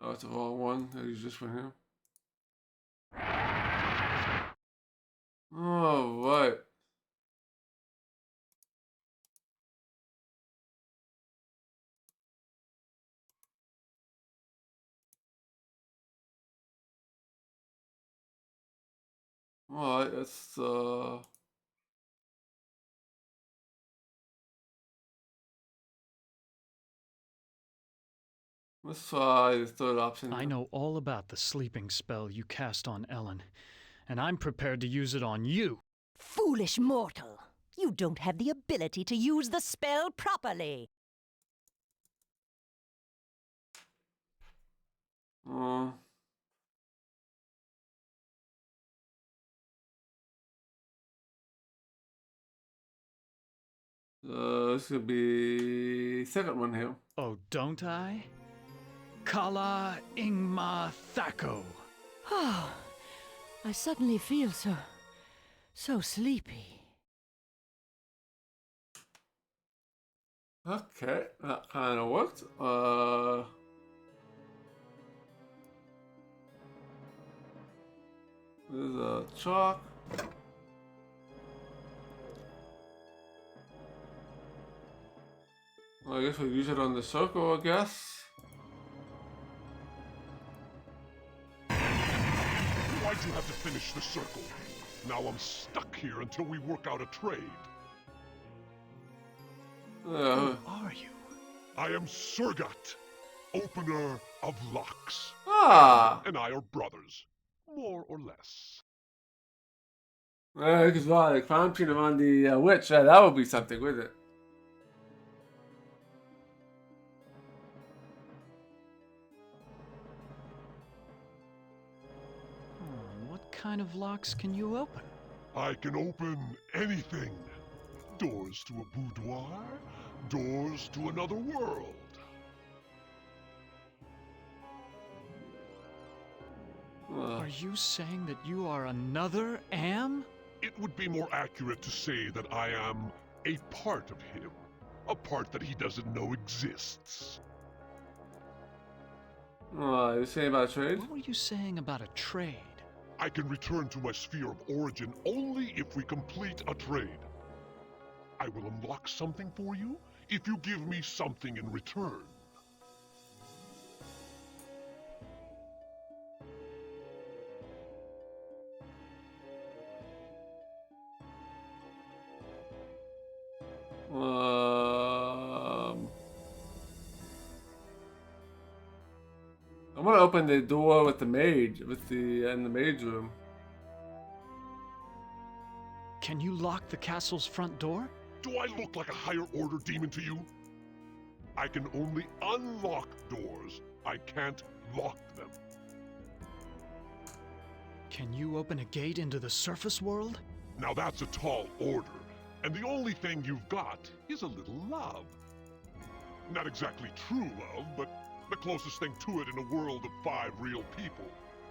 Oh, it's the wrong one. That is just for him. Oh, right. Alright, that's let's try the third option. I know all about the sleeping spell you cast on Ellen, and I'm prepared to use it on you. Foolish mortal! You don't have the ability to use the spell properly. This could be second one here. Oh, don't I? Kala Ingma Thako. Oh, I suddenly feel so sleepy. Okay, that kind of worked. There's a chalk. I guess we'll use it on the circle, I guess. Why'd you have to finish the circle? Now I'm stuck here until we work out a trade. Who are you? I am Surgat, opener of locks. Ah! And I are brothers, more or less. Because the crown kingdom on the witch, that would be something, wouldn't it? What kind of locks can you open? I can open anything. Doors to a boudoir, doors to another world. Are you saying that you are another Am? It would be more accurate to say that I am a part of him. A part that he doesn't know exists. You're saying about a trade? What were you saying about a trade? I can return to my sphere of origin only if we complete a trade. I will unlock something for you if you give me something in return. I'm gonna open the door with the maid, in the maid's room. Can you lock the castle's front door? Do I look like a higher order demon to you? I can only unlock doors. I can't lock them. Can you open a gate into the surface world? Now that's a tall order, and the only thing you've got is a little love. Not exactly true love, but the closest thing to it in a world of 5 real people,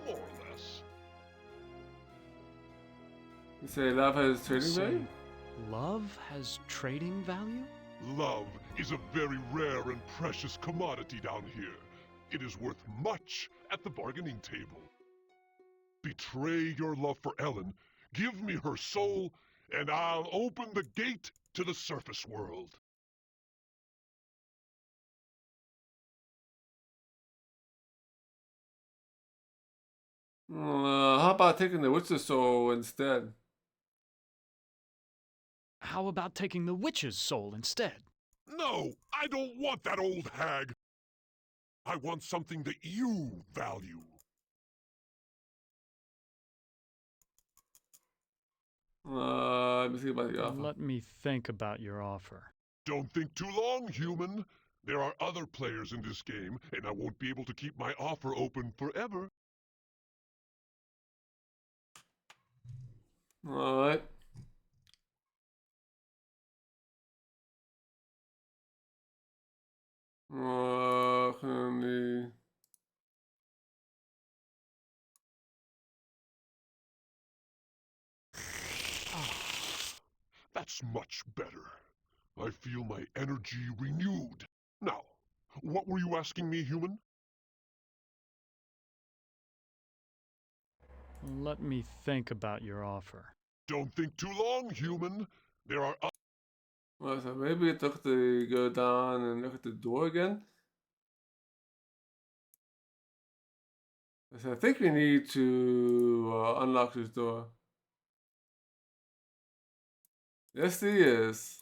more or less. You say love has trading value? Love has trading value? Love is a very rare and precious commodity down here. It is worth much at the bargaining table. Betray your love for Ellen, give me her soul, and I'll open the gate to the surface world. How about taking the witch's soul instead? How about taking the witch's soul instead? No, I don't want that old hag. I want something that you value. Let me think about the offer. Let me think about your offer. Don't think too long, human. There are other players in this game, and I won't be able to keep my offer open forever. Alright. That's much better. I feel my energy renewed. Now, what were you asking me, human? Let me think about your offer. Don't think too long, human. There are Well, so maybe it's have to go down and look at the door again. So I think we need to unlock this door. Yes, he is.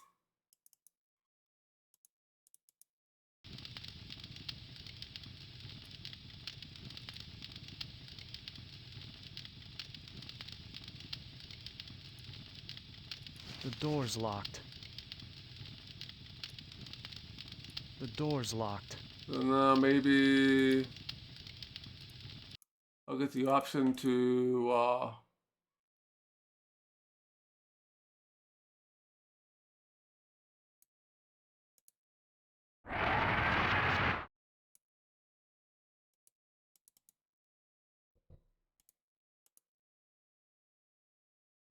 The door's locked. The door's locked. So now maybe I'll get the option to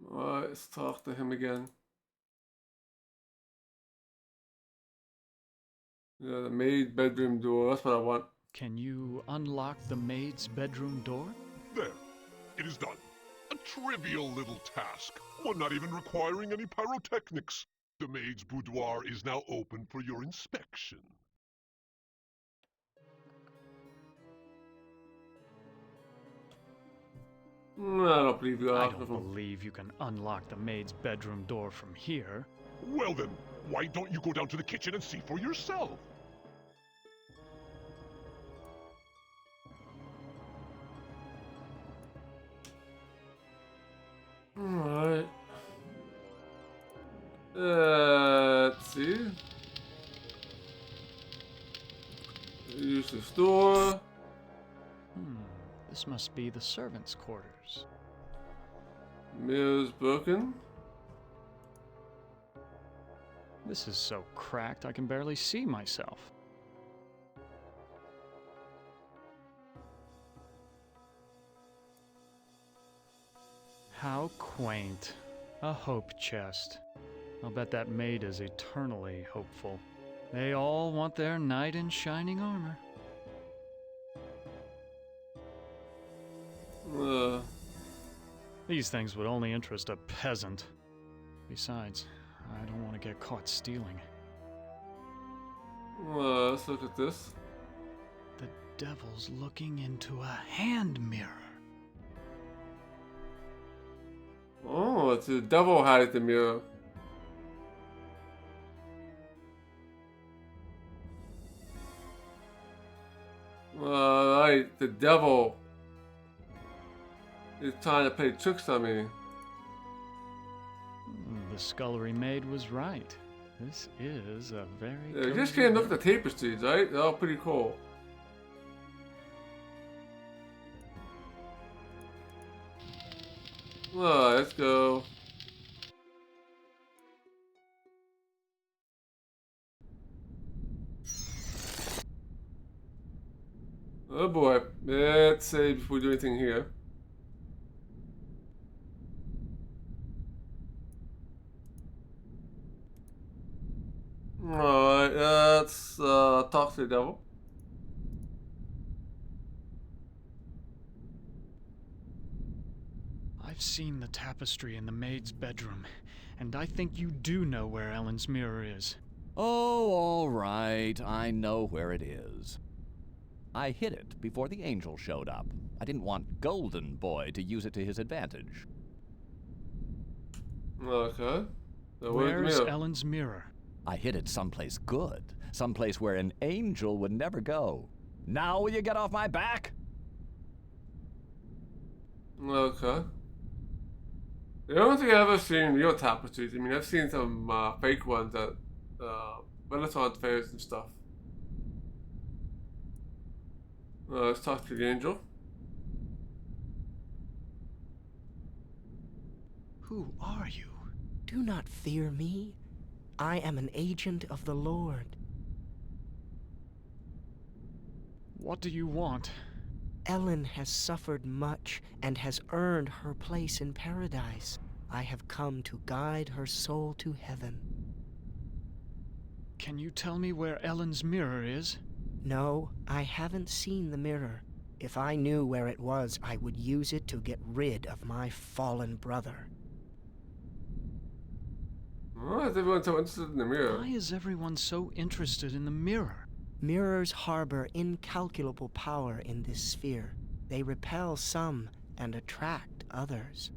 let's talk to him again. Yeah, the maid bedroom door. That's what I want. Can you unlock the maid's bedroom door? There. It is done. A trivial little task, one not even requiring any pyrotechnics. The maid's boudoir is now open for your inspection. I don't believe you. I don't believe you can unlock the maid's bedroom door from here. Well then, why don't you go down to the kitchen and see for yourself? Alright. Let's see. Use the store. This must be the servants' quarters. Mirror's broken. This is so cracked I can barely see myself. How quaint. A hope chest. I'll bet that maid is eternally hopeful. They all want their knight in shining armor. These things would only interest a peasant. Besides, I don't want to get caught stealing. Let's look at this. The devil's looking into a hand mirror. Oh, it's the devil had the mirror. Right, the devil is trying to play tricks on me. The scullery maid was right. This is a very Yeah, you just can't look at the tapestries, right? They're all pretty cool. Let's go. Oh boy, let's see before we do anything here. Alright, let's talk to the devil. I've seen the tapestry in the maid's bedroom, and I think you do know where Ellen's mirror is. Oh, all right. I know where it is. I hid it before the angel showed up. I didn't want Golden Boy to use it to his advantage. Okay. So where's Ellen's mirror? I hid it someplace good. Someplace where an angel would never go. Now will you get off my back? Okay. I don't think I've ever seen real tapestries. I mean, I've seen some fake ones at Renaissance fairs and stuff. Let's talk to the angel. Who are you? Do not fear me. I am an agent of the Lord. What do you want? Ellen has suffered much and has earned her place in paradise. I have come to guide her soul to heaven. Can you tell me where Ellen's mirror is? No, I haven't seen the mirror. If I knew where it was, I would use it to get rid of my fallen brother. Why is everyone so interested in the mirror? Why is everyone so interested in the mirror? Mirrors harbor incalculable power in this sphere. They repel some and attract others.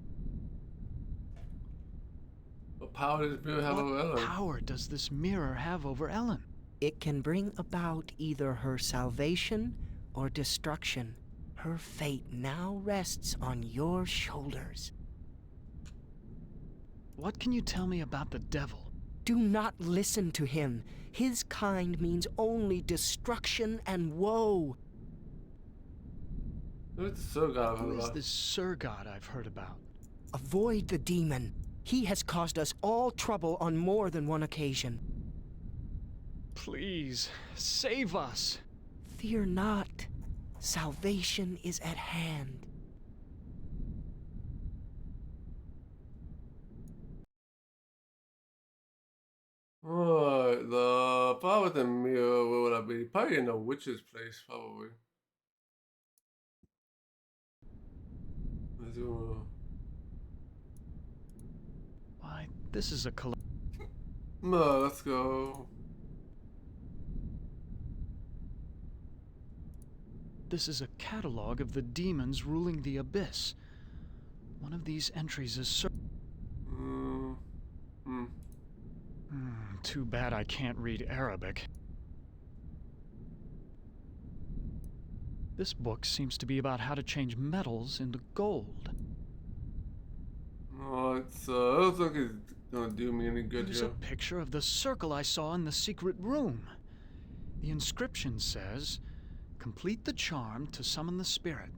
What power does this mirror have over Ellen? What power does this mirror have over Ellen? It can bring about either her salvation or destruction. Her fate now rests on your shoulders. What can you tell me about the devil? Do not listen to him. His kind means only destruction and woe. Who's the Sir God? Who is this Sir God I've heard about? Avoid the demon. He has caused us all trouble on more than one occasion. Please, save us. Fear not. Salvation is at hand. Right, the power with the mirror, where would I be? Probably in a witch's place, probably. Let's do, Why, this is a no, let's go. This is a catalog of the demons ruling the abyss. One of these entries is too bad I can't read Arabic. This book seems to be about how to change metals into gold. Oh, it doesn't look like it's gonna do me any good Here's here. a picture of the circle I saw in the secret room. The inscription says, "Complete the charm to summon the spirit,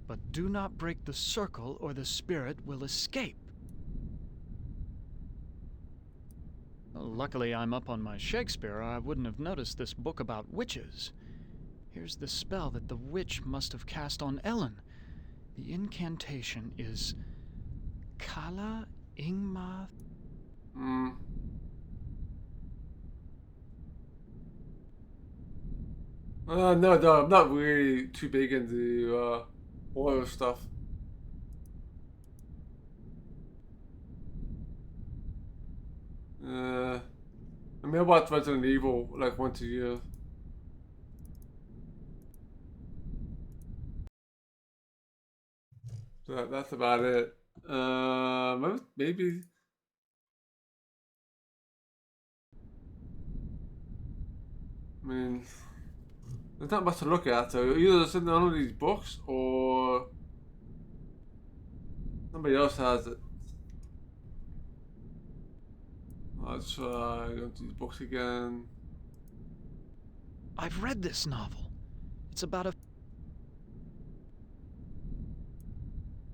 but do not break the circle or the spirit will escape." Well, luckily I'm up on my Shakespeare, or I wouldn't have noticed this book about witches. Here's the spell that the witch must have cast on Ellen. The incantation is Kala Ingma. No, I'm not really too big into oil stuff. I mean, I watch Resident Evil like once a year. So that's about it. Maybe. I mean, there's not much to look at, so either there's sitting on one of these books or somebody else has it. Let's try going to these books again. I've read this novel. It's about a...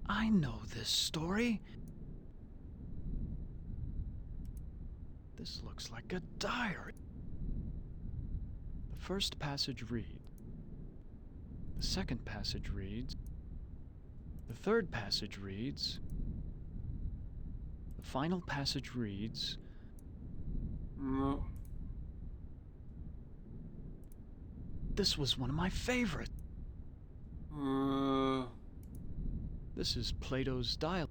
I know this story. This looks like a diary. The first passage reads. The second passage reads. The third passage reads. The final passage reads. No. This was one of my favorites. This is Plato's dialogue.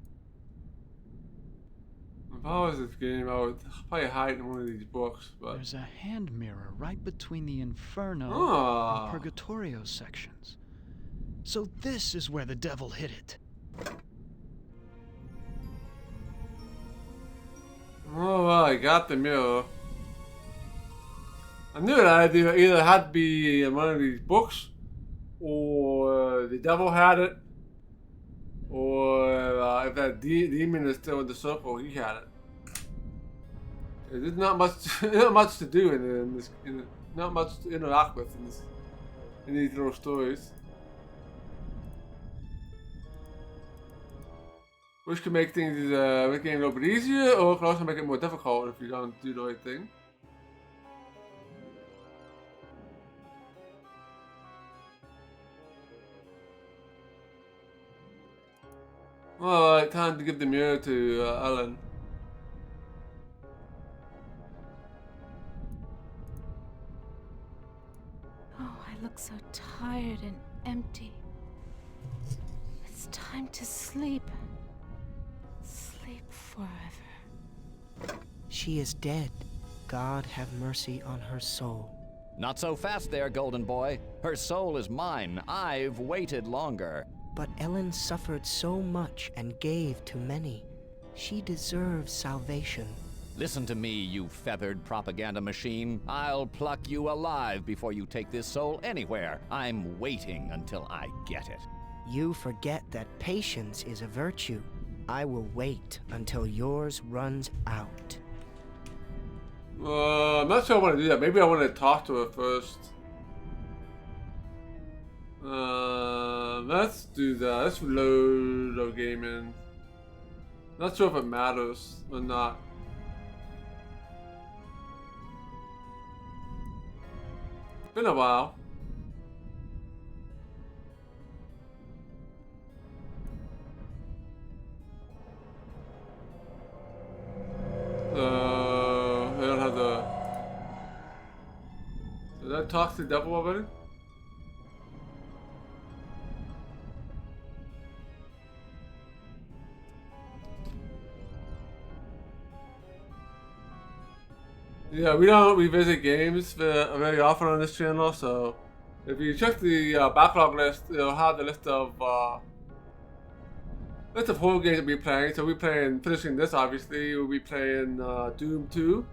If I was this game, I would probably hide in one of these books, but... There's a hand mirror right between the Inferno and Purgatorio sections. So this is where the devil hid it. Oh, well, I got the mirror. I knew that it either had to be in one of these books, or the devil had it, or if that demon is still in the circle, he had it. There's not much to do in this. Not much to interact with in these little stories. Which can make things make it a little bit easier, or can also make it more difficult if you don't do the right thing. Alright, time to give the mirror to Ellen. so tired and empty. It's time to sleep. Sleep forever. She is dead. God have mercy on her soul. Not so fast there, Golden Boy. Her soul is mine. I've waited longer. But Ellen suffered so much and gave to many. She deserves salvation. Listen to me, you feathered propaganda machine. I'll pluck you alive before you take this soul anywhere. I'm waiting until I get it. You forget that patience is a virtue. I will wait until yours runs out. I'm not sure I want to do that. Maybe I want to talk to her first. Let's do that. Let's load game in. Not sure if it matters or not. Been a while. I don't have the. Did I talk to the devil already? Yeah, we don't revisit games very often on this channel, so if you check the backlog list, it'll have the list of horror games that we're playing. So we're playing, finishing this obviously, we'll be playing Doom 2.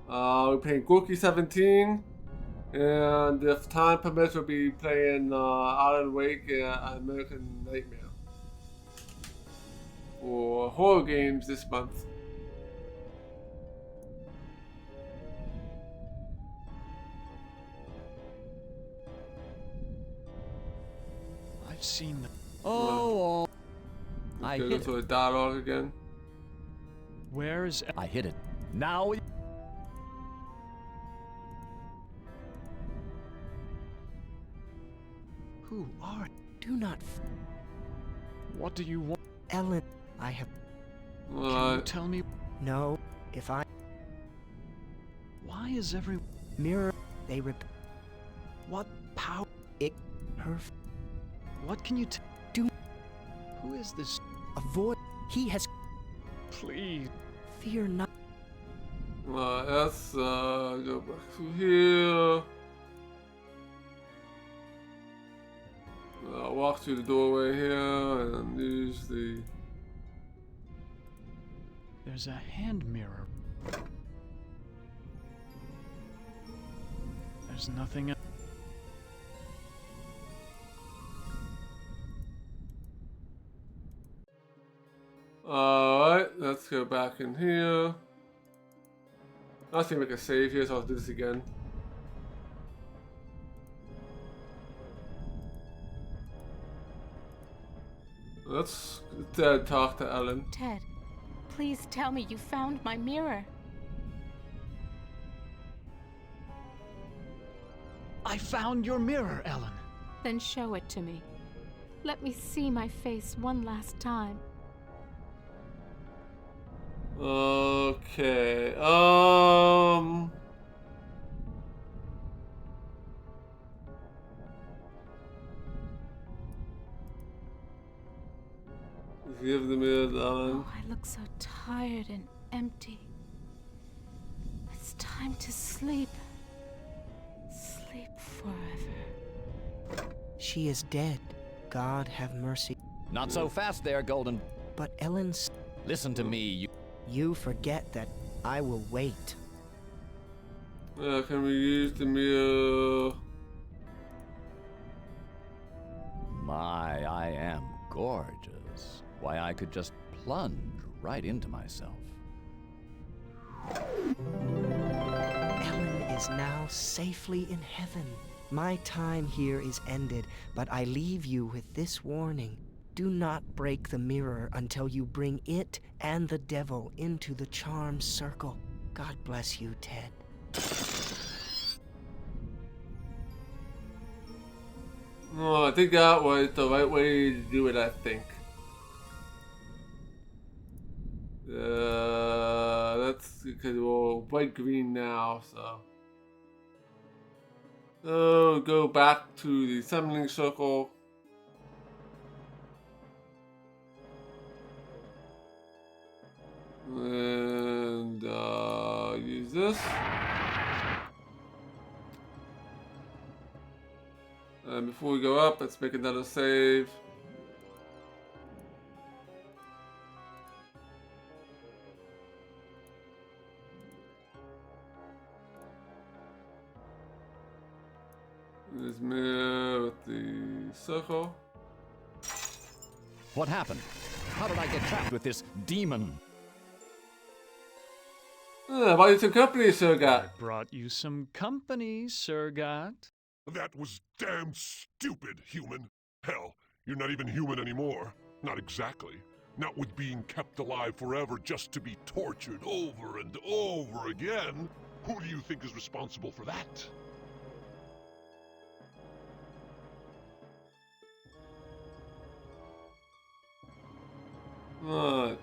We're playing Gorky 17. And if time permits, we'll be playing Alan Wake and American Nightmare. For horror games this month. I've seen the... Oh, I Okay, hit go to it. the dialogue again. Where is... I hit it. Now... Who are... Do not... What do you want? Ellen, I have... Can you tell me... No, if I... Why is every... Mirror, they rip... What power... It... Her... What can you do... Who is this... Avoid... He has... Please... Fear not... Let's go back to here. Walk through the doorway here and use the... There's a hand mirror. There's nothing... Alright, let's go back in here. I was gonna make a save here, so I'll do this again. Let's talk to Ellen. Ted, please tell me you found my mirror. I found your mirror, Ellen. Then show it to me. Let me see my face one last time. Okay, give the mirror to Ellen. Oh, I look so tired and empty. It's time to sleep. Sleep forever. She is dead. God have mercy. Not so fast there, Golden. But Ellen's... Listen to me, you... You forget that I will wait. Can we use the mirror? My, I am gorgeous. Why, I could just plunge right into myself. Ellen is now safely in heaven. My time here is ended, but I leave you with this warning. Do not break the mirror until you bring it and the devil into the charm circle. God bless you, Ted. Oh, I think that was the right way to do it, I think. That's because we're white green now, so. So go back to the summoning circle. And use this. And before we go up, let's make another save. Let's mirror with the circle. What happened? How did I get trapped with this demon? I brought you some company, Sir Gat. I brought you some company, Sir Gat. That was damn stupid, human. Hell, you're not even human anymore. Not exactly. Not with being kept alive forever just to be tortured over and over again. Who do you think is responsible for that? Right.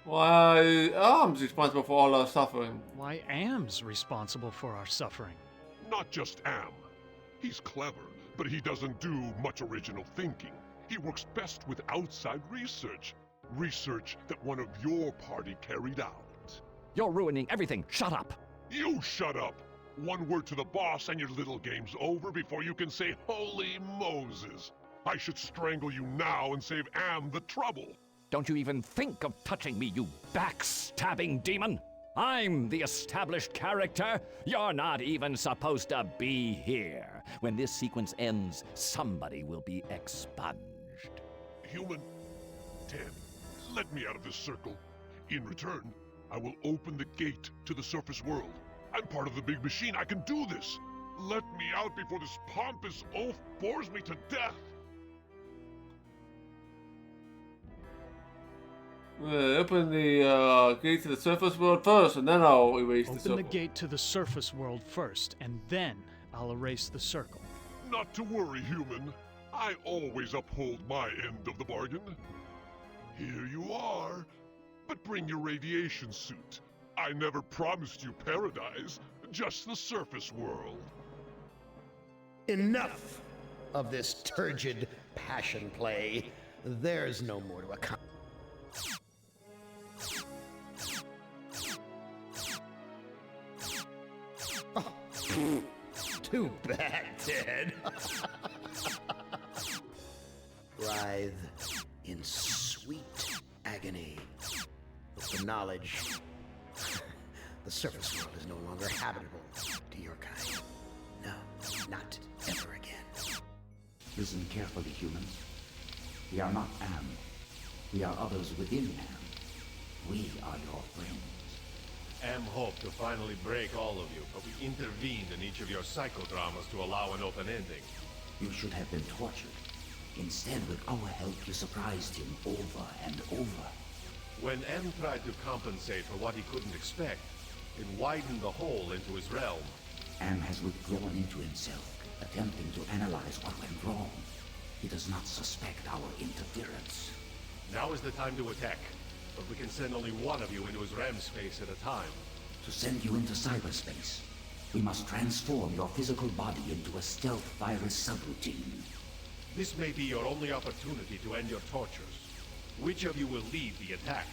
Why, Arm's responsible for all our suffering. Why, Am's responsible for our suffering. Not just Am. He's clever, but he doesn't do much original thinking. He works best with outside research. Research that one of your party carried out. You're ruining everything. Shut up. You shut up. One word to the boss and your little game's over before you can say, Holy Moses. I should strangle you now and save Am the trouble. Don't you even think of touching me, you backstabbing demon! I'm the established character. You're not even supposed to be here. When this sequence ends, somebody will be expunged. Human, Ted, let me out of this circle. In return, I will open the gate to the surface world. I'm part of the big machine. I can do this. Let me out before this pompous oaf bores me to death. Open the gate to the surface world first, and then I'll erase the circle. Open the gate to the surface world first, and then I'll erase the circle. Not to worry, human. I always uphold my end of the bargain. Here you are. But bring your radiation suit. I never promised you paradise, just the surface world. Enough of this turgid passion play. There's no more to accomplish. Oh, too bad, Ted. Writhe in sweet agony with the knowledge the surface world is no longer habitable to your kind. No, not ever again. Listen carefully, humans. We are not Am. We are others within Am. We are your friends. Am hoped to finally break all of you, but we intervened in each of your psychodramas to allow an open ending. You should have been tortured. Instead, with our help, you surprised him over and over. When M tried to compensate for what he couldn't expect, it widened the hole into his realm. Am has withdrawn into himself, attempting to analyze what went wrong. He does not suspect our interference. Now is the time to attack, but we can send only one of you into his RAM space at a time. To send you into cyberspace, we must transform your physical body into a stealth virus subroutine. This may be your only opportunity to end your tortures. Which of you will lead the attack?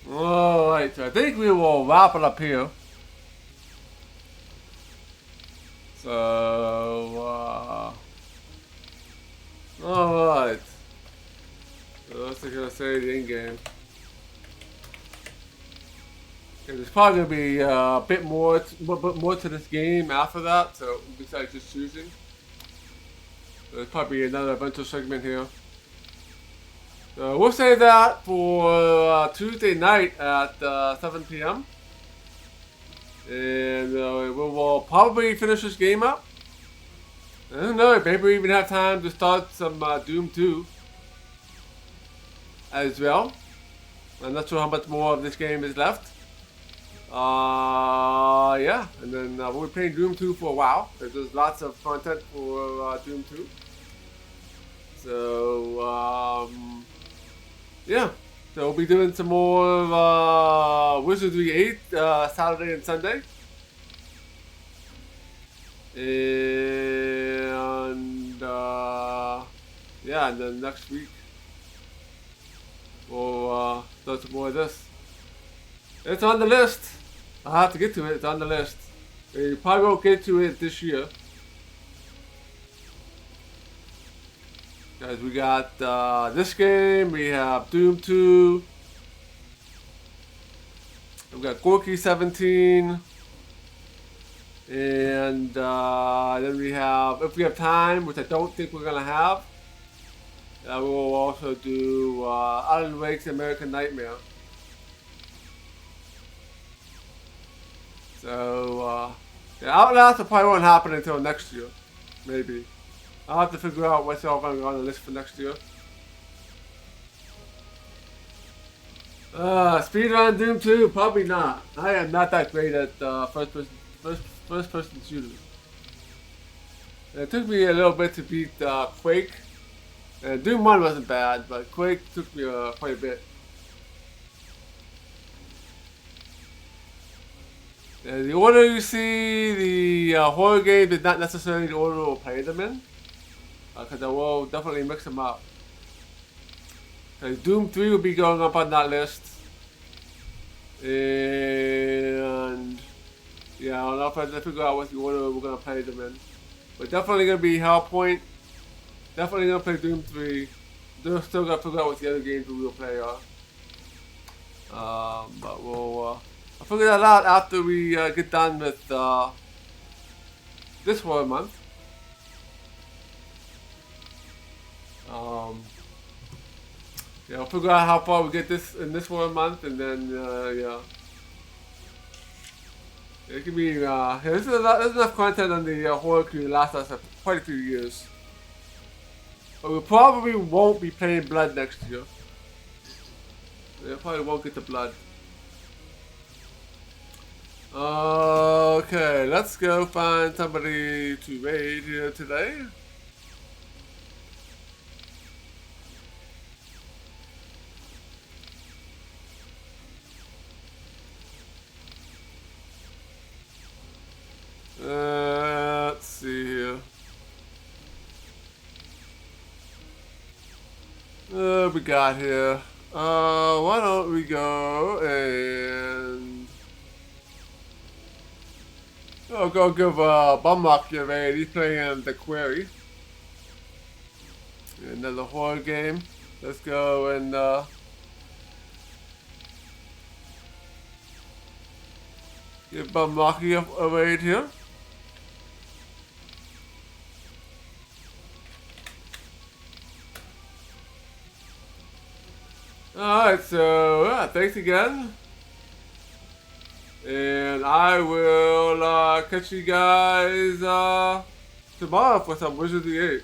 Alright, so I think we will wrap it up here. So, alright. So what's I gonna say the end game? Okay, there's probably gonna be a bit more to this game after that, so besides just choosing. So there's probably another adventure segment here. So we'll save that for Tuesday night at 7 p.m. And we will probably finish this game up. I don't know, maybe we even have time to start some Doom 2 as well. I'm not sure how much more of this game is left. Yeah, and then we'll be playing Doom 2 for a while. There's lots of content for Doom 2. So, yeah. So we'll be doing some more Wizardry 8 Saturday and Sunday. And yeah, and then next week we'll start some more of this. It's on the list. I have to get to it. It's on the list. We probably won't get to it this year. Guys, we got this game. We have Doom 2. We've got Gorky 17. And then we have, if we have time, which I don't think we're going to have, we'll also do Alan Wake's American Nightmare. So, yeah, Outlast probably won't happen until next year. Maybe. I'll have to figure out what's all going to go on the list for next year. Speedrun Doom 2? Probably not. I am not that great at first person shooters. It took me a little bit to beat Quake. And Doom 1 wasn't bad, but Quake took me quite a bit. The order you see the horror games is not necessarily the order we'll play them in. Because I will definitely mix them up. Doom 3 will be going up on that list. And yeah, I don't know if I have to figure out what the order we're going to play them in. But definitely going to be Hellpoint. Definitely going to play Doom 3. Still got to figure out what the other games we will play are. But we'll I'll figure that out after we get done with this horror month. Yeah, I'll figure out how far we get this in this horror month, and then yeah, it can be. Yeah, there's enough content on the horror queue to last us quite a few years. But we probably won't be playing Blood next year. We probably won't get the Blood. Okay, let's go find somebody to raid here today. Let's see here. What we got here? Why don't we go and I'll go give Bumlock your raid. He's playing The Quarry. Another horror game. Let's go and give Bumlocky a raid here. Alright, so thanks again. And I will catch you guys tomorrow for some Wizard of the 8.